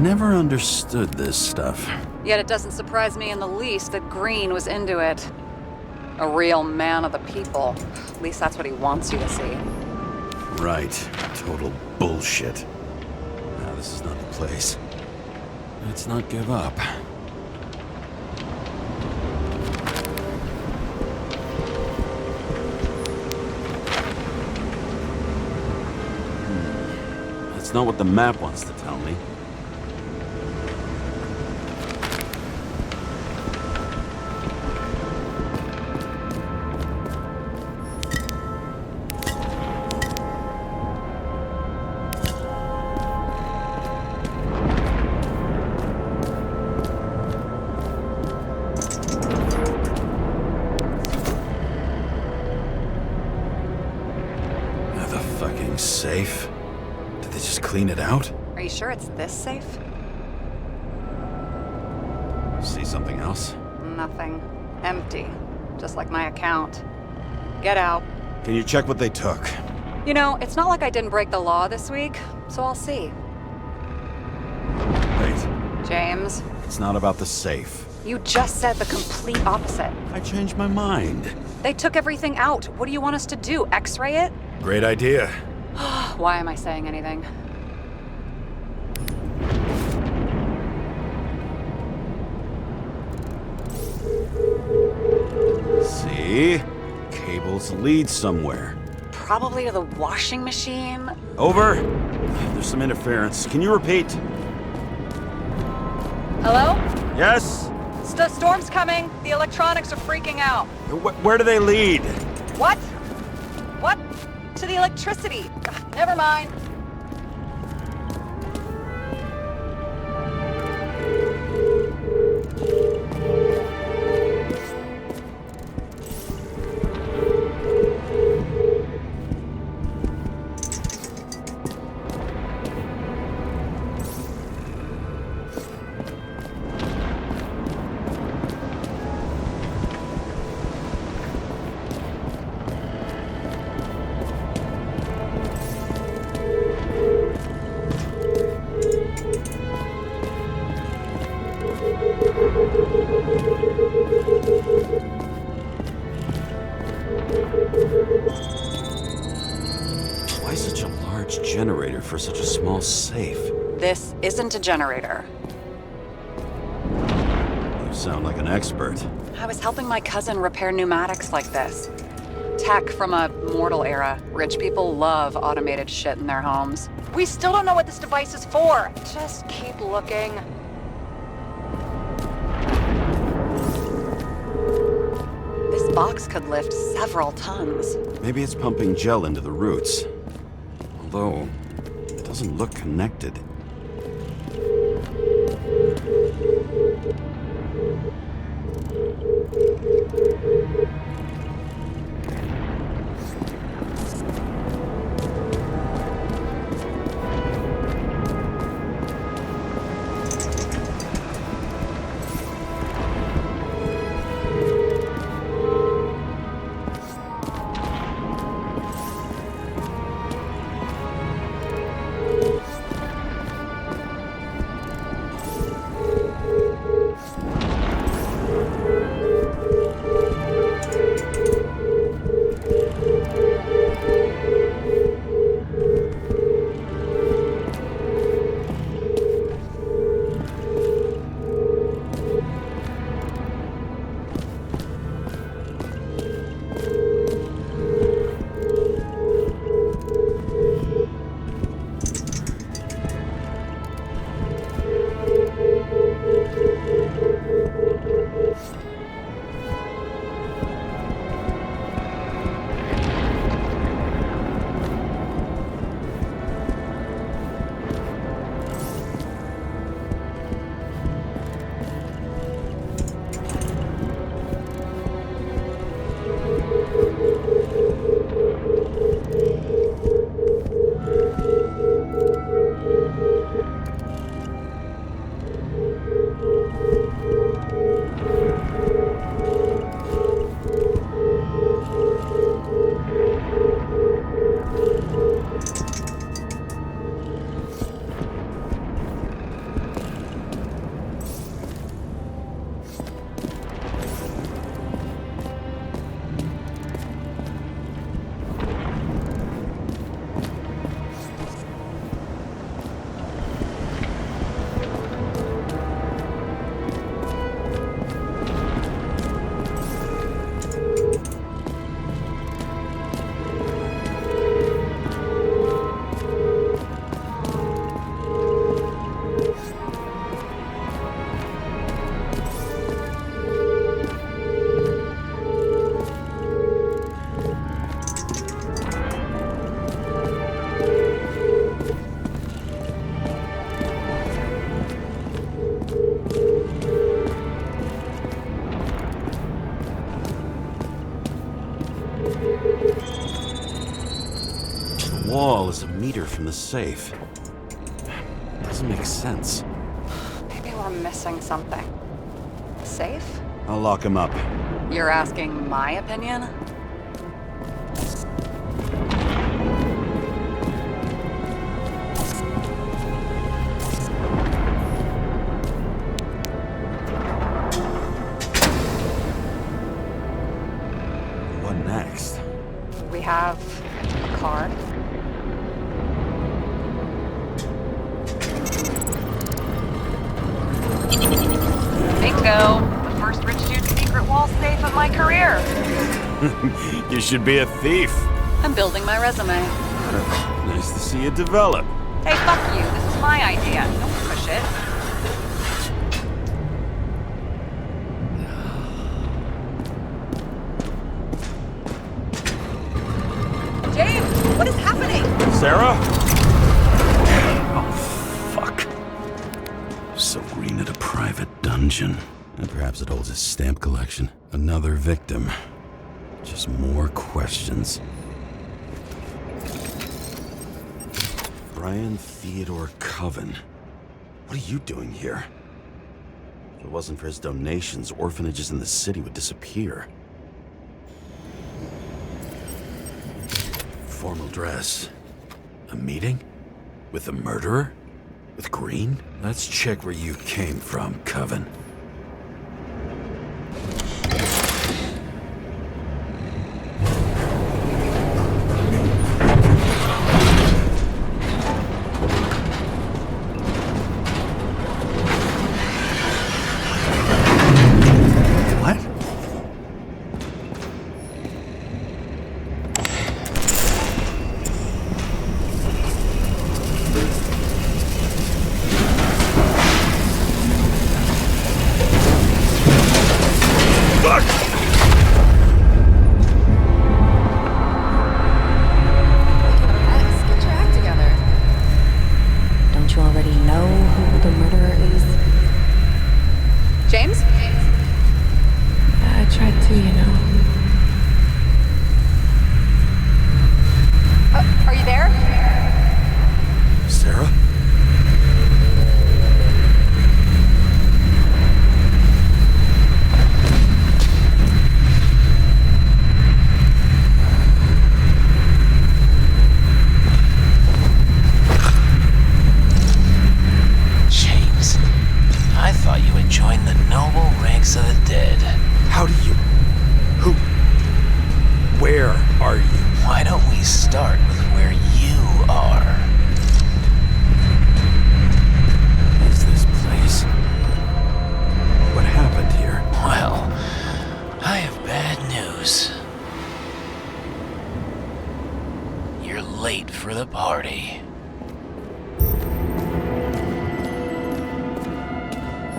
Never understood this stuff. Yet it doesn't surprise me in the least that Green was into it. A real man of the people. At least that's what he wants you to see. Right. Total bullshit. Now, this is not the place. Let's not give up. That's not what the map wants to tell me. Safe? Did they just clean it out? Are you sure it's this safe? See something else? Nothing. Empty. Just like my account. Get out. Can you check what they took? You know, it's not like I didn't break the law this week, so I'll see. Wait. James. It's not about the safe. You just said the complete opposite. I changed my mind. They took everything out. What do you want us to do? X-ray it? Great idea. Why am I saying anything? See? Cables lead somewhere. Probably to the washing machine. Over. There's some interference. Can you repeat? Hello? Yes? The storm's coming. The electronics are freaking out. Where do they lead? What? What? To the electricity. Ugh, never mind. Why such a large generator for such a small safe? This isn't a generator. You sound like an expert. I was helping my cousin repair pneumatics like this. Tech from a mortal era. Rich people love automated shit in their homes. We still don't know what this device is for. Just keep looking. This box could lift several tons. Maybe it's pumping gel into the roots. Although, it doesn't look connected. Wall is a meter from the safe. Doesn't make sense. Maybe we're missing something. Safe? I'll lock him up. You're asking my opinion? What next? We have a card. Bingo! The first rich dude's secret wall safe of my career. You should be a thief. I'm building my resume. Nice to see it develop. Hey, fuck you. This is my idea. Don't push it. Sarah? Oh, fuck. So Green at a private dungeon. And perhaps it holds his stamp collection. Another victim. Just more questions. Brian Theodore Coven. What are you doing here? If it wasn't for his donations, orphanages in the city would disappear. Formal dress. A meeting? With the murderer? With Green? Let's check where you came from, Coven.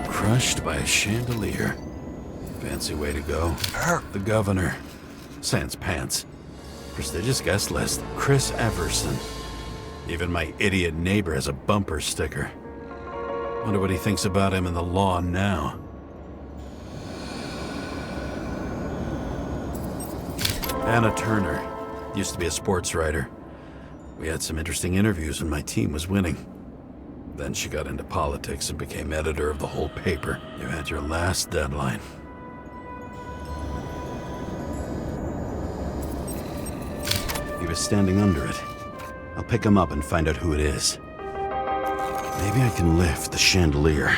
Crushed by a chandelier. Fancy way to go. The governor. Sans pants. Prestigious guest list. Chris Everson. Even my idiot neighbor has a bumper sticker. Wonder what he thinks about him in the law now. Anna Turner. Used to be a sports writer. We had some interesting interviews when my team was winning. Then she got into politics and became editor of the whole paper. You had your last deadline. He was standing under it. I'll pick him up and find out who it is. Maybe I can lift the chandelier.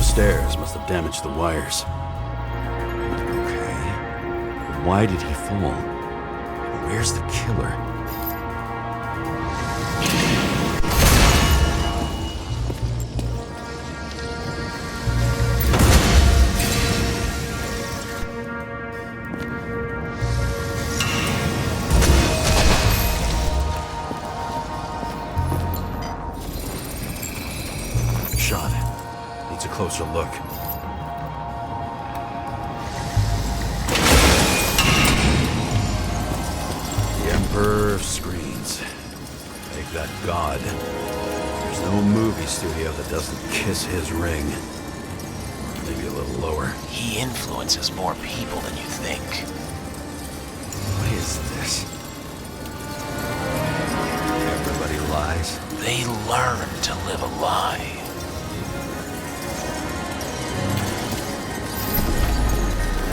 Stairs must have damaged the wires. Okay. But why did he fall? And where's the killer? Shot. Needs a closer look. The Emperor of Screens. Make that God. There's no movie studio that doesn't kiss his ring. Maybe a little lower. He influences more people than you think. What is this? Everybody lies. They learn to live a lie.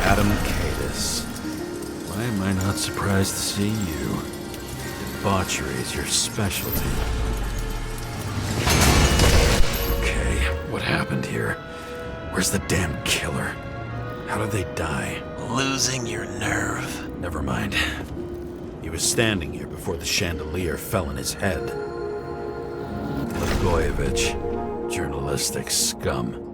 Adam Cadis. Why am I not surprised to see you? Debauchery is your specialty. Okay, what happened here? Where's the damn killer? How did they die? Losing your nerve. Never mind. He was standing here before the chandelier fell on his head. Blagojevich, journalistic scum.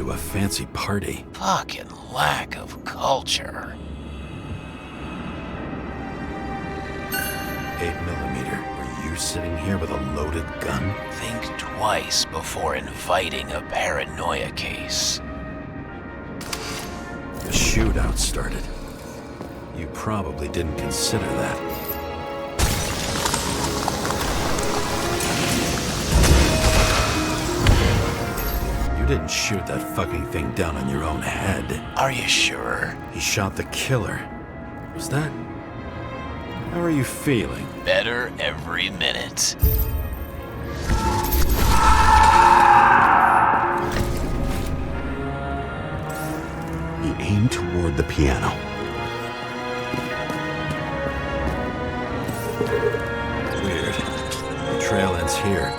to a fancy party. Fucking lack of culture. 8mm. Were you sitting here with a loaded gun? Think twice before inviting a paranoia case. The shootout started. You probably didn't consider that. You didn't shoot that fucking thing down on your own head. Are you sure? He shot the killer. Was that... How are you feeling? Better every minute. He aimed toward the piano. Weird. The trail ends here.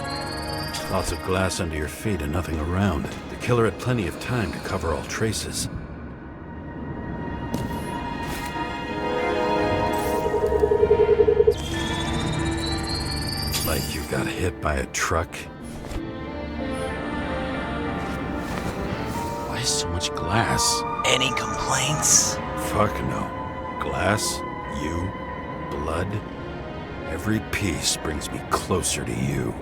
Lots of glass under your feet and nothing around. The killer had plenty of time to cover all traces. Like you got hit by a truck. Why so much glass? Any complaints? Fuck no. Glass, you, blood. Every piece brings me closer to you.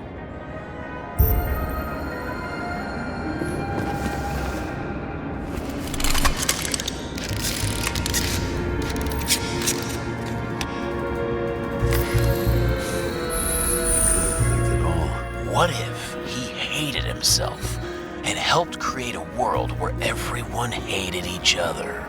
What if he hated himself and helped create a world where everyone hated each other?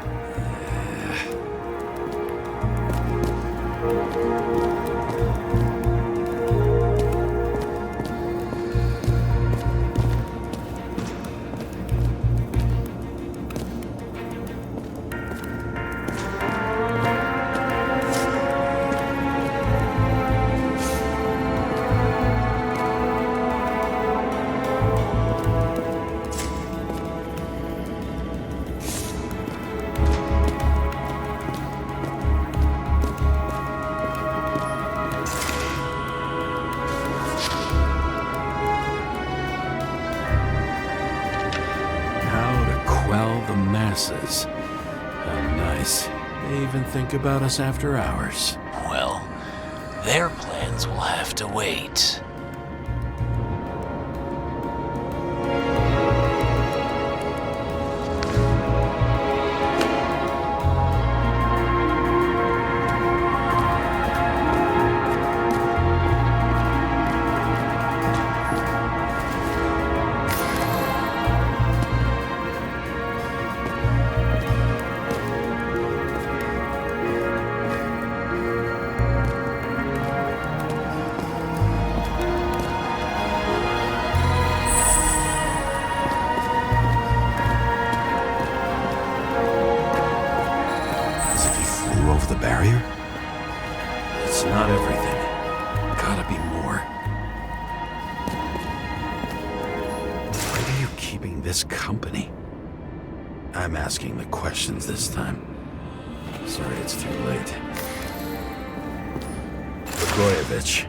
How nice. They even think about us after hours. Well, their plans will have to wait. The barrier? It's not everything. Gotta be more. Why are you keeping this company? I'm asking the questions this time. Sorry it's too late. Blagojevich.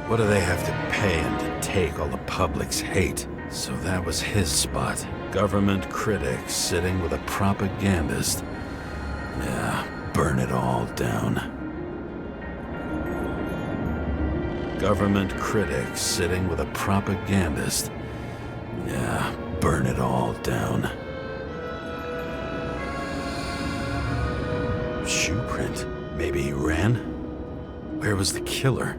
What do they have to pay him to take all the public's hate? So that was his spot. Government critic sitting with a propagandist. Yeah. Burn it all down. Government critic sitting with a propagandist. Yeah, burn it all down. Shoe print. Maybe he ran? Where was the killer?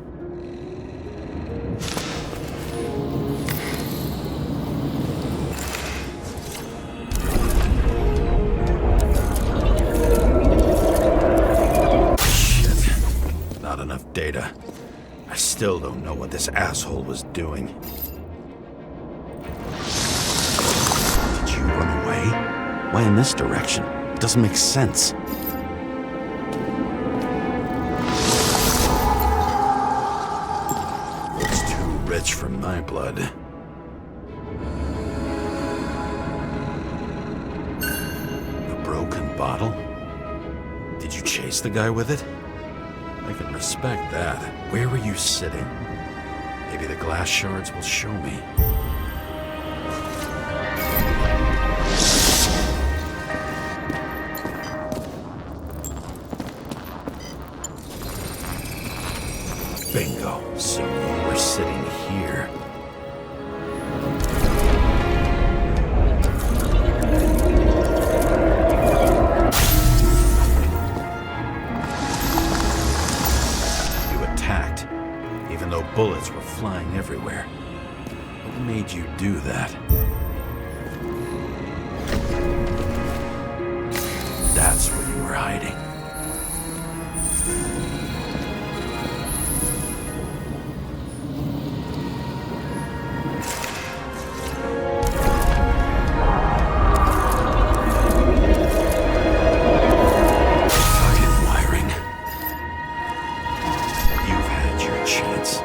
Data. I still don't know what this asshole was doing. Did you run away? Why in this direction? It doesn't make sense. It's too rich for my blood. A broken bottle? Did you chase the guy with it? I can respect that. Where were you sitting? Maybe the glass shards will show me. Bingo. So you were sitting here. You attacked, even though bullets were flying everywhere. What made you do that? That's where you were hiding. Fucking wiring. You've had your chance.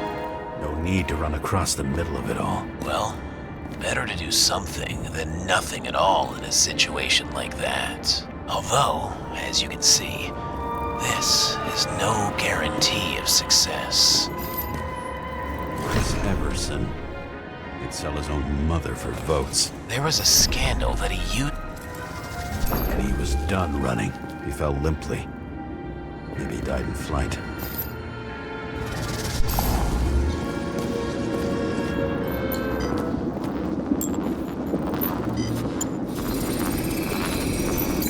No need to run across the middle of it all. Well, better to do something than nothing at all in a situation like that. Although, as you can see, this is no guarantee of success. Where's Everson? He'd sell his own mother for votes. There was a scandal that he used. And he was done running. He fell limply. Maybe he died in flight.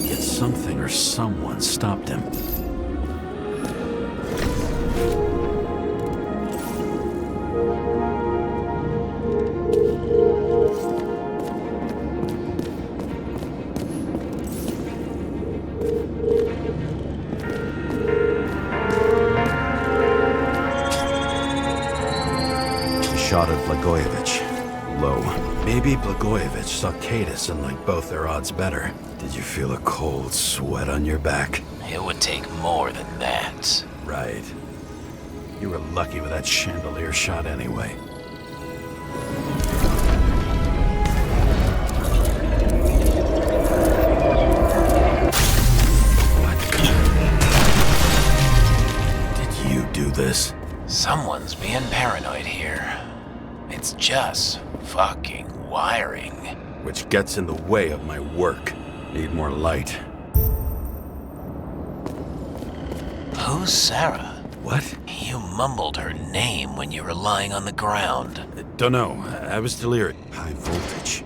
Yet something or someone stopped him. Shot at Blagojevich. Low. Maybe Blagojevich saw Cadis and liked both their odds better. Did you feel a cold sweat on your back? It would take more than that. Right. You were lucky with that chandelier shot anyway. What? Did you do this? Someone's being paranoid here. It's just fucking wiring. Which gets in the way of my work. Need more light. Who's Sarah? What? You mumbled her name when you were lying on the ground. Don't know. I was delirious. High voltage.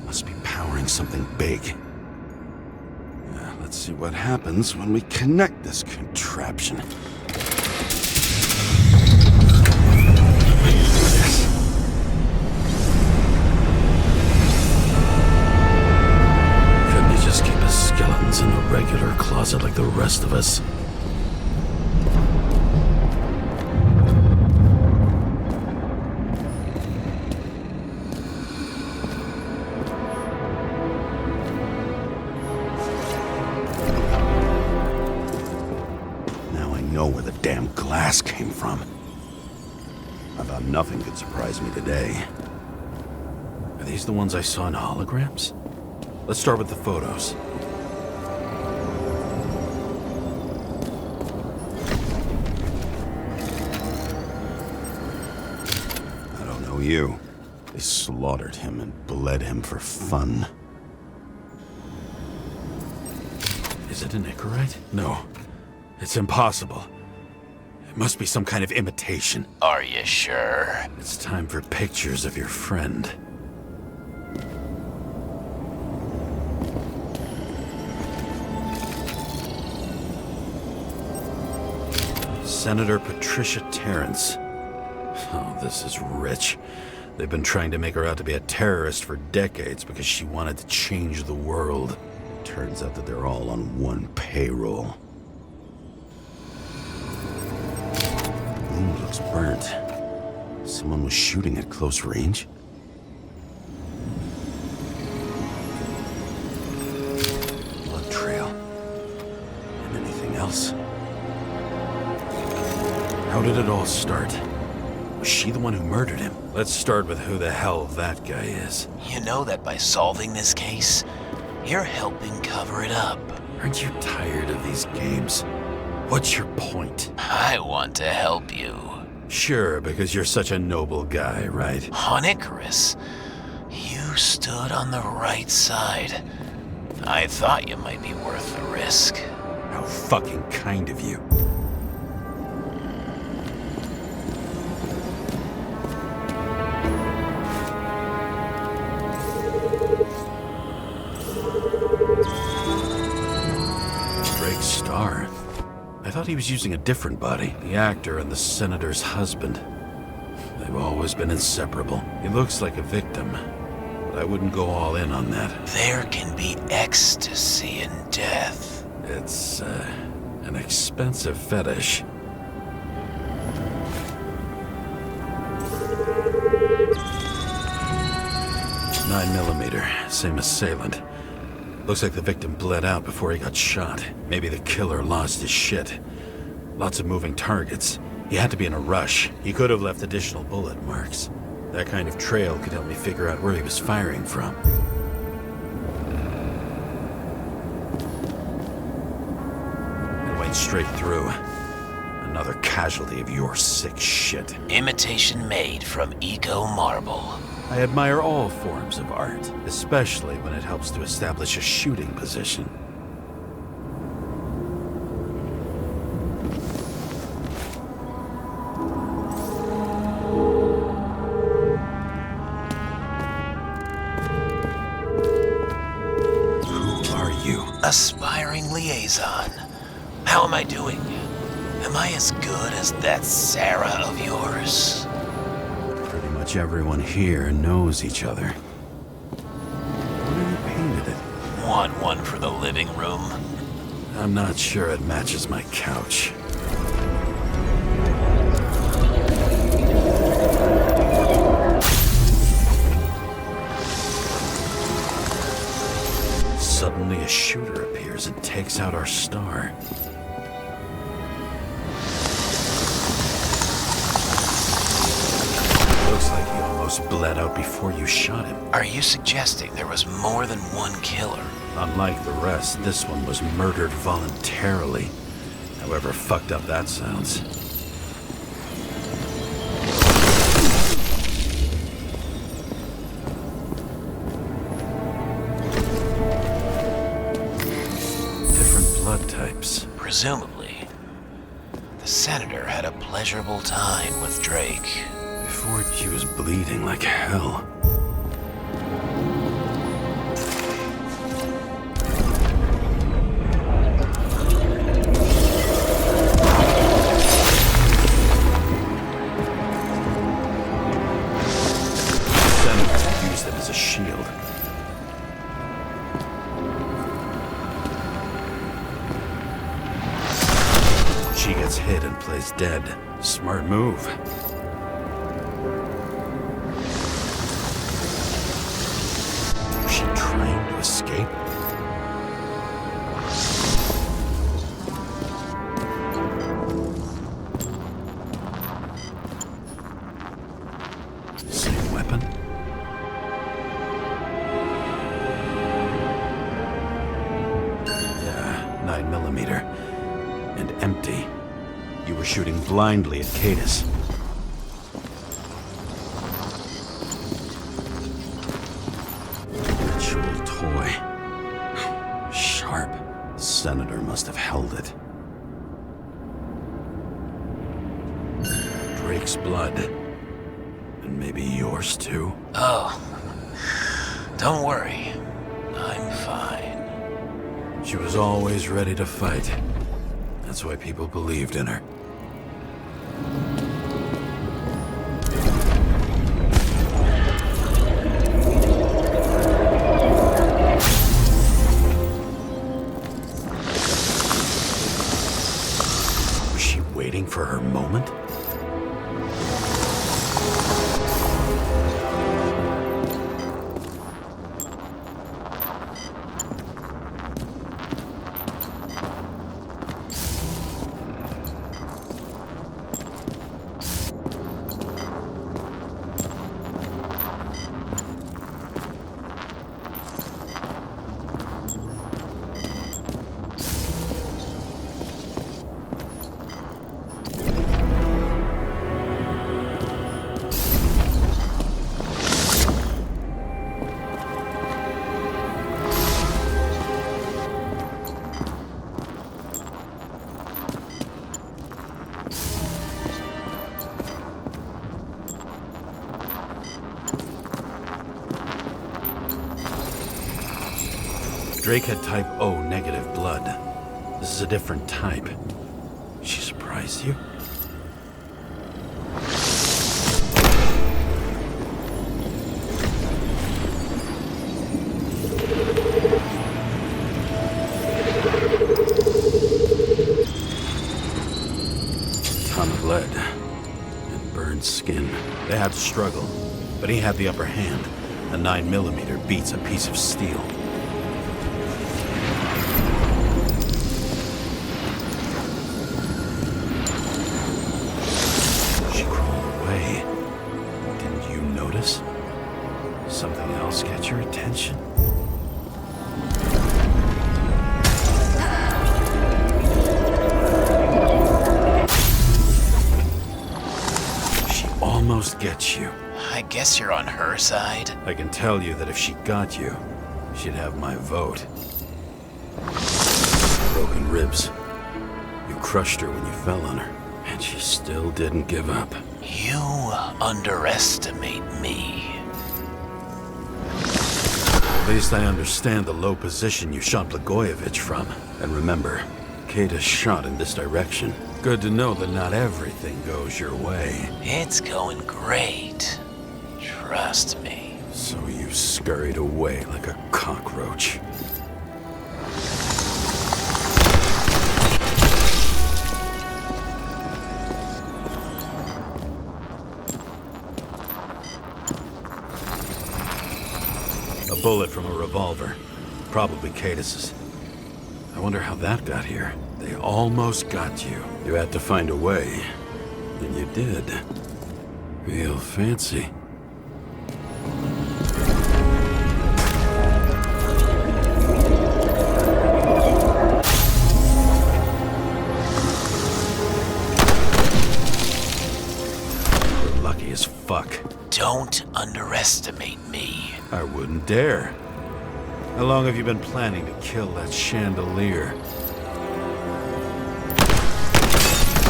Must be powering something big. Let's see what happens when we connect this contraption. Couldn't you just keep his skeletons in the regular closet like the rest of us? Know where the damn glass came from. I thought nothing could surprise me today. Are these the ones I saw in holograms? Let's start with the photos. I don't know you. They slaughtered him and bled him for fun. Is it an Icarite? No. It's impossible. It must be some kind of imitation. Are you sure? It's time for pictures of your friend. Senator Patricia Terrence. Oh, this is rich. They've been trying to make her out to be a terrorist for decades because she wanted to change the world. Turns out that they're all on one payroll. Room looks burnt. Someone was shooting at close range. Blood trail. And anything else? How did it all start? Was she the one who murdered him? Let's start with who the hell that guy is. You know that by solving this case, you're helping cover it up. Aren't you tired of these games? What's your point? I want to help you. Sure, because you're such a noble guy, right? On Icarus, you stood on the right side. I thought you might be worth the risk. How fucking kind of you. Star? I thought he was using a different body. The actor and the senator's husband. They've always been inseparable. He looks like a victim, but I wouldn't go all in on that. There can be ecstasy in death. It's, an expensive fetish. .9mm, same assailant. Looks like the victim bled out before he got shot. Maybe the killer lost his shit. Lots of moving targets. He had to be in a rush. He could have left additional bullet marks. That kind of trail could help me figure out where he was firing from. It went straight through. Another casualty of your sick shit. Imitation made from eco marble. I admire all forms of art, especially when it helps to establish a shooting position. Who are you? Aspiring liaison. How am I doing? Am I as good as that Sarah of yours? Pretty much everyone here knows each other. Where you painted it? Want one for the living room? I'm not sure it matches my couch. Suddenly a shooter appears and takes out our star. Looks like he almost bled out before you shot him. Are you suggesting there was more than one killer? Unlike the rest, this one was murdered voluntarily. However fucked up that sounds. Different blood types. Presumably, the senator had a pleasurable time with Drake. Before he was bleeding like hell. Senator used it as a shield. She gets hit and plays dead. Smart move. Trying to escape? Same weapon? Yeah, 9mm. And empty. You were shooting blindly at Cadus. Toy. Sharp. Senator must have held it. Drake's blood. And maybe yours too? Oh, don't worry. I'm fine. She was always ready to fight. That's why people believed in her. Waiting for her moment? Drake had type O negative blood. This is a different type. She surprised you? Ton of lead and burned skin. They had to struggle, but he had the upper hand. A 9mm beats a piece of steel. She crawled away. Didn't you notice? Something else get your attention? She almost gets you. I guess you're on her side. I can tell you that if she got you, she'd have my vote. Broken ribs. You crushed her when you fell on her, and she still didn't give up. You underestimate me. At least I understand the low position you shot Blagojevich from. And remember, Kata's shot in this direction. Good to know that not everything goes your way. It's going great. Trust me. So you scurried away like a cockroach. A bullet from a revolver. Probably Katis's. I wonder how that got here. They almost got you. You had to find a way. And you did. Real fancy. You're lucky as fuck. Don't underestimate me. I wouldn't dare. How long have you been planning to kill that chandelier?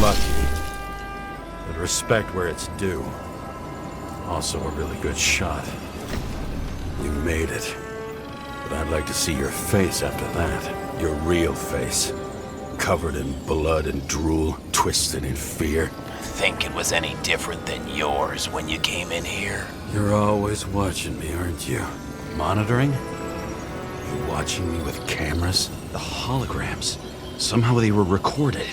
Lucky. But respect where it's due. Also a really good shot. You made it. But I'd like to see your face after that. Your real face. Covered in blood and drool, twisted in fear. Think it was any different than yours when you came in here? You're always watching me, aren't you? Monitoring? You watching me with cameras? The holograms. Somehow they were recorded.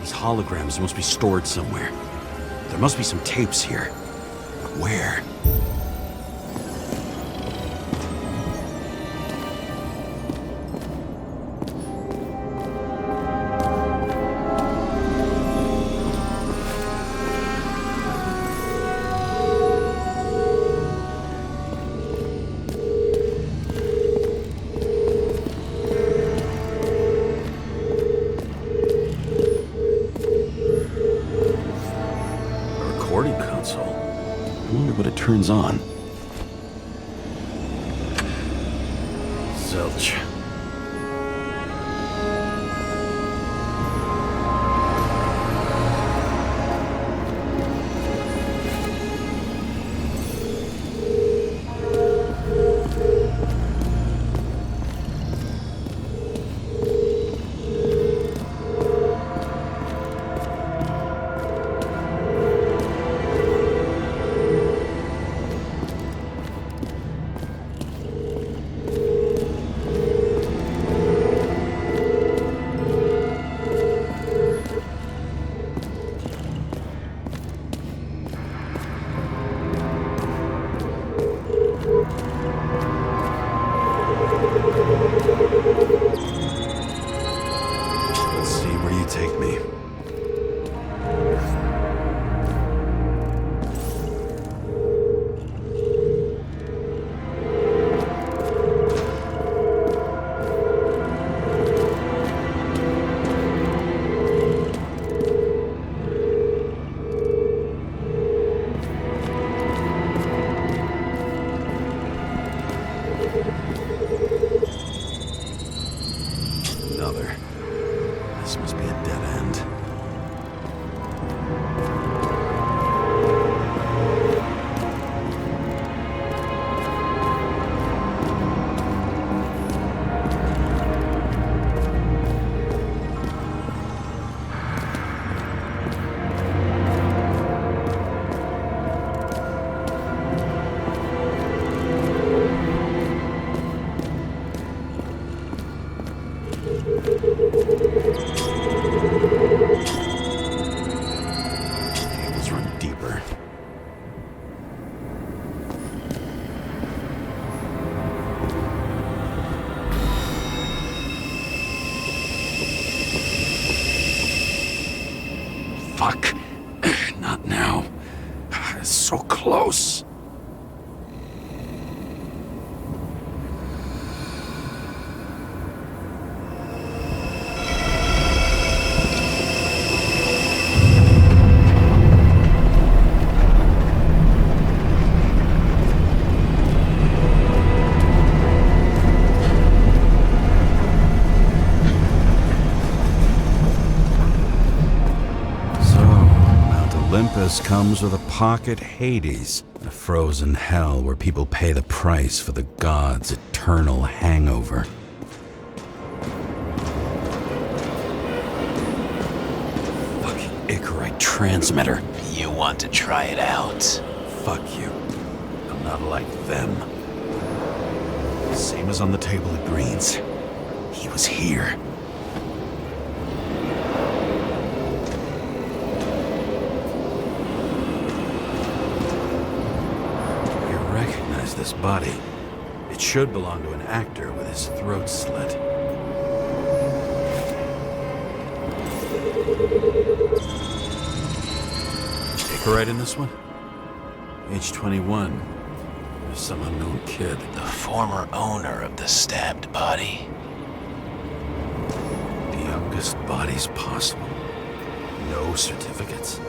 These holograms must be stored somewhere. There must be some tapes here. But where? Recording console. I wonder what it turns on. Zilch. Let's see where you take me. Another. This must be a dead end. Cables run deeper. Fuck. Not now. It's so close. Olympus comes with a pocket Hades, a frozen hell where people pay the price for the gods' eternal hangover. Fucking Icarite transmitter. You want to try it out? Fuck you. I'm not like them. Same as on the table at Green's. He was here. This body. It should belong to an actor with his throat slit. Icarite in this one? Age 21. Some unknown kid. The former owner of the stabbed body. The youngest bodies possible. No certificates.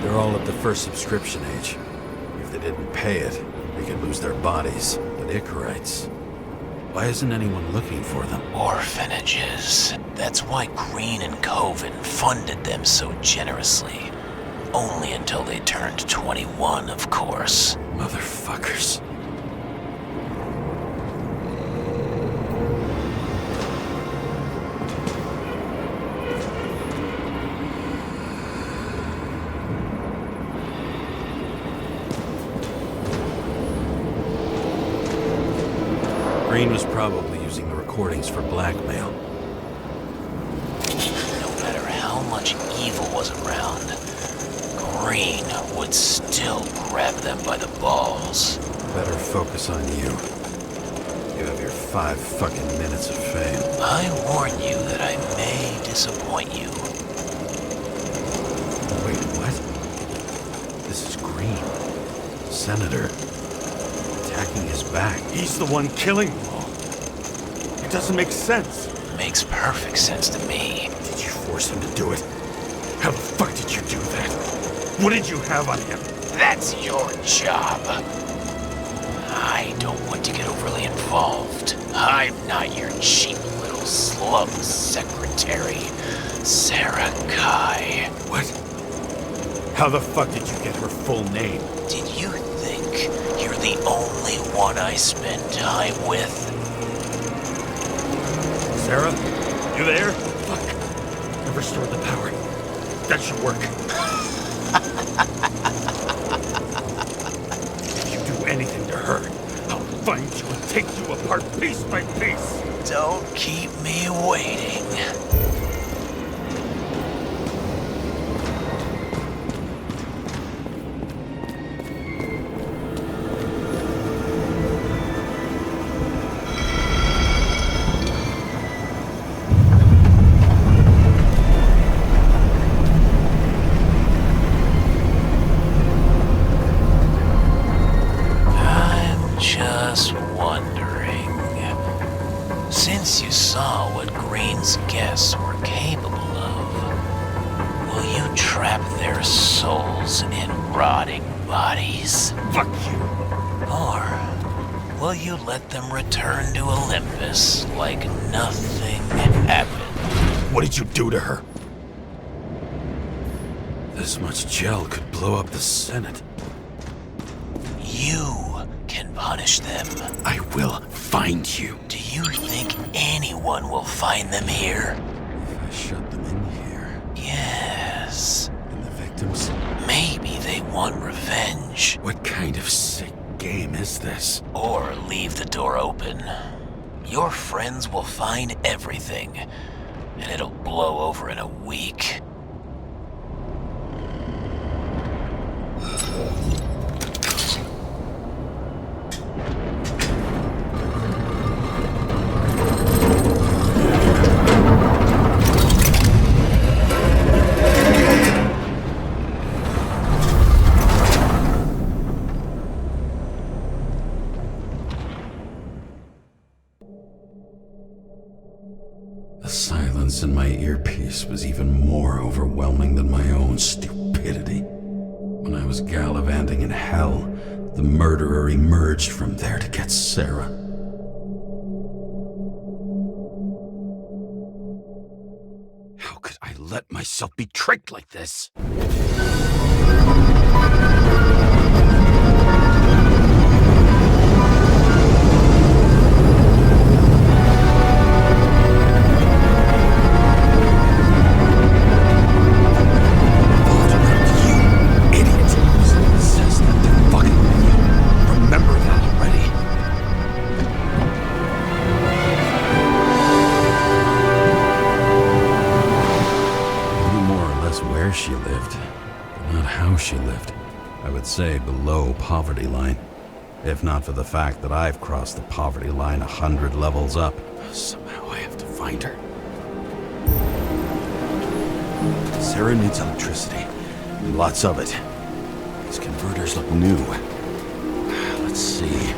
They're all at the first subscription age. If they didn't pay it, they could lose their bodies. But Icarites, why isn't anyone looking for them? Orphanages. That's why Green and Coven funded them so generously. Only until they turned 21, of course. Motherfuckers. Green was probably using the recordings for blackmail. No matter how much evil was around, Green would still grab them by the balls. Better focus on you. You have your 5 fucking minutes of fame. I warn you that I may disappoint you. Wait, what? This is Green. Senator. Attacking his back. He's the one killing them all. It doesn't make sense. Makes perfect sense to me. Did you force him to do it? How the fuck did you do that? What did you have on him? That's your job. I don't want to get overly involved. I'm not your cheap little slum secretary, Sarah Kai. What? How the fuck did you get her full name? Did you think you're the only one I spend time with? Sarah? You there? Fuck. I've restored the power. That should work. If you do anything to her, I'll find you and take you apart piece by piece. Don't keep me waiting. Since you saw what Green's guests were capable of, will you trap their souls in rotting bodies? Fuck you! Or will you let them return to Olympus like nothing happened? What did you do to her? This much gel could blow up the Senate. You can punish them. I will find you. Do you think anyone will find them here? If I shut them in here... want revenge. What kind of sick game is this? Or leave the door open. Your friends will find everything, and it'll blow over in a week. The silence in my earpiece was even more overwhelming than my own stupidity. When I was gallivanting in hell, the murderer emerged from there to get Sarah. How could I let myself be tricked like this? She lived, but not how she lived. I would say below poverty line. If not for the fact that I've crossed the poverty line 100 levels up. Somehow I have to find her. Sarah needs electricity. And lots of it. These converters look new. Let's see.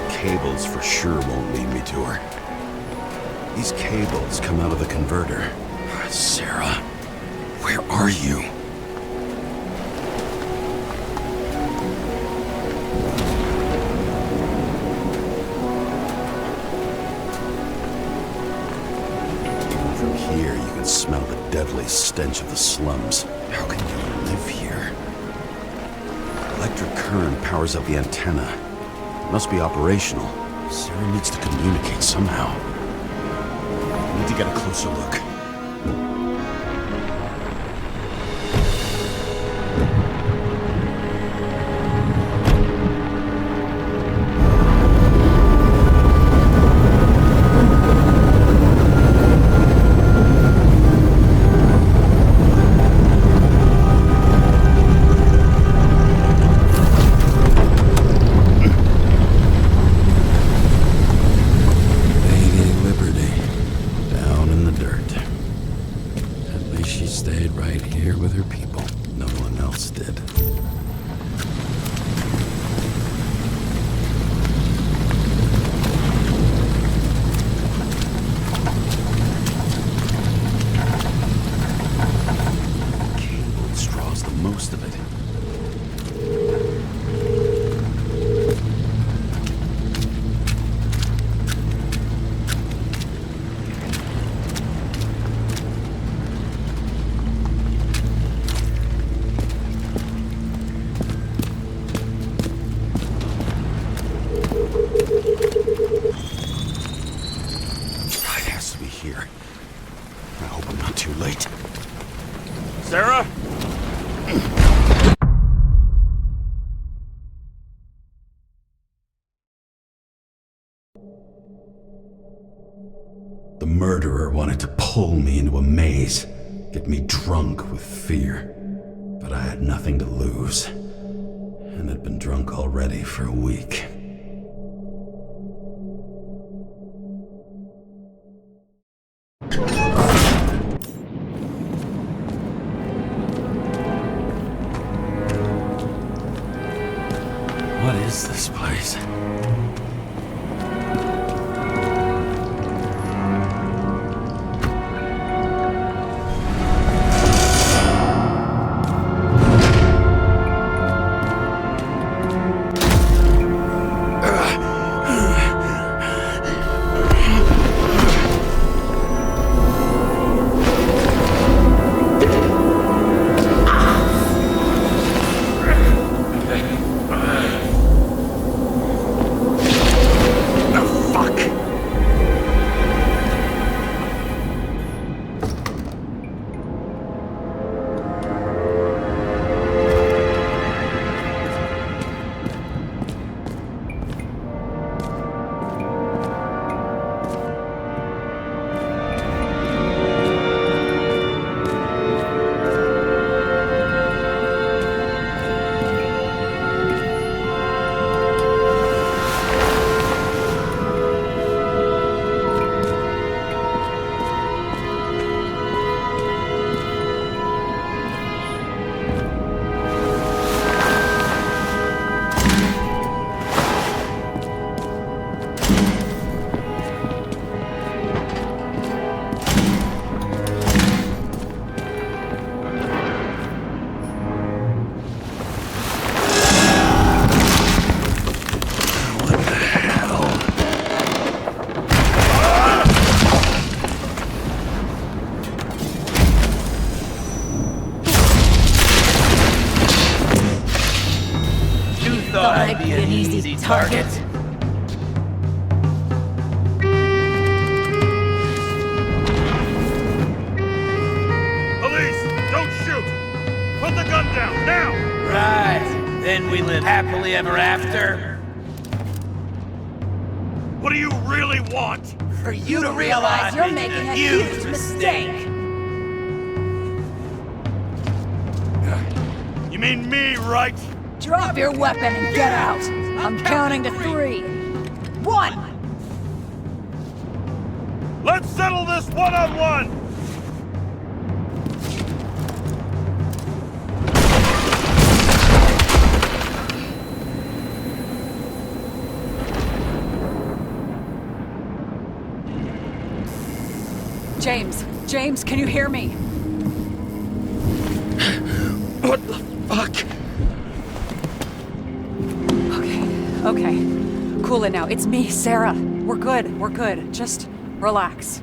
Cables for sure won't lead me to her. These cables come out of the converter. Sarah, where are you? Even from here, you can smell the deadly stench of the slums. How can you live here? Electric current powers up the antenna. Must be operational. Sarah needs to communicate somehow. I need to get a closer look. Sarah? The murderer wanted to pull me into a maze, get me drunk with fear. But I had nothing to lose, and had been drunk already for a week. What is this place? I'd be an easy target. Police, don't shoot! Put the gun down, now! Right. Then we live happily ever after. What do you really want? For you to realize you're making a huge mistake. You mean me, right? Drop your weapon and get out. I'm counting to 3. 1. Let's settle this one-on-one! James, can you hear me? What the fuck? Okay. Cool it now. It's me, Sarah. We're good. Just relax.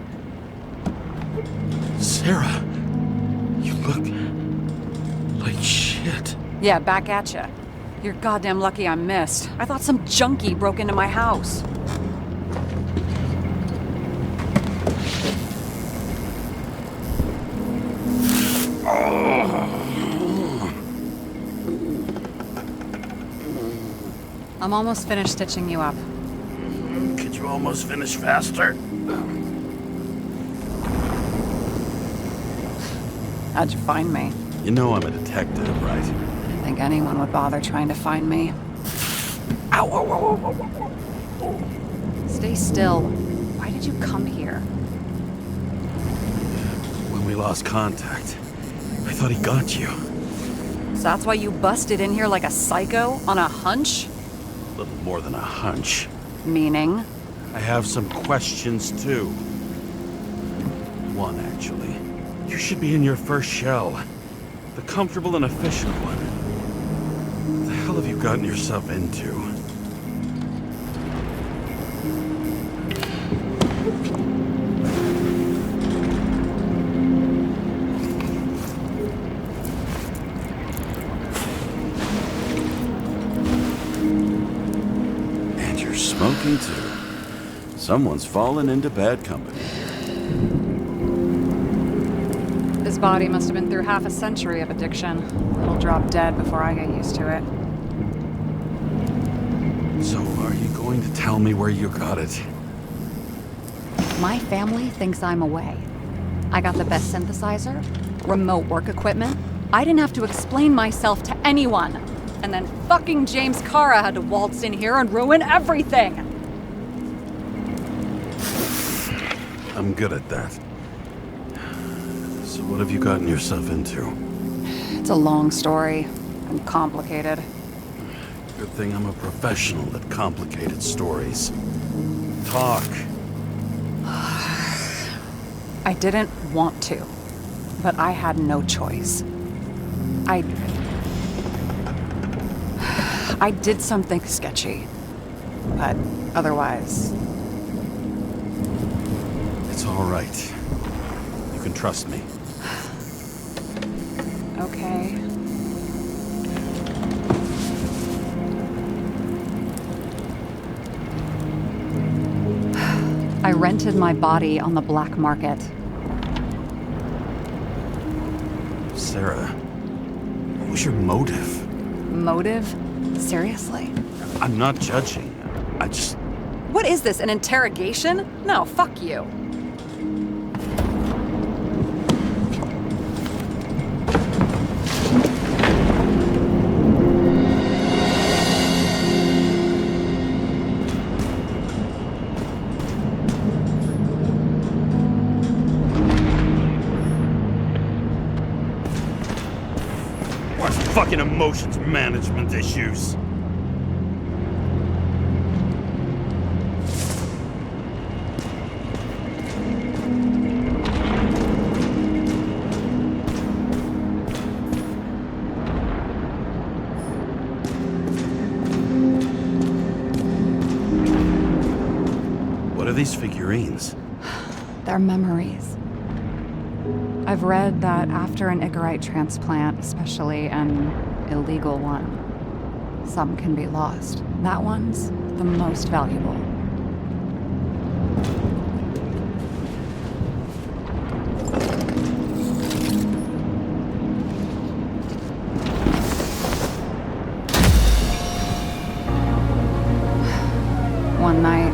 Sarah, you look like shit. Yeah, back at ya. You're goddamn lucky I missed. I thought some junkie broke into my house. I'm almost finished stitching you up. Could you almost finish faster? How'd you find me? You know I'm a detective, right? I didn't think anyone would bother trying to find me. Ow. Stay still. Why did you come here? When we lost contact, I thought he got you. So that's why you busted in here like a psycho on a hunch? A little more than a hunch. Meaning? I have some questions, too. One, actually. You should be in your first shell. The comfortable and efficient one. What the hell have you gotten yourself into? And you're smoking, too. Someone's fallen into bad company. His body must have been through half a century of addiction. He'll drop dead before I get used to it. So, are you going to tell me where you got it? My family thinks I'm away. I got the best synthesizer, remote work equipment. I didn't have to explain myself to anyone. And then fucking James Kara had to waltz in here and ruin everything. I'm good at that. So what have you gotten yourself into? It's a long story and complicated. Good thing I'm a professional at complicated stories. Talk. I didn't want to, but I had no choice. I did something sketchy, but otherwise... It's all right. You can trust me. Okay. I rented my body on the black market. Sarah, what was your motive? Motive? Seriously? I'm not judging. I just... What is this, an interrogation? No, fuck you. What fucking emotions management issues? What are these figurines? They're memories. I've read that after an Icarite transplant, especially an illegal one, Some can be lost. That one's the most valuable. One night,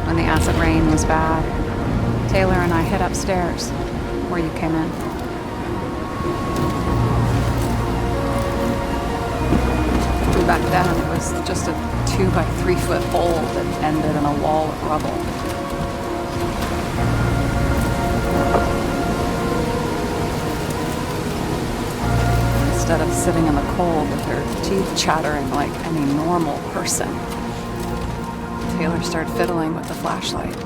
when the acid rain was bad, Taylor and I hid upstairs, where you came in. Back then, it was just a 2 by 3 foot hole that ended in a wall of rubble. Instead of sitting in the cold with her teeth chattering like any normal person, Taylor started fiddling with the flashlight.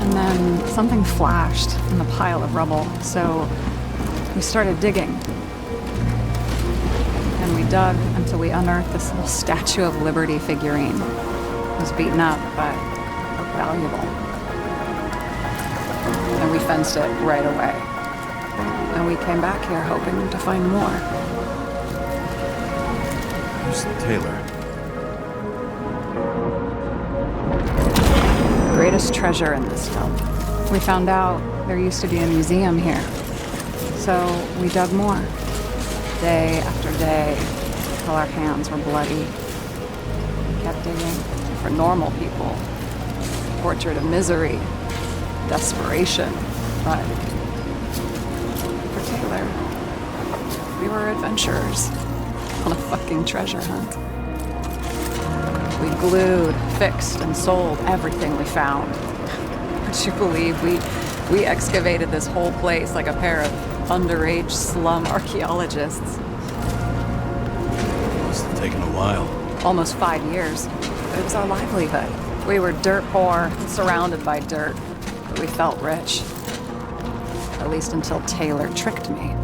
And then something flashed in the pile of rubble, so we started digging. And we dug until we unearthed this little Statue of Liberty figurine. It was beaten up, but valuable. And we fenced it right away. And we came back here hoping to find more. Who's Taylor? Greatest treasure in this film. We found out there used to be a museum here. So we dug more, day after day, till our hands were bloody. We kept digging for normal people, portrait of misery, desperation, but for Taylor, we were adventurers on a fucking treasure hunt. We glued, fixed, and sold everything we found. Would you believe we excavated this whole place like a pair of underage slum archaeologists? Must have taken a while. Almost 5 years. It was our livelihood. We were dirt poor, surrounded by dirt, but we felt rich. At least until Taylor tricked me.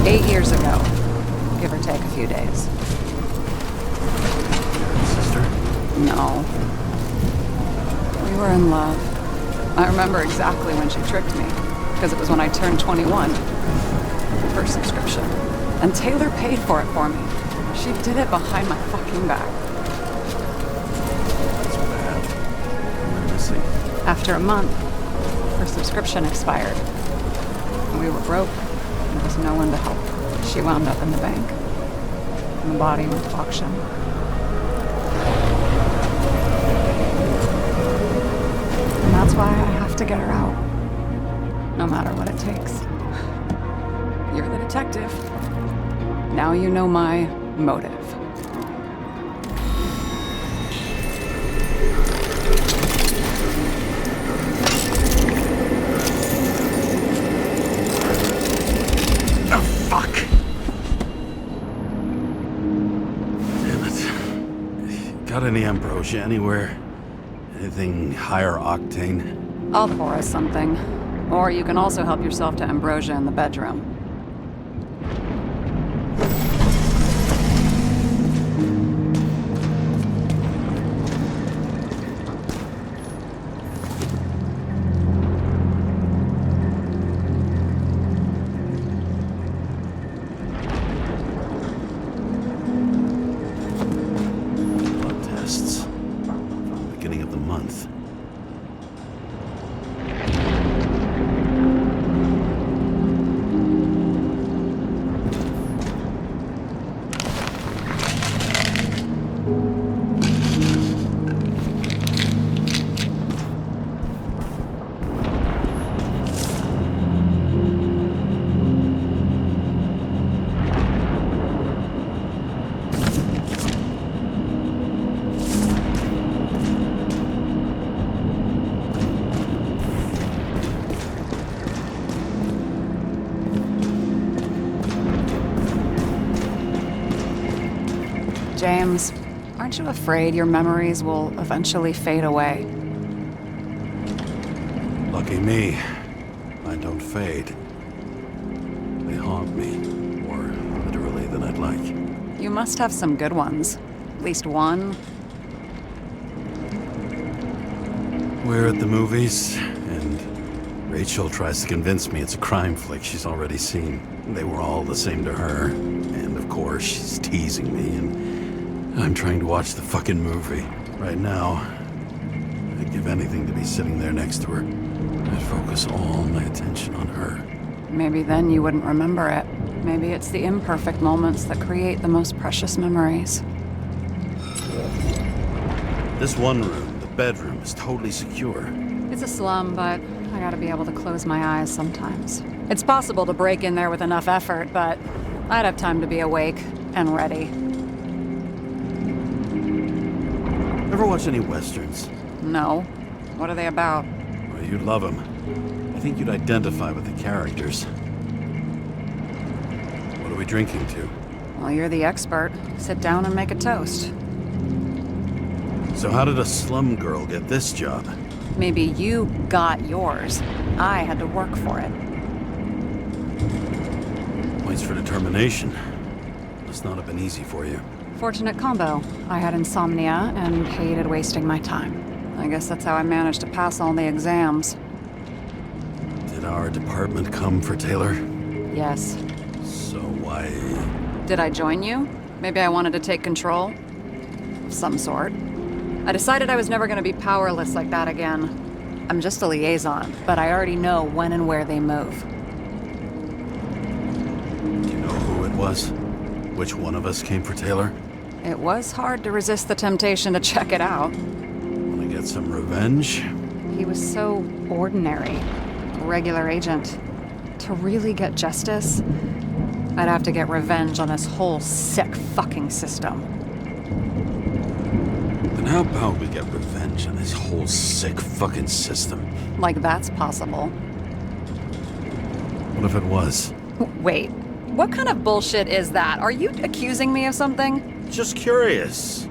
8 years ago, give or take a few days. Sister? No. We were in love. I remember exactly when she tricked me, because it was when I turned 21. First subscription. And Taylor paid for it for me. She did it behind my fucking back. That's bad. We're missing. After a month, her subscription expired. We were broke. There was no one to help. She wound up in the bank. And the body went to auction. And that's why I have to get her out. No matter what it takes. You're the detective. Now you know my motive. Oh, fuck! Damn it. Got any ambrosia anywhere? Anything higher octane? I'll pour us something. Or you can also help yourself to ambrosia in the bedroom. Blood tests. From the beginning of the month. James, aren't you afraid your memories will eventually fade away? Lucky me. Mine don't fade. They haunt me. More literally than I'd like. You must have some good ones. At least one. We're at the movies, and Rachel tries to convince me it's a crime flick she's already seen. They were all the same to her. And of course, she's teasing me, and I'm trying to watch the fucking movie. Right now, I'd give anything to be sitting there next to her. I'd focus all my attention on her. Maybe then you wouldn't remember it. Maybe it's the imperfect moments that create the most precious memories. This one room, the bedroom, is totally secure. It's a slum, but I gotta be able to close my eyes sometimes. It's possible to break in there with enough effort, but I'd have time to be awake and ready. Ever watch any westerns? No. What are they about? Well, you'd love them. I think you'd identify with the characters. What are we drinking to? Well, you're the expert. Sit down and make a toast. So how did a slum girl get this job? Maybe you got yours. I had to work for it. Points for determination. Must not have been easy for you. Fortunate combo. I had insomnia and hated wasting my time. I guess that's how I managed to pass all the exams. Did our department come for Taylor? Yes. So why... Did I join you? Maybe I wanted to take control? Of some sort. I decided I was never going to be powerless like that again. I'm just a liaison, but I already know when and where they move. Do you know who it was? Which one of us came for Taylor? It was hard to resist the temptation to check it out. Want to get some revenge? He was so ordinary. A regular agent. To really get justice, I'd have to get revenge on this whole sick fucking system. Then how about we get revenge on this whole sick fucking system? Like that's possible. What if it was? Wait, what kind of bullshit is that? Are you accusing me of something? Just curious.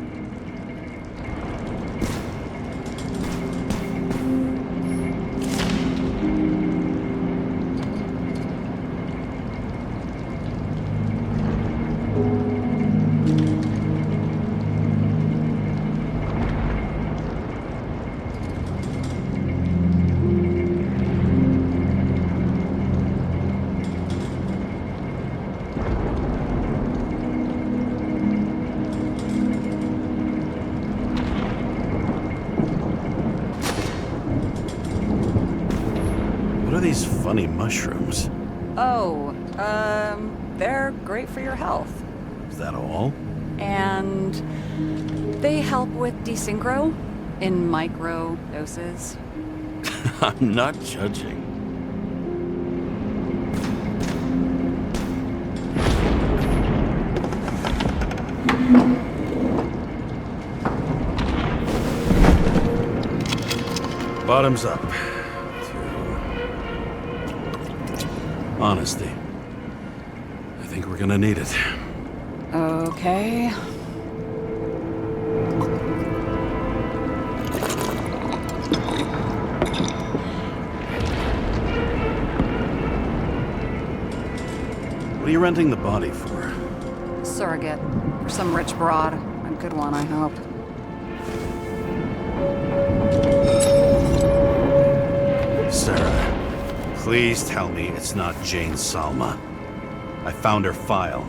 What are these funny mushrooms? Oh, they're great for your health. Is that all? And they help with desynchro in micro doses. I'm not judging. Bottoms up. Honesty. I think we're gonna need it. Okay. What are you renting the body for? Surrogate. For some rich broad. A good one, I hope. Sarah, please tell me it's not Jane Salma. I found her file.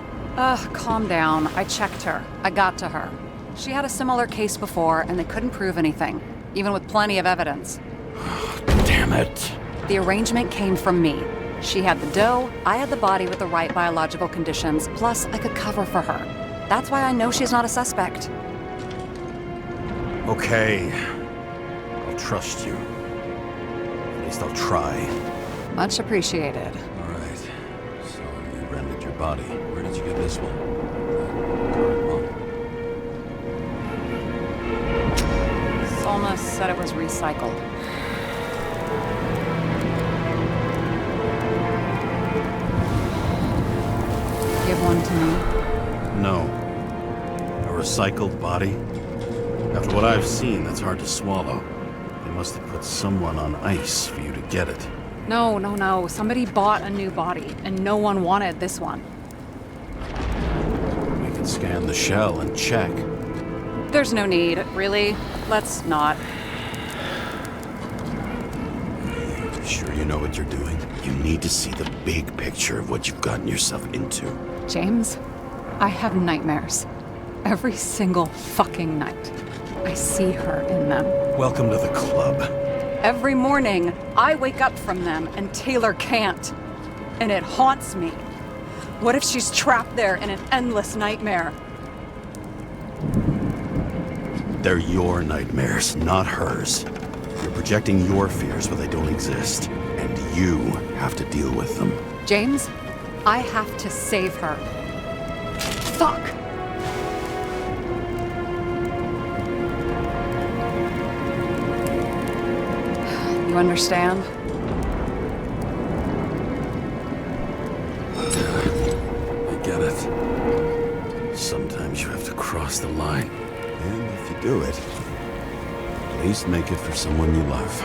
Calm down. I checked her. I got to her. She had a similar case before, and they couldn't prove anything, even with plenty of evidence. Damn it. The arrangement came from me. She had the dough, I had the body with the right biological conditions, plus I could cover for her. That's why I know she's not a suspect. Okay. I'll trust you. At least I'll try. Much appreciated. All right. So you rented your body. Where did you get this one? Salma said it was recycled. Give one to me. No. A recycled body? After what I've seen, that's hard to swallow. They must have put someone on ice for you to get it. No. Somebody bought a new body, and no one wanted this one. We can scan the shell and check. There's no need, really. Let's not. Sure you You know what you're doing? You need to see the big picture of what you've gotten yourself into. James, I have nightmares. Every single fucking night. I see her in them. Welcome to the club. Every morning, I wake up from them and Taylor can't. And it haunts me. What if she's trapped there in an endless nightmare? They're your nightmares, not hers. You're projecting your fears where they don't exist, and you have to deal with them. James, I have to save her. Fuck! You understand? I get it. Sometimes you have to cross the line. And if you do it, at least make it for someone you love.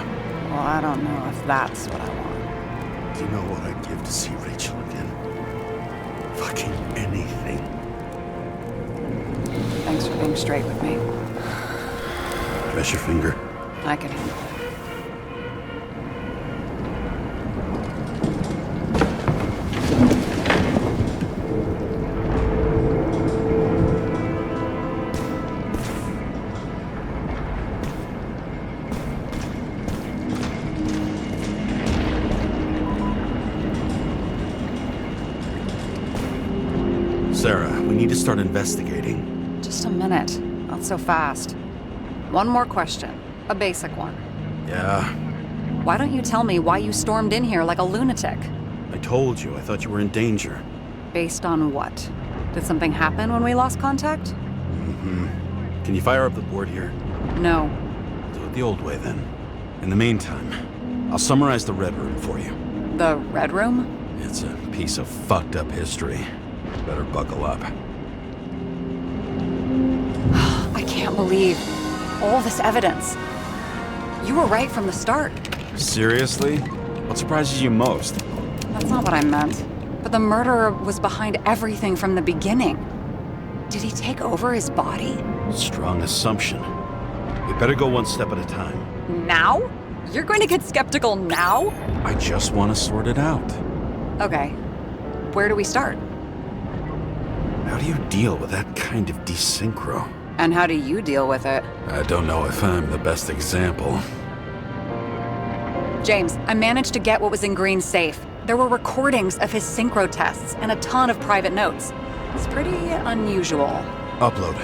Well, I don't know if that's what I want. Do you know what I'd give to see Rachel again? Fucking anything. Thanks for being straight with me. Press your finger. I can handle it. Sarah, we need to start investigating. Just a minute. Not so fast. One more question. A basic one. Yeah, Why don't you tell me why you stormed in here like a lunatic? I told you. I thought you were in danger. Based on what? Did something happen when we lost contact? Mm-hmm. Can you fire up the board here? No. Do it the old way, then. In the meantime, I'll summarize the Red Room for you. The Red Room? It's a piece of fucked up history. Better buckle up. I can't believe all this evidence. You were right from the start. Seriously? What surprises you most? That's not what I meant. But the murderer was behind everything from the beginning. Did he take over his body? Strong assumption. We better go one step at a time. Now? You're going to get skeptical now? I just want to sort it out. Okay. Where do we start? How do you deal with that kind of desynchro? And how do you deal with it? I don't know if I'm the best example. James, I managed to get what was in Green's safe. There were recordings of his synchro tests and a ton of private notes. It's pretty unusual. Upload.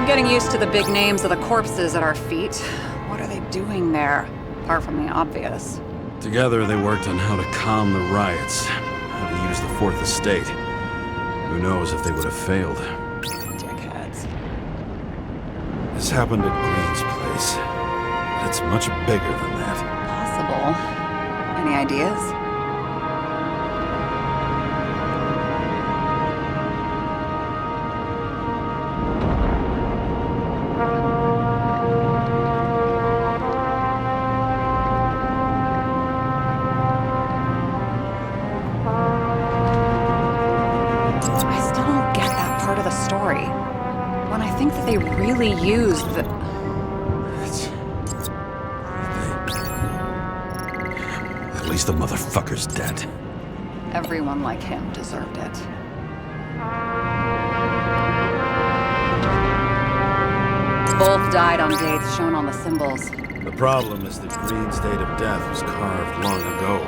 Getting used to the big names of the corpses at our feet. What are they doing there? Apart from the obvious. Together, they worked on how to calm the riots, how to use the Fourth Estate. Who knows if they would have failed. Dickheads. This happened at Green's place, but it's much bigger than that. Possible. Any ideas? They really used the... At least the motherfucker's dead. Everyone like him deserved it. Both died on dates shown on the symbols. The problem is that Green's date of death was carved long ago.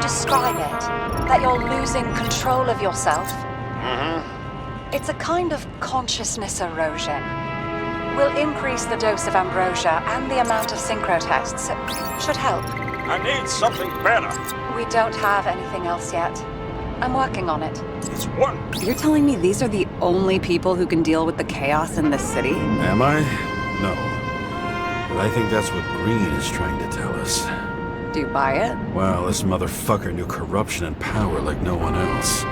Describe it? That you're losing control of yourself? Mm-hmm. It's a kind of consciousness erosion. We'll increase the dose of ambrosia and the amount of synchro tests. Should help. I need something better. We don't have anything else yet. I'm working on it. It's one. You're telling me these are the only people who can deal with the chaos in this city? Am I? No. But I think that's what Green is trying to tell us. Do you buy it? Well, this motherfucker knew corruption and power like no one else.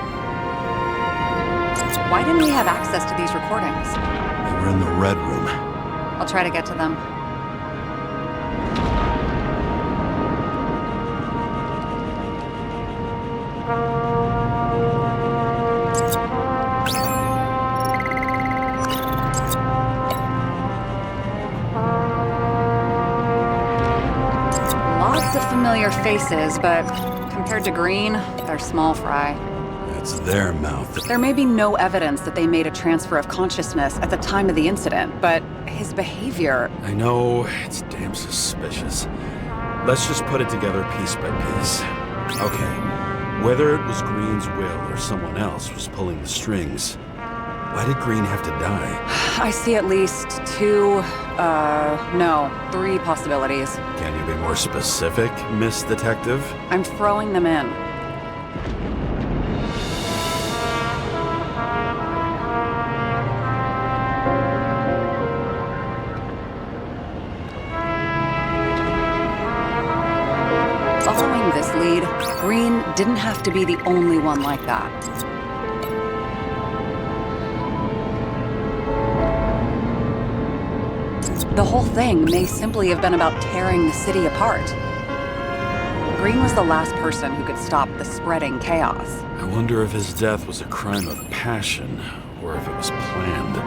Why didn't we have access to these recordings? They were in the Red Room. I'll try to get to them. Lots of familiar faces, but compared to Green, they're small fry. It's their mouth. There may be no evidence that they made a transfer of consciousness at the time of the incident, but his behavior... I know, it's damn suspicious. Let's just put it together piece by piece. Okay, whether it was Green's will or someone else was pulling the strings, why did Green have to die? I see at least 3 possibilities. Can you be more specific, Miss Detective? I'm throwing them in. Following this lead, Green didn't have to be the only one like that. The whole thing may simply have been about tearing the city apart. Green was the last person who could stop the spreading chaos. I wonder if his death was a crime of passion, or if it was planned.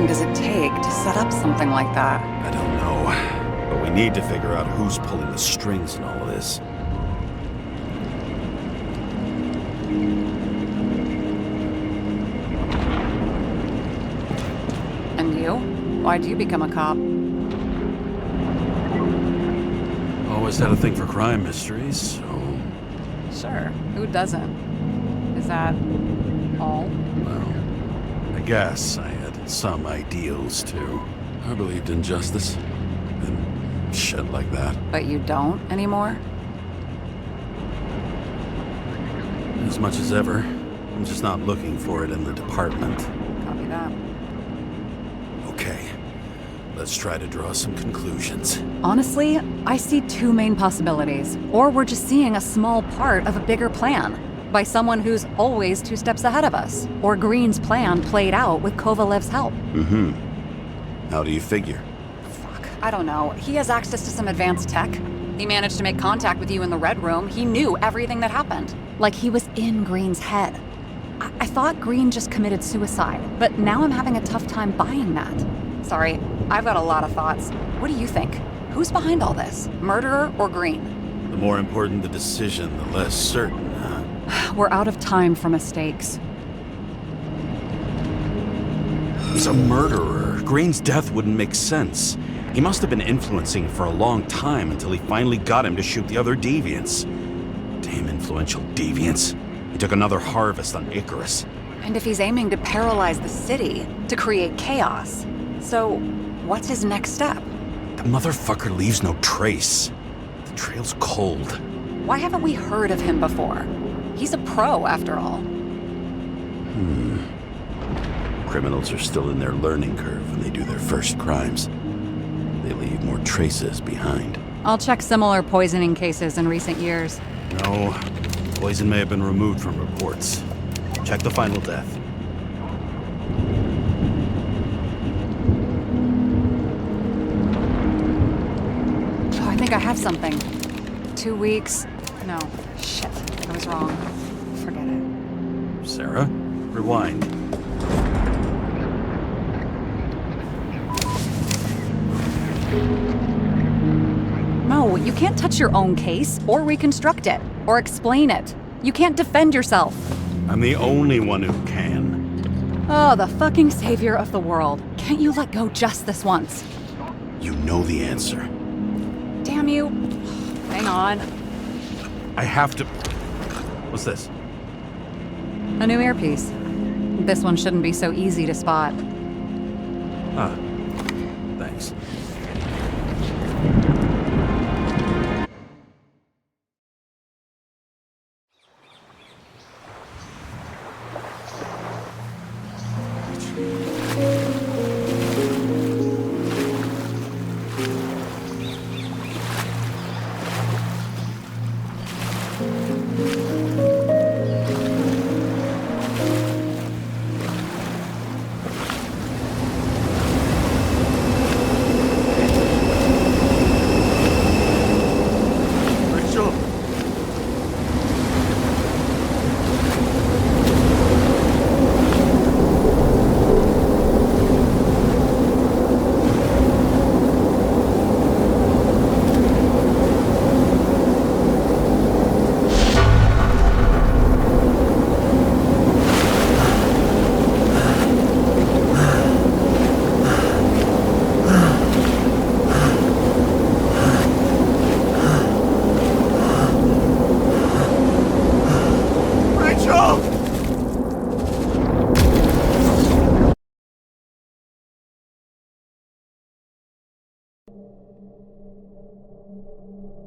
Does it take to set up something like that? I don't know, but we need to figure out who's pulling the strings in all of this. And you? Why'd you become a cop? Always had a thing for crime mysteries, so... Sure, who doesn't? Is that all? Well, I guess I had some ideals, too. I believed in justice, and shit like that. But you don't anymore? As much as ever. I'm just not looking for it in the department. Copy that. Okay, let's try to draw some conclusions. Honestly, I see 2 main possibilities. Or we're just seeing a small part of a bigger plan. By someone who's always 2 steps ahead of us. Or Green's plan played out with Kovalev's help. Mm-hmm. How do you figure? Fuck, I don't know. He has access to some advanced tech. He managed to make contact with you in the Red Room. He knew everything that happened. Like he was in Green's head. I thought Green just committed suicide, but now I'm having a tough time buying that. Sorry, I've got a lot of thoughts. What do you think? Who's behind all this? Murderer or Green? The more important the decision, the less certain, huh? We're out of time for mistakes. He's a murderer. Green's death wouldn't make sense. He must have been influencing for a long time until he finally got him to shoot the other deviants. Damn influential deviants. He took another harvest on Icarus. And if he's aiming to paralyze the city, to create chaos, so what's his next step? The motherfucker leaves no trace. The trail's cold. Why haven't we heard of him before? He's a pro, after all. Criminals are still in their learning curve when they do their first crimes. They leave more traces behind. I'll check similar poisoning cases in recent years. No, poison may have been removed from reports. Check the final death. Oh, I think I have something. 2 weeks. No, shit. I was wrong. Forget it. Sarah, rewind. No, you can't touch your own case, or reconstruct it, or explain it. You can't defend yourself. I'm the only one who can. Oh, the fucking savior of the world. Can't you let go just this once? You know the answer. Damn you. Hang on. I have to... What's this? A new earpiece. This one shouldn't be so easy to spot. Ah.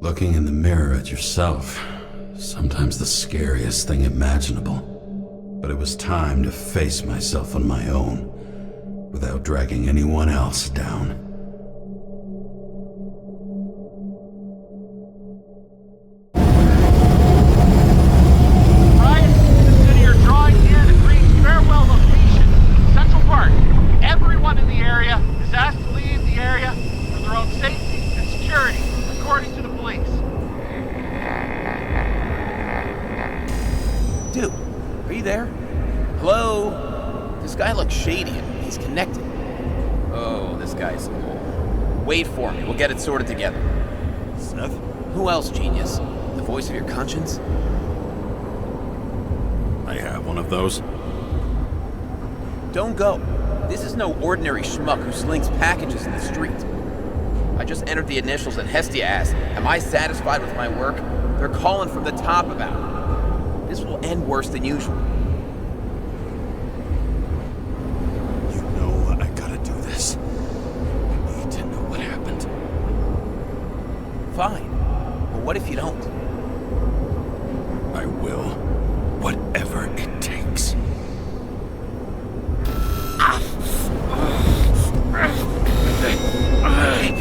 Looking in the mirror at yourself, sometimes the scariest thing imaginable. But it was time to face myself on my own, without dragging anyone else down. Ryan, the city are drawing near the Green's farewell location, Central Park. Everyone in the area is asked to leave the area for their own safety and security, according to the police. Dude, are you there? Hello? This guy looks shady and he's connected. Oh, this guy's cool. Wait for me, we'll get it sorted together. Seth? Who else, genius? The voice of your conscience? I have one of those. Don't go. This is no ordinary schmuck who slings packages in the street. I just entered the initials and Hestia asked, am I satisfied with my work? They're calling from the top about it. This will end worse than usual. You know I gotta do this. I need to know what happened. Fine. But what if you don't? I will. Whatever it takes.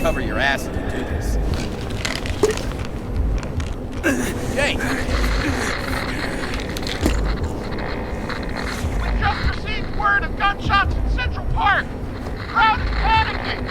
Cover your ass if you do this. Jay! We just received word of gunshots in Central Park. The crowd is panicking.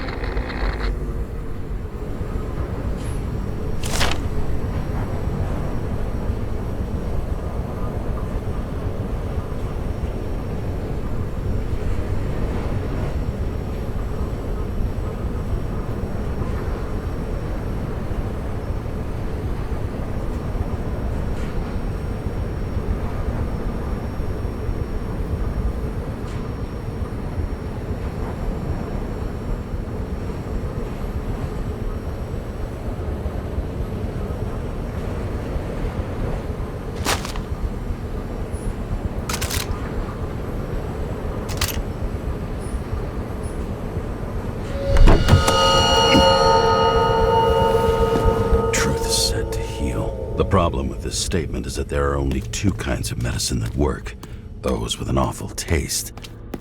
The problem with this statement is that there are only two kinds of medicine that work. Those with an awful taste,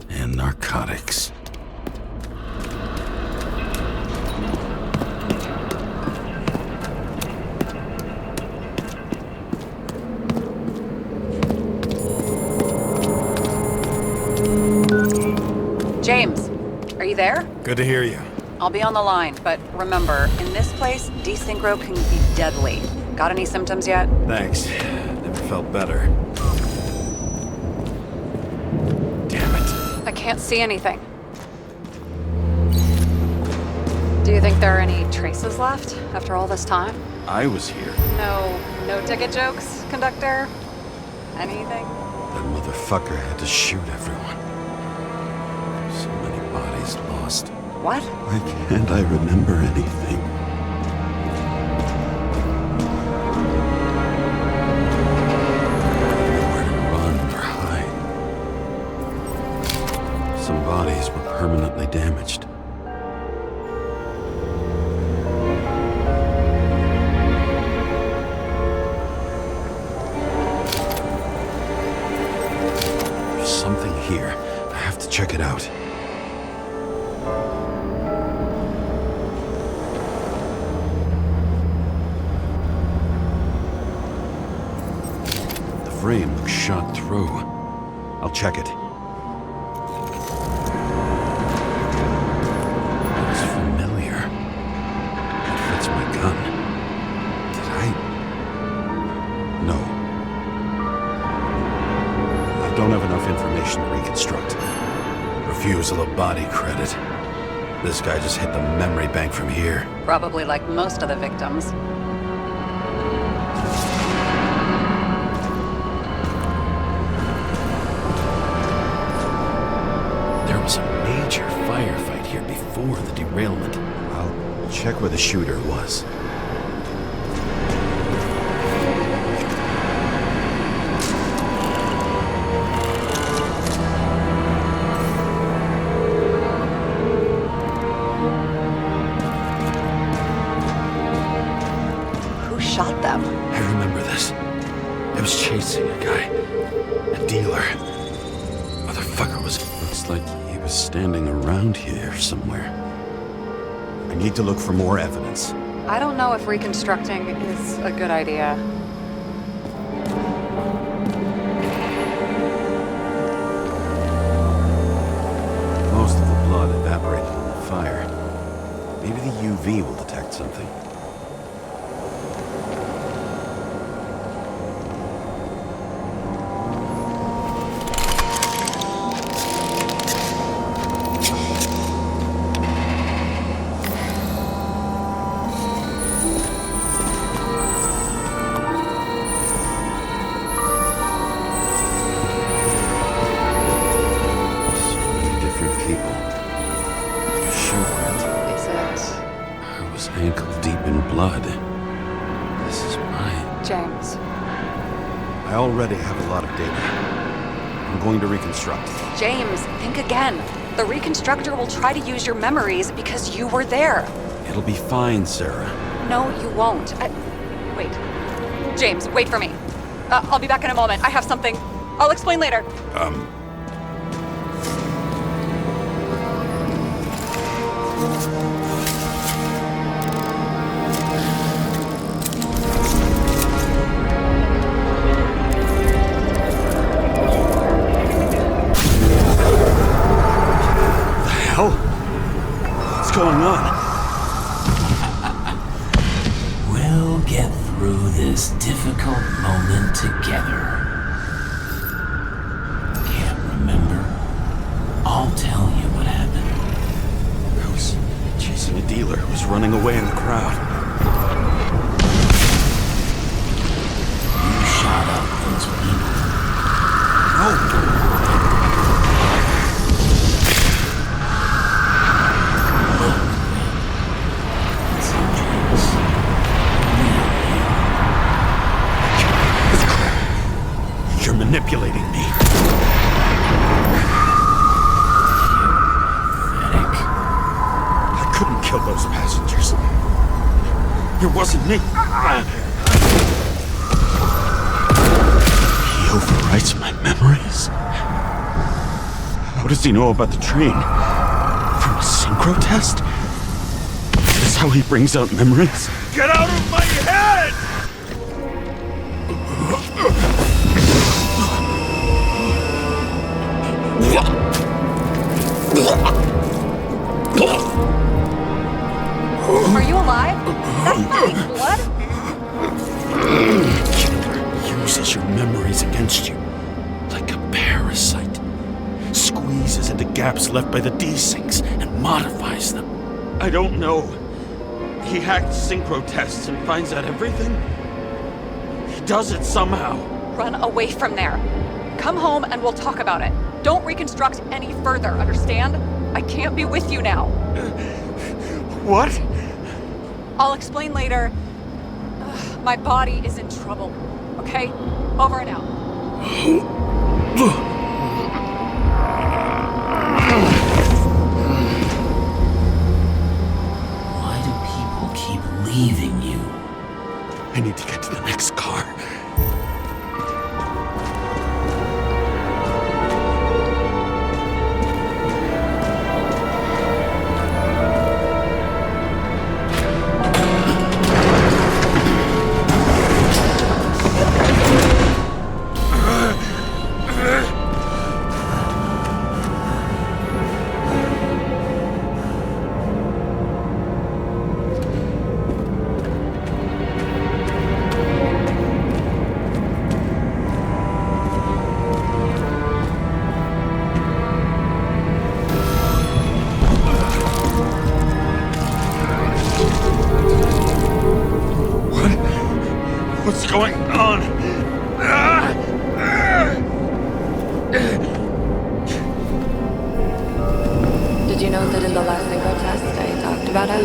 and narcotics. James, are you there? Good to hear you. I'll be on the line, but remember, in this place, desynchro can be deadly. Got any symptoms yet? Thanks. Never felt better. Damn it. I can't see anything. Do you think there are any traces left after all this time? I was here. No ticket jokes, conductor? Anything? That motherfucker had to shoot everyone. So many bodies lost. What? Why can't I remember anything? Nowhere to run or hide. Some bodies were permanently damaged. There's something here. I have to check it out. The frame looks shot through. I'll check it. Looks familiar. It fits my gun. Did I? No. I don't have enough information to reconstruct. Refusal of body credit. This guy just hit the memory bank from here. Probably like most of the victims. There was a major firefight here before the derailment. I'll check where the shooter was. shot them. I remember this. I was chasing a guy. A dealer. Motherfucker was... Looks like he was standing around here somewhere. I need to look for more evidence. I don't know if reconstructing is a good idea. Most of the blood evaporated in the fire. Maybe the UV will detect something. I already have a lot of data. I'm going to reconstruct. James, think again. The reconstructor will try to use your memories because you were there. It'll be fine, Sarah. No, you won't. Wait. James, wait for me. I'll be back in a moment. I have something. I'll explain later. What's going on? We'll get through this difficult moment together. Can't remember? I'll tell you what happened. I was chasing a dealer who was running away in the crowd. You shot up those people. No! You're manipulating me. Pathetic. I couldn't kill those passengers. It wasn't me. He overwrites my memories. How does he know about the train? From a synchro test? Is this how he brings out memories? Get out of my head! Are you alive? That's not blood? Killer uses your memories against you. Like a parasite. Squeezes into gaps left by the desyncs and modifies them. I don't know. He hacked synchro tests and finds out everything? He does it somehow. Run away from there. Come home and we'll talk about it. Don't reconstruct any further, understand? I can't be with you now. What? I'll explain later. My body is in trouble, okay? Over and out. Why do people keep leaving you? I need to get to the next car. What's going on? Did you know that in the last synchro test I talked about us?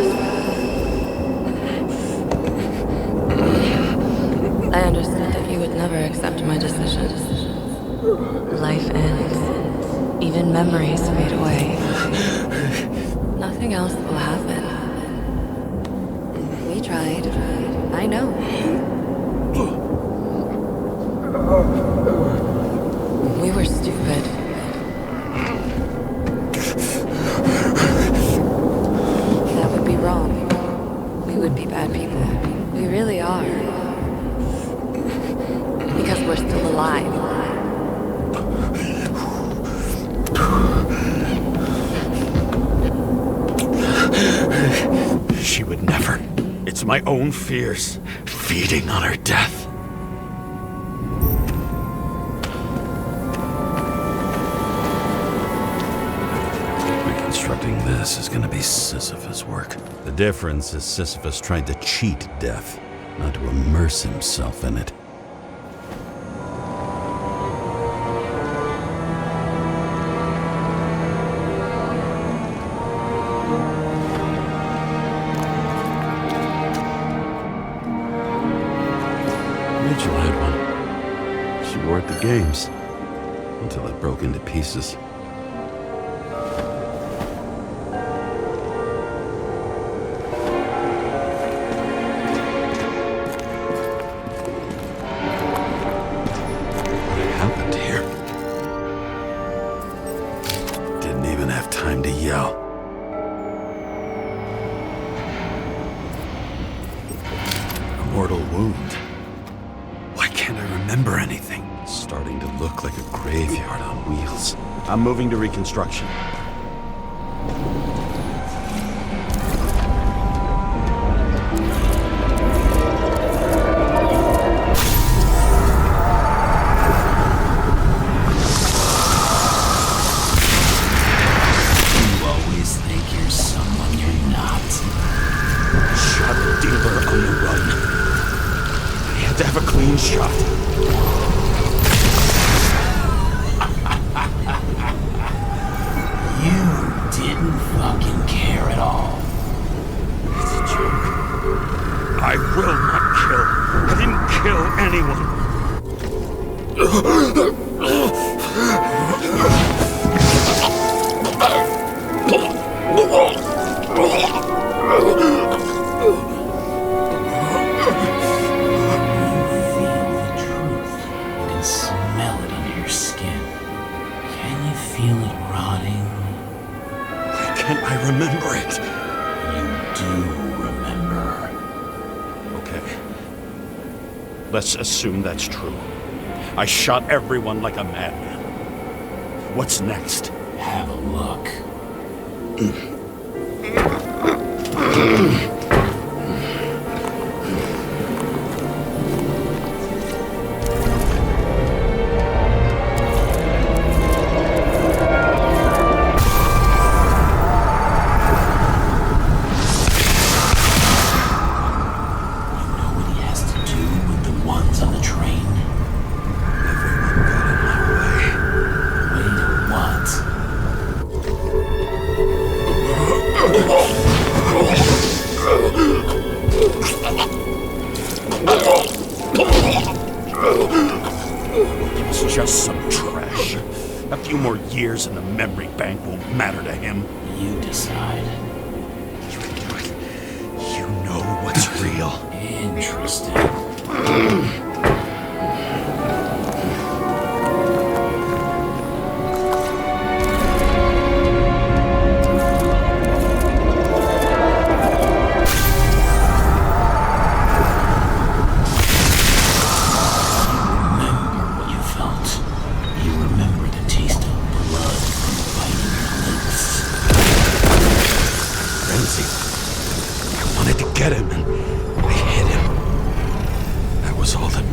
I understood that you would never accept my decisions. Life ends. Even memories fade away. Nothing else will happen. We tried. I know. We were stupid. That would be wrong. We would be bad people. We really are. Because we're still alive. She would never. It's my own fears feeding on her death. Reconstructing this is gonna be Sisyphus work. The difference is Sisyphus tried to cheat death, not to immerse himself in it. Rachel had one. She wore it to games until it broke into pieces. What happened here? Didn't even have time to yell. A mortal wound. Why can't I remember anything? It's starting to look like a graveyard on wheels. I'm moving to reconstruction. You always think you're someone you're not. Shot dealer on the run. I had to have a clean shot. You didn't fucking care at all. It's a joke. I will not kill. I didn't kill anyone. Smell it under your skin. Can you feel it rotting? Why can't I remember it? You do remember. Okay. Let's assume that's true. I shot everyone like a madman. What's next? Have a look. It's just some trash. A few more years and the memory bank won't matter to him. You decide. You can do it. You know what's real. Interesting. Get him, and I hit him. That was all that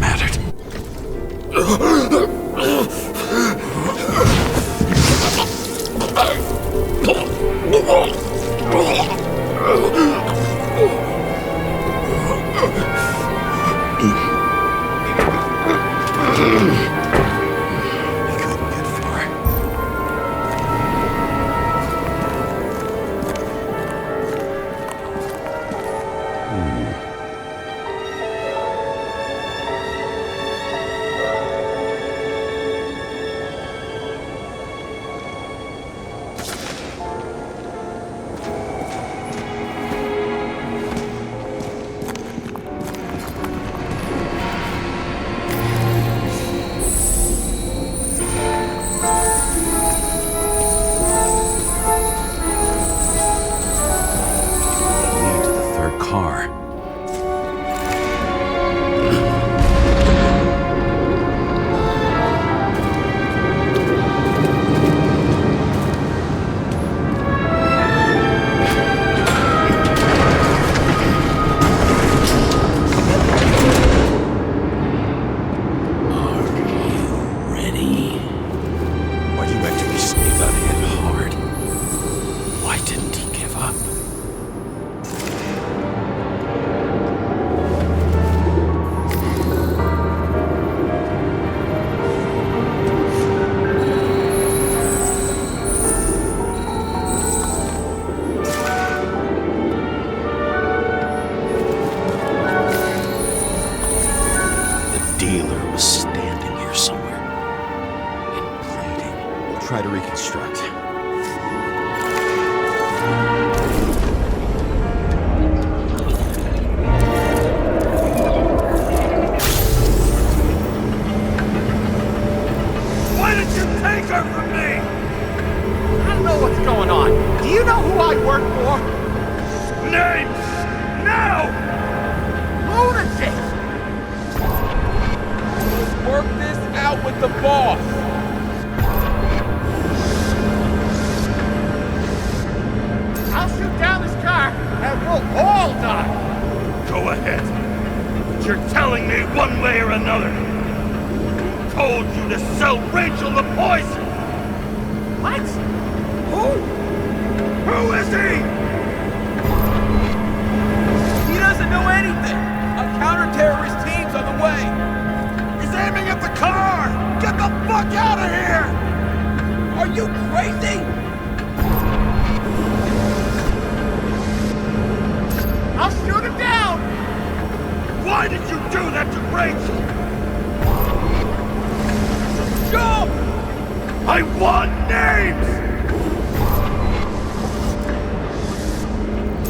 reconstruct. Why did you take her from me? I don't know what's going on. Do you know who I work for? Names! Now! Lunatic! Work this out with the boss. I'll shoot down this car and we'll all die. Go ahead. But you're telling me one way or another. Who told you to sell Rachel the poison? What? Who is he? He doesn't know anything. A counter-terrorist team's on the way. He's aiming at the car! Get the fuck out of here! Are you crazy? I'll shoot him down! Why did you do that to Rachel? Jump! I want names!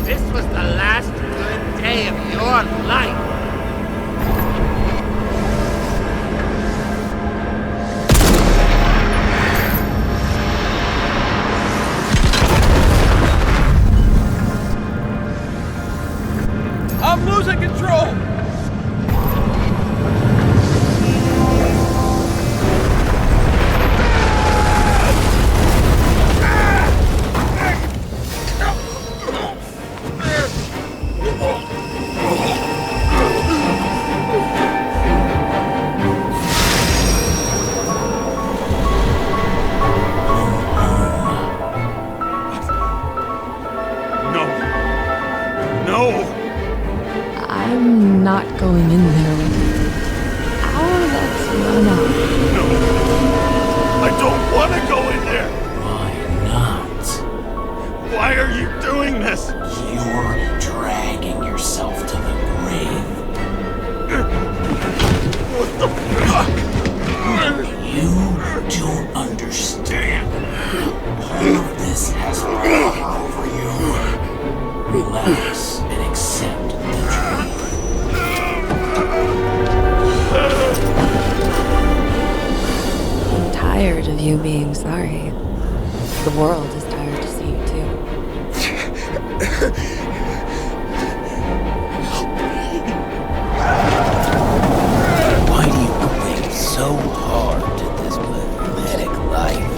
This was the last good day of your life. I'm losing control! I'm not going in there with you. Let's run out. No! I don't want to go in there! Why not? Why are you doing this? You're dragging yourself to the grave. What the fuck? You don't understand. All of this has power over you. Relax and accept the truth. I'm tired of you being sorry. The world is tired to see you too. Why do you cling so hard to this pathetic life?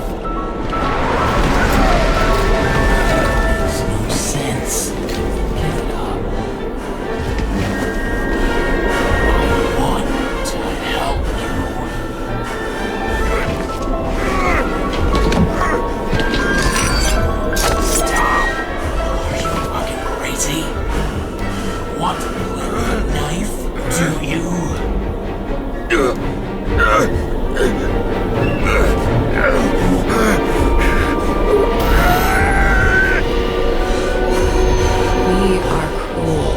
It makes no sense. Give it up. I want to help you. Stop. Are you fucking crazy? Want to play with a knife? Do you? We are cruel.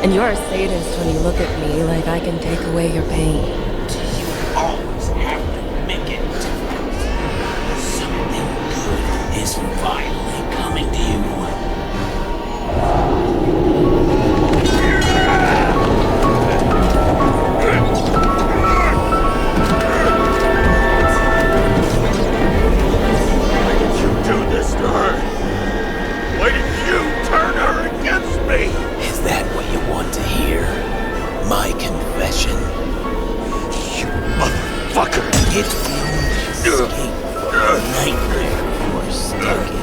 And you're a sadist when you look at me like I can take away your pain. Do you always have to make it difficult? Something good is finally coming to you. Why did you do this to her? Why did you turn her against me? Is that what you want to hear? My confession? You motherfucker! It's the only escape from the nightmare you're stuck in.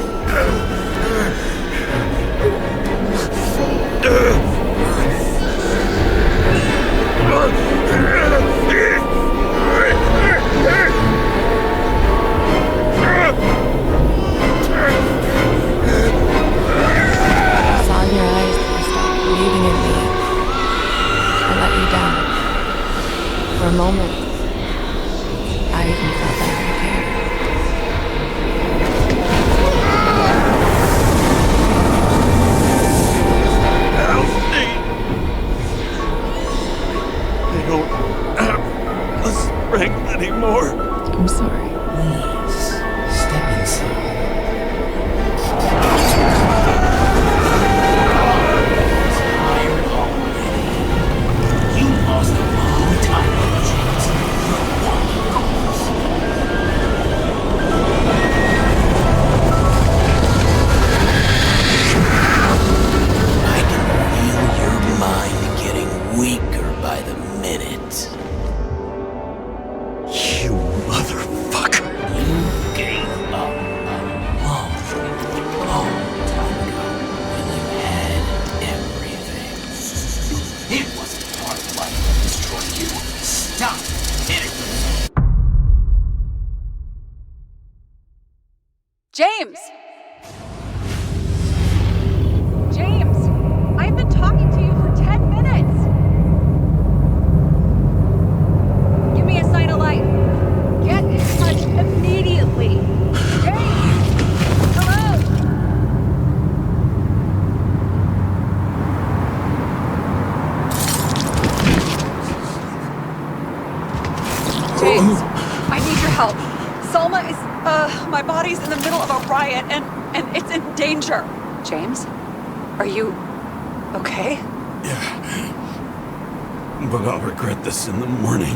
I saw in your eyes that you stopped believing in me. I let you down. For a moment, I even felt like I cared. Help me! I don't have the strength anymore. I'm sorry. Please, step James! James! I've been talking to you for 10 minutes! Give me a sign of life. Get in touch immediately. James! Hello? James, I need your help. Salma is, my body's in the middle of a riot and it's in danger. James? Are you okay? Yeah. But I'll regret this in the morning.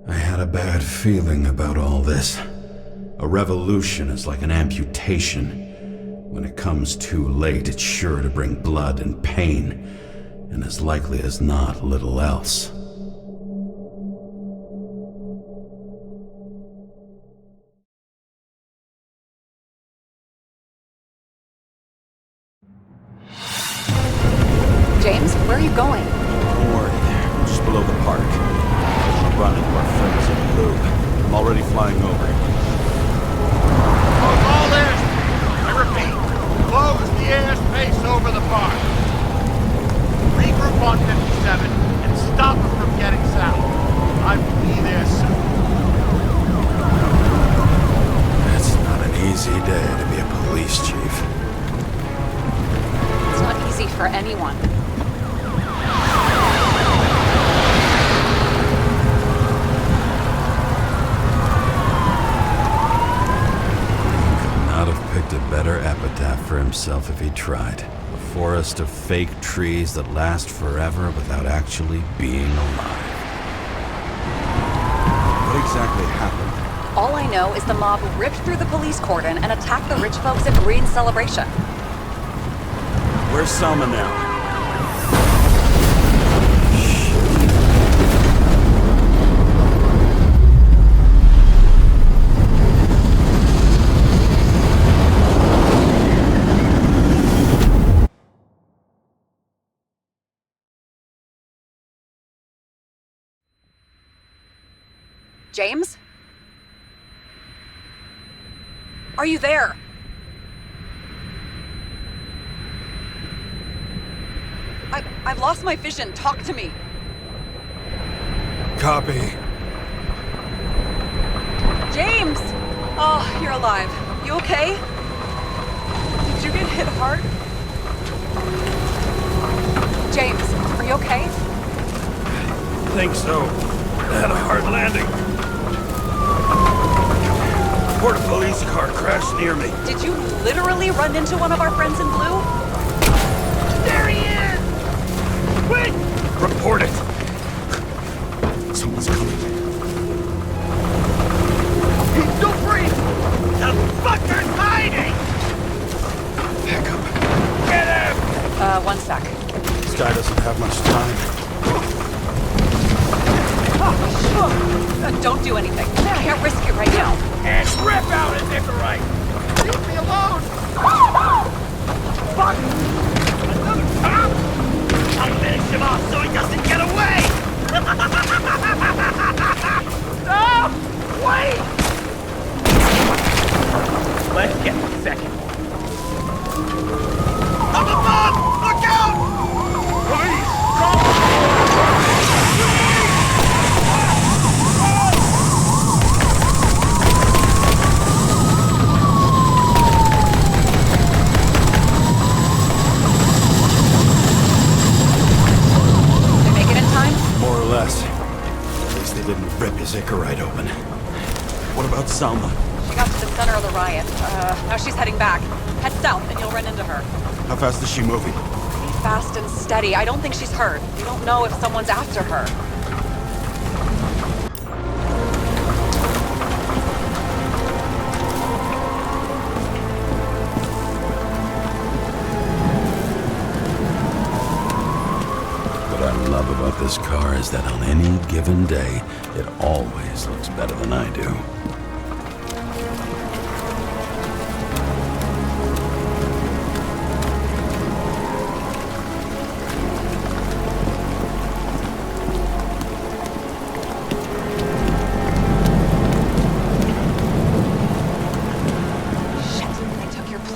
I had a bad feeling about all this. A revolution is like an amputation. When it comes too late, it's sure to bring blood and pain, and as likely as not, little else. James, where are you going? Don't worry, just below the park. I'll run into our friends in blue. I'm already flying over. Close all airspace. I repeat, close the airspace over the park. Regroup on 57 and stop them from getting south. I will be there soon. It's not an easy day to be a police chief. It's not easy for anyone. Not have picked a better epitaph for himself if he tried. A forest of fake trees that last forever without actually being alive. What exactly happened? All I know is the mob ripped through the police cordon and attacked the rich folks at Green's celebration. Where's Selma now? James? Are you there? I've lost my vision. Talk to me. Copy. James! Oh, you're alive. You okay? Did you get hit hard? James, are you okay? I think so. I had a hard landing. A porta police car crashed near me. Did you literally run into one of our friends in blue? There he is! Quick! Report it! Someone's coming. He's still breathing! The fucker's hiding! Back up. Get him! 1 sec. This guy doesn't have much time. Don't do anything. I can't risk it right now. And rip out his Nicorite! Leave me alone! Fuck! Another cop! I'll finish him off so he doesn't get away! Stop! Wait! Let's get the second one. Up above! Look out! Police! More or less. At least they didn't rip his Icarite open. What about Salma? She got to the center of the riot. Now she's heading back. Head south and you'll run into her. How fast is she moving? Be fast and steady. I don't think she's hurt. We don't know if someone's after her. What I love about this car is that on any given day, it always looks better than I do.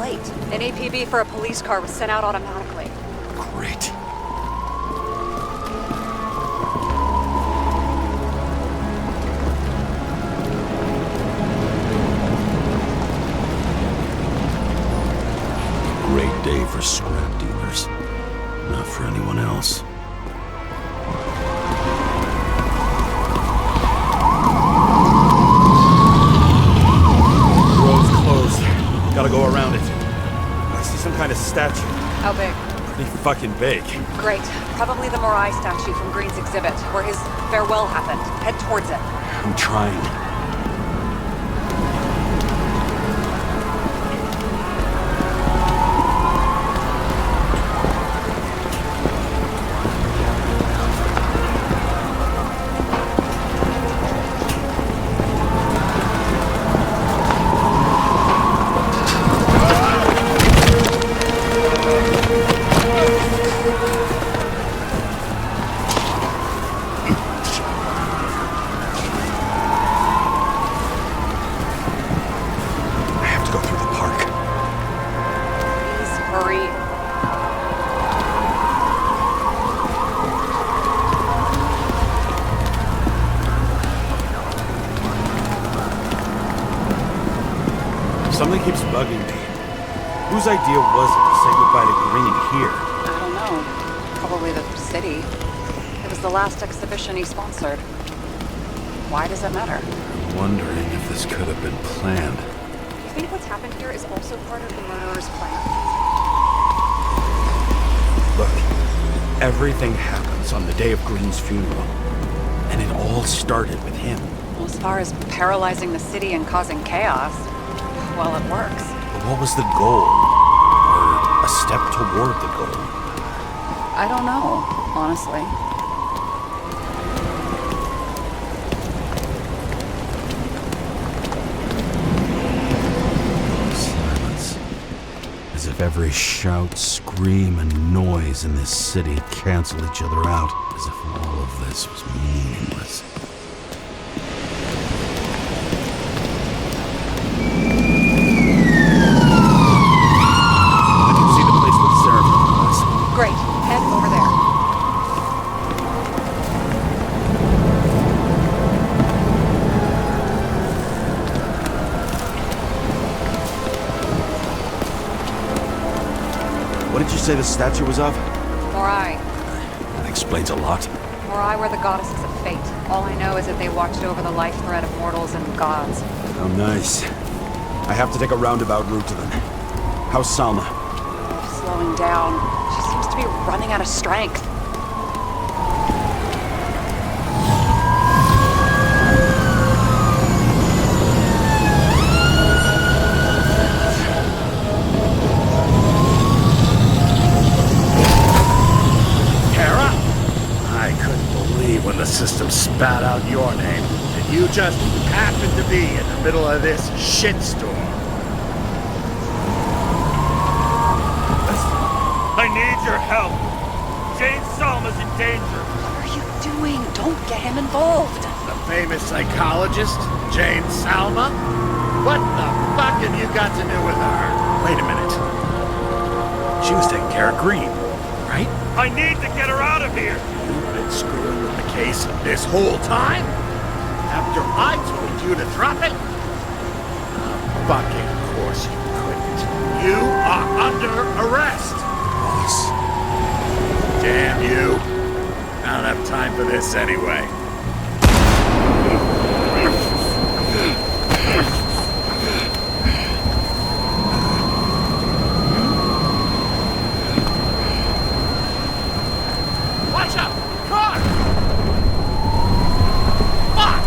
light. An APB for a police car was sent out automatically. Great. Great day for scrap dealers. Not for anyone else. Road's closed. Gotta go around it. I see some kind of statue. How big? Pretty fucking big. Great. Probably the Morai statue from Green's exhibit, where his farewell happened. Head towards it. I'm trying. Something keeps bugging me. Whose idea was it to say goodbye to Green here? I don't know. Probably the city. It was the last exhibition he sponsored. Why does it matter? I'm wondering if this could have been planned. You think what's happened here is also part of the murderer's plan? Look, everything happens on the day of Green's funeral. And it all started with him. Well, as far as paralyzing the city and causing chaos, well, it works. But what was the goal? Or a step toward the goal? I don't know, honestly. Silence. As if every shout, scream, and noise in this city cancel each other out. As if all of this was meaningless. Great. Head over there. What did you say the statue was of? Morai. That explains a lot. Morai were the goddesses of fate. All I know is that they watched over the life thread of mortals and gods. How nice. I have to take a roundabout route to them. How's Salma? Slowing down. She seems to be running out of strength. Kara? I couldn't believe when the system spat out your name, and you just happened to be in the middle of this shitstorm. I need your help. Jane Salma's in danger. What are you doing? Don't get him involved. The famous psychologist, Jane Salma? What the fuck have you got to do with her? Wait a minute. She was taking care of Green, right? I need to get her out of here. You've been screwing with the case this whole time? After I told you to drop it? Fucking course you couldn't. You are under arrest. Damn you. I don't have time for this anyway. Watch out! Car! Fuck!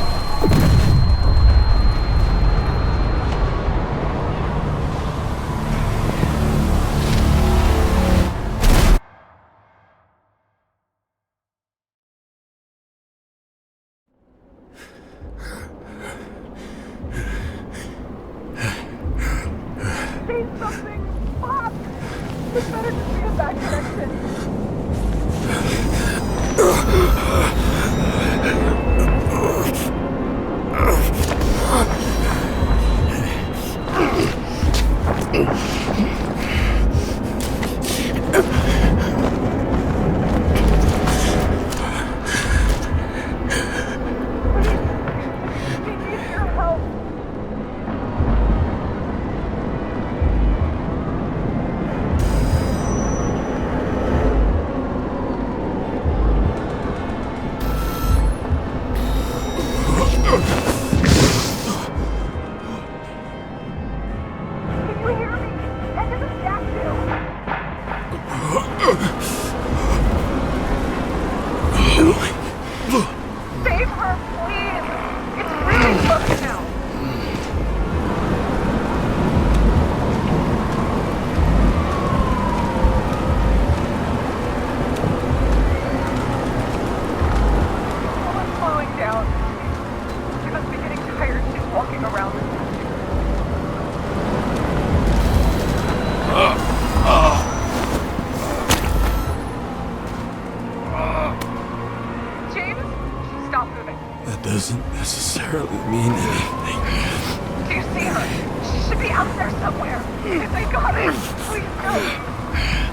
They got it! Please help me!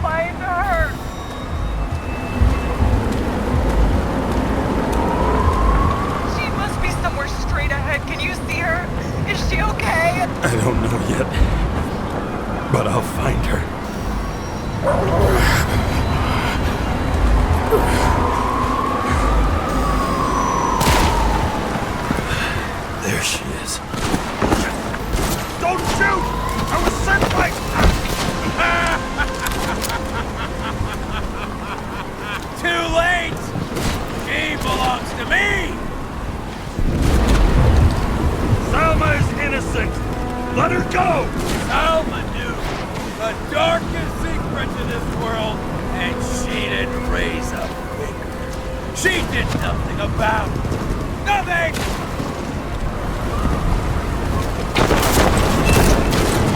Find her! She must be somewhere straight ahead. Can you see her? Is she okay? I don't know yet, but I'll find her. There she is. Don't shoot! I was sent by... Too late! She belongs to me! Salma is innocent! Let her go! Salma knew the darkest secret to this world, and she didn't raise a finger. She did nothing about it. Nothing!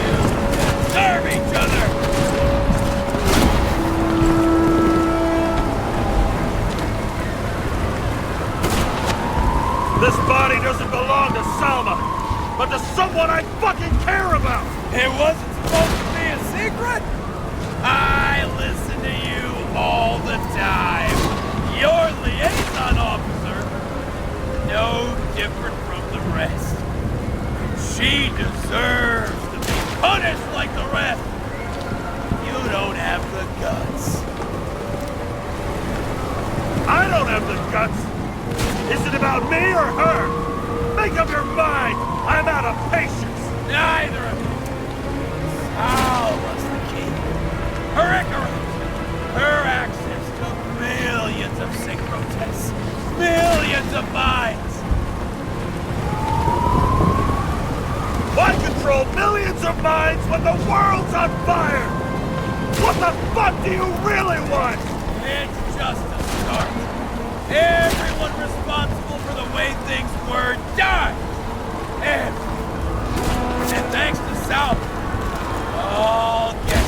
You deserve each other! This body doesn't belong to Salma, but to someone I fucking care about! It wasn't supposed to be a secret? I listen to you all the time. Your liaison officer, no different from the rest. She deserves to be punished like the rest. You don't have the guts. I don't have the guts! Is it about me or her? Make up your mind! I'm out of patience! Neither of you. Salma's the key. Her Icarus. Her access to millions of synchro tests. Millions of minds. Why control millions of minds when the world's on fire? What the fuck do you really want? It's just a start. Everyone responsible for the way things were died. Everyone. And thanks to South, all get it.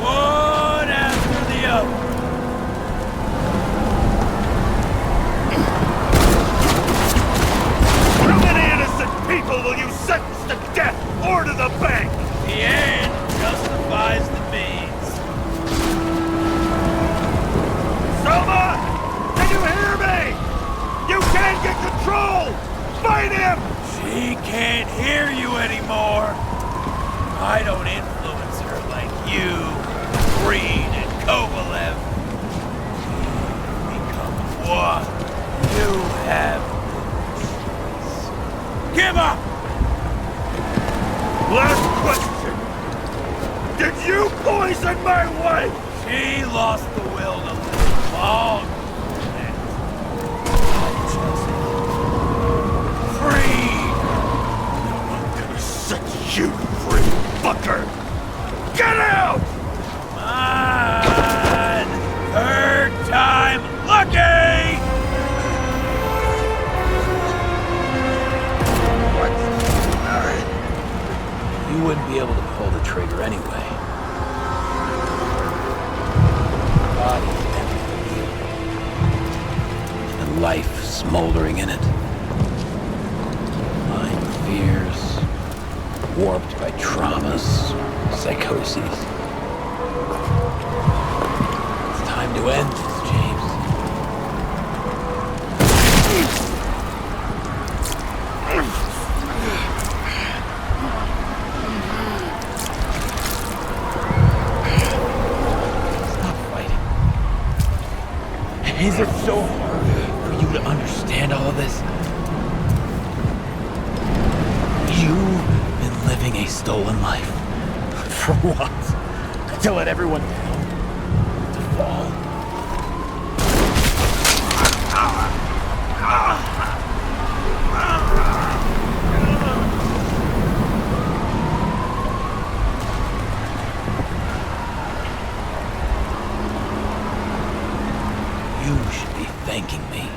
One after the other. How many innocent people will you sentence to death or to the bank? The end justifies the means. Selma! Can you hear me? You can't get control! Fight him! She can't hear you anymore. I don't influence her like you, Green and Kovalev. We become one. You have no choice. Give up! Last question. Did you poison my wife? She lost the will to live long. Set you free, fucker! Get out! Come on! Third time lucky! You wouldn't be able to pull the trigger anyway. Body empty. And life smoldering in it. Mind fears. Warped by traumas, psychoses. It's time to end this, James. Stop fighting. Is it so hard for you to understand all of this? You've been living a stolen life. For what? To let everyone down? To fall? You should be thanking me.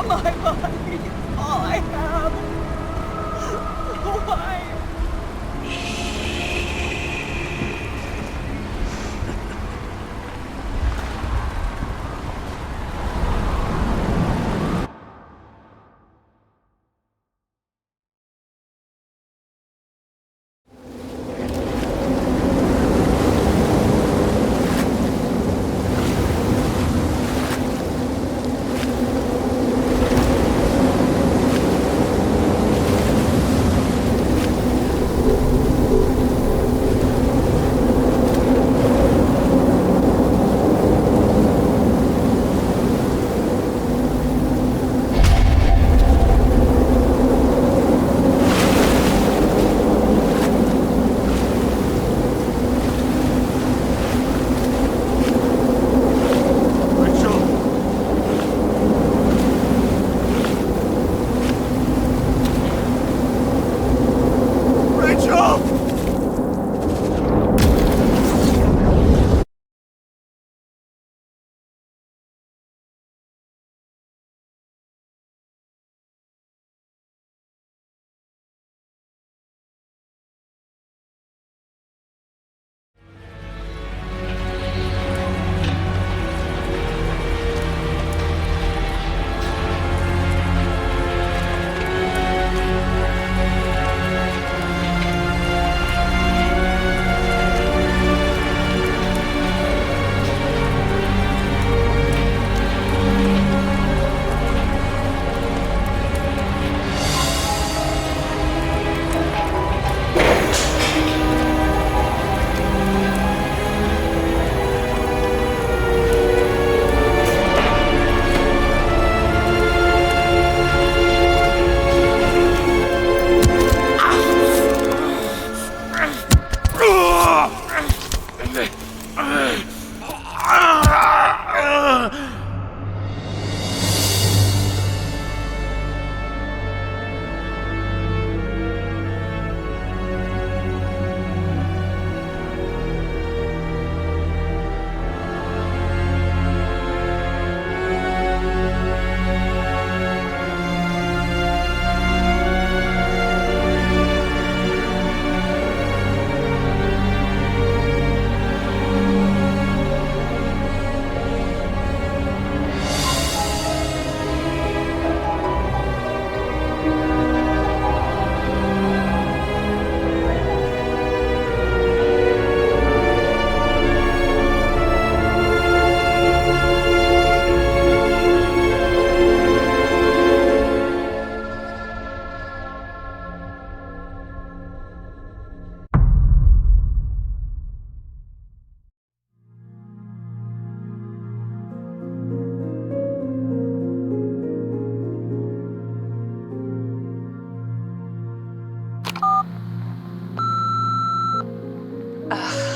My body is all I have. Why?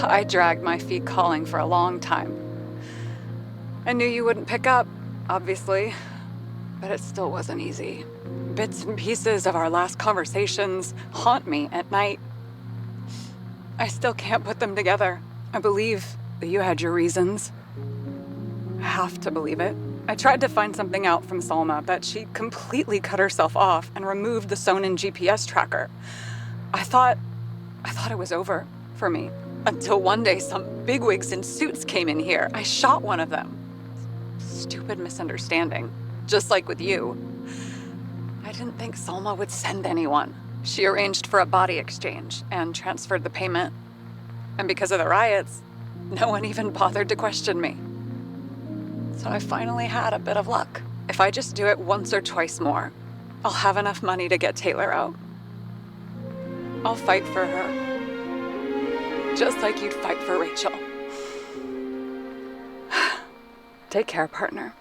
I dragged my feet calling for a long time. I knew you wouldn't pick up, obviously, but it still wasn't easy. Bits and pieces of our last conversations haunt me at night. I still can't put them together. I believe that you had your reasons. I have to believe it. I tried to find something out from Salma, but she completely cut herself off and removed the Sonin GPS tracker. I thought it was over for me. Until one day some bigwigs in suits came in here. I shot one of them. Stupid misunderstanding, just like with you. I didn't think Salma would send anyone. She arranged for a body exchange and transferred the payment. And because of the riots, no one even bothered to question me. So I finally had a bit of luck. If I just do it once or twice more, I'll have enough money to get Taylor out. I'll fight for her. Just like you'd fight for Rachel. Take care, partner.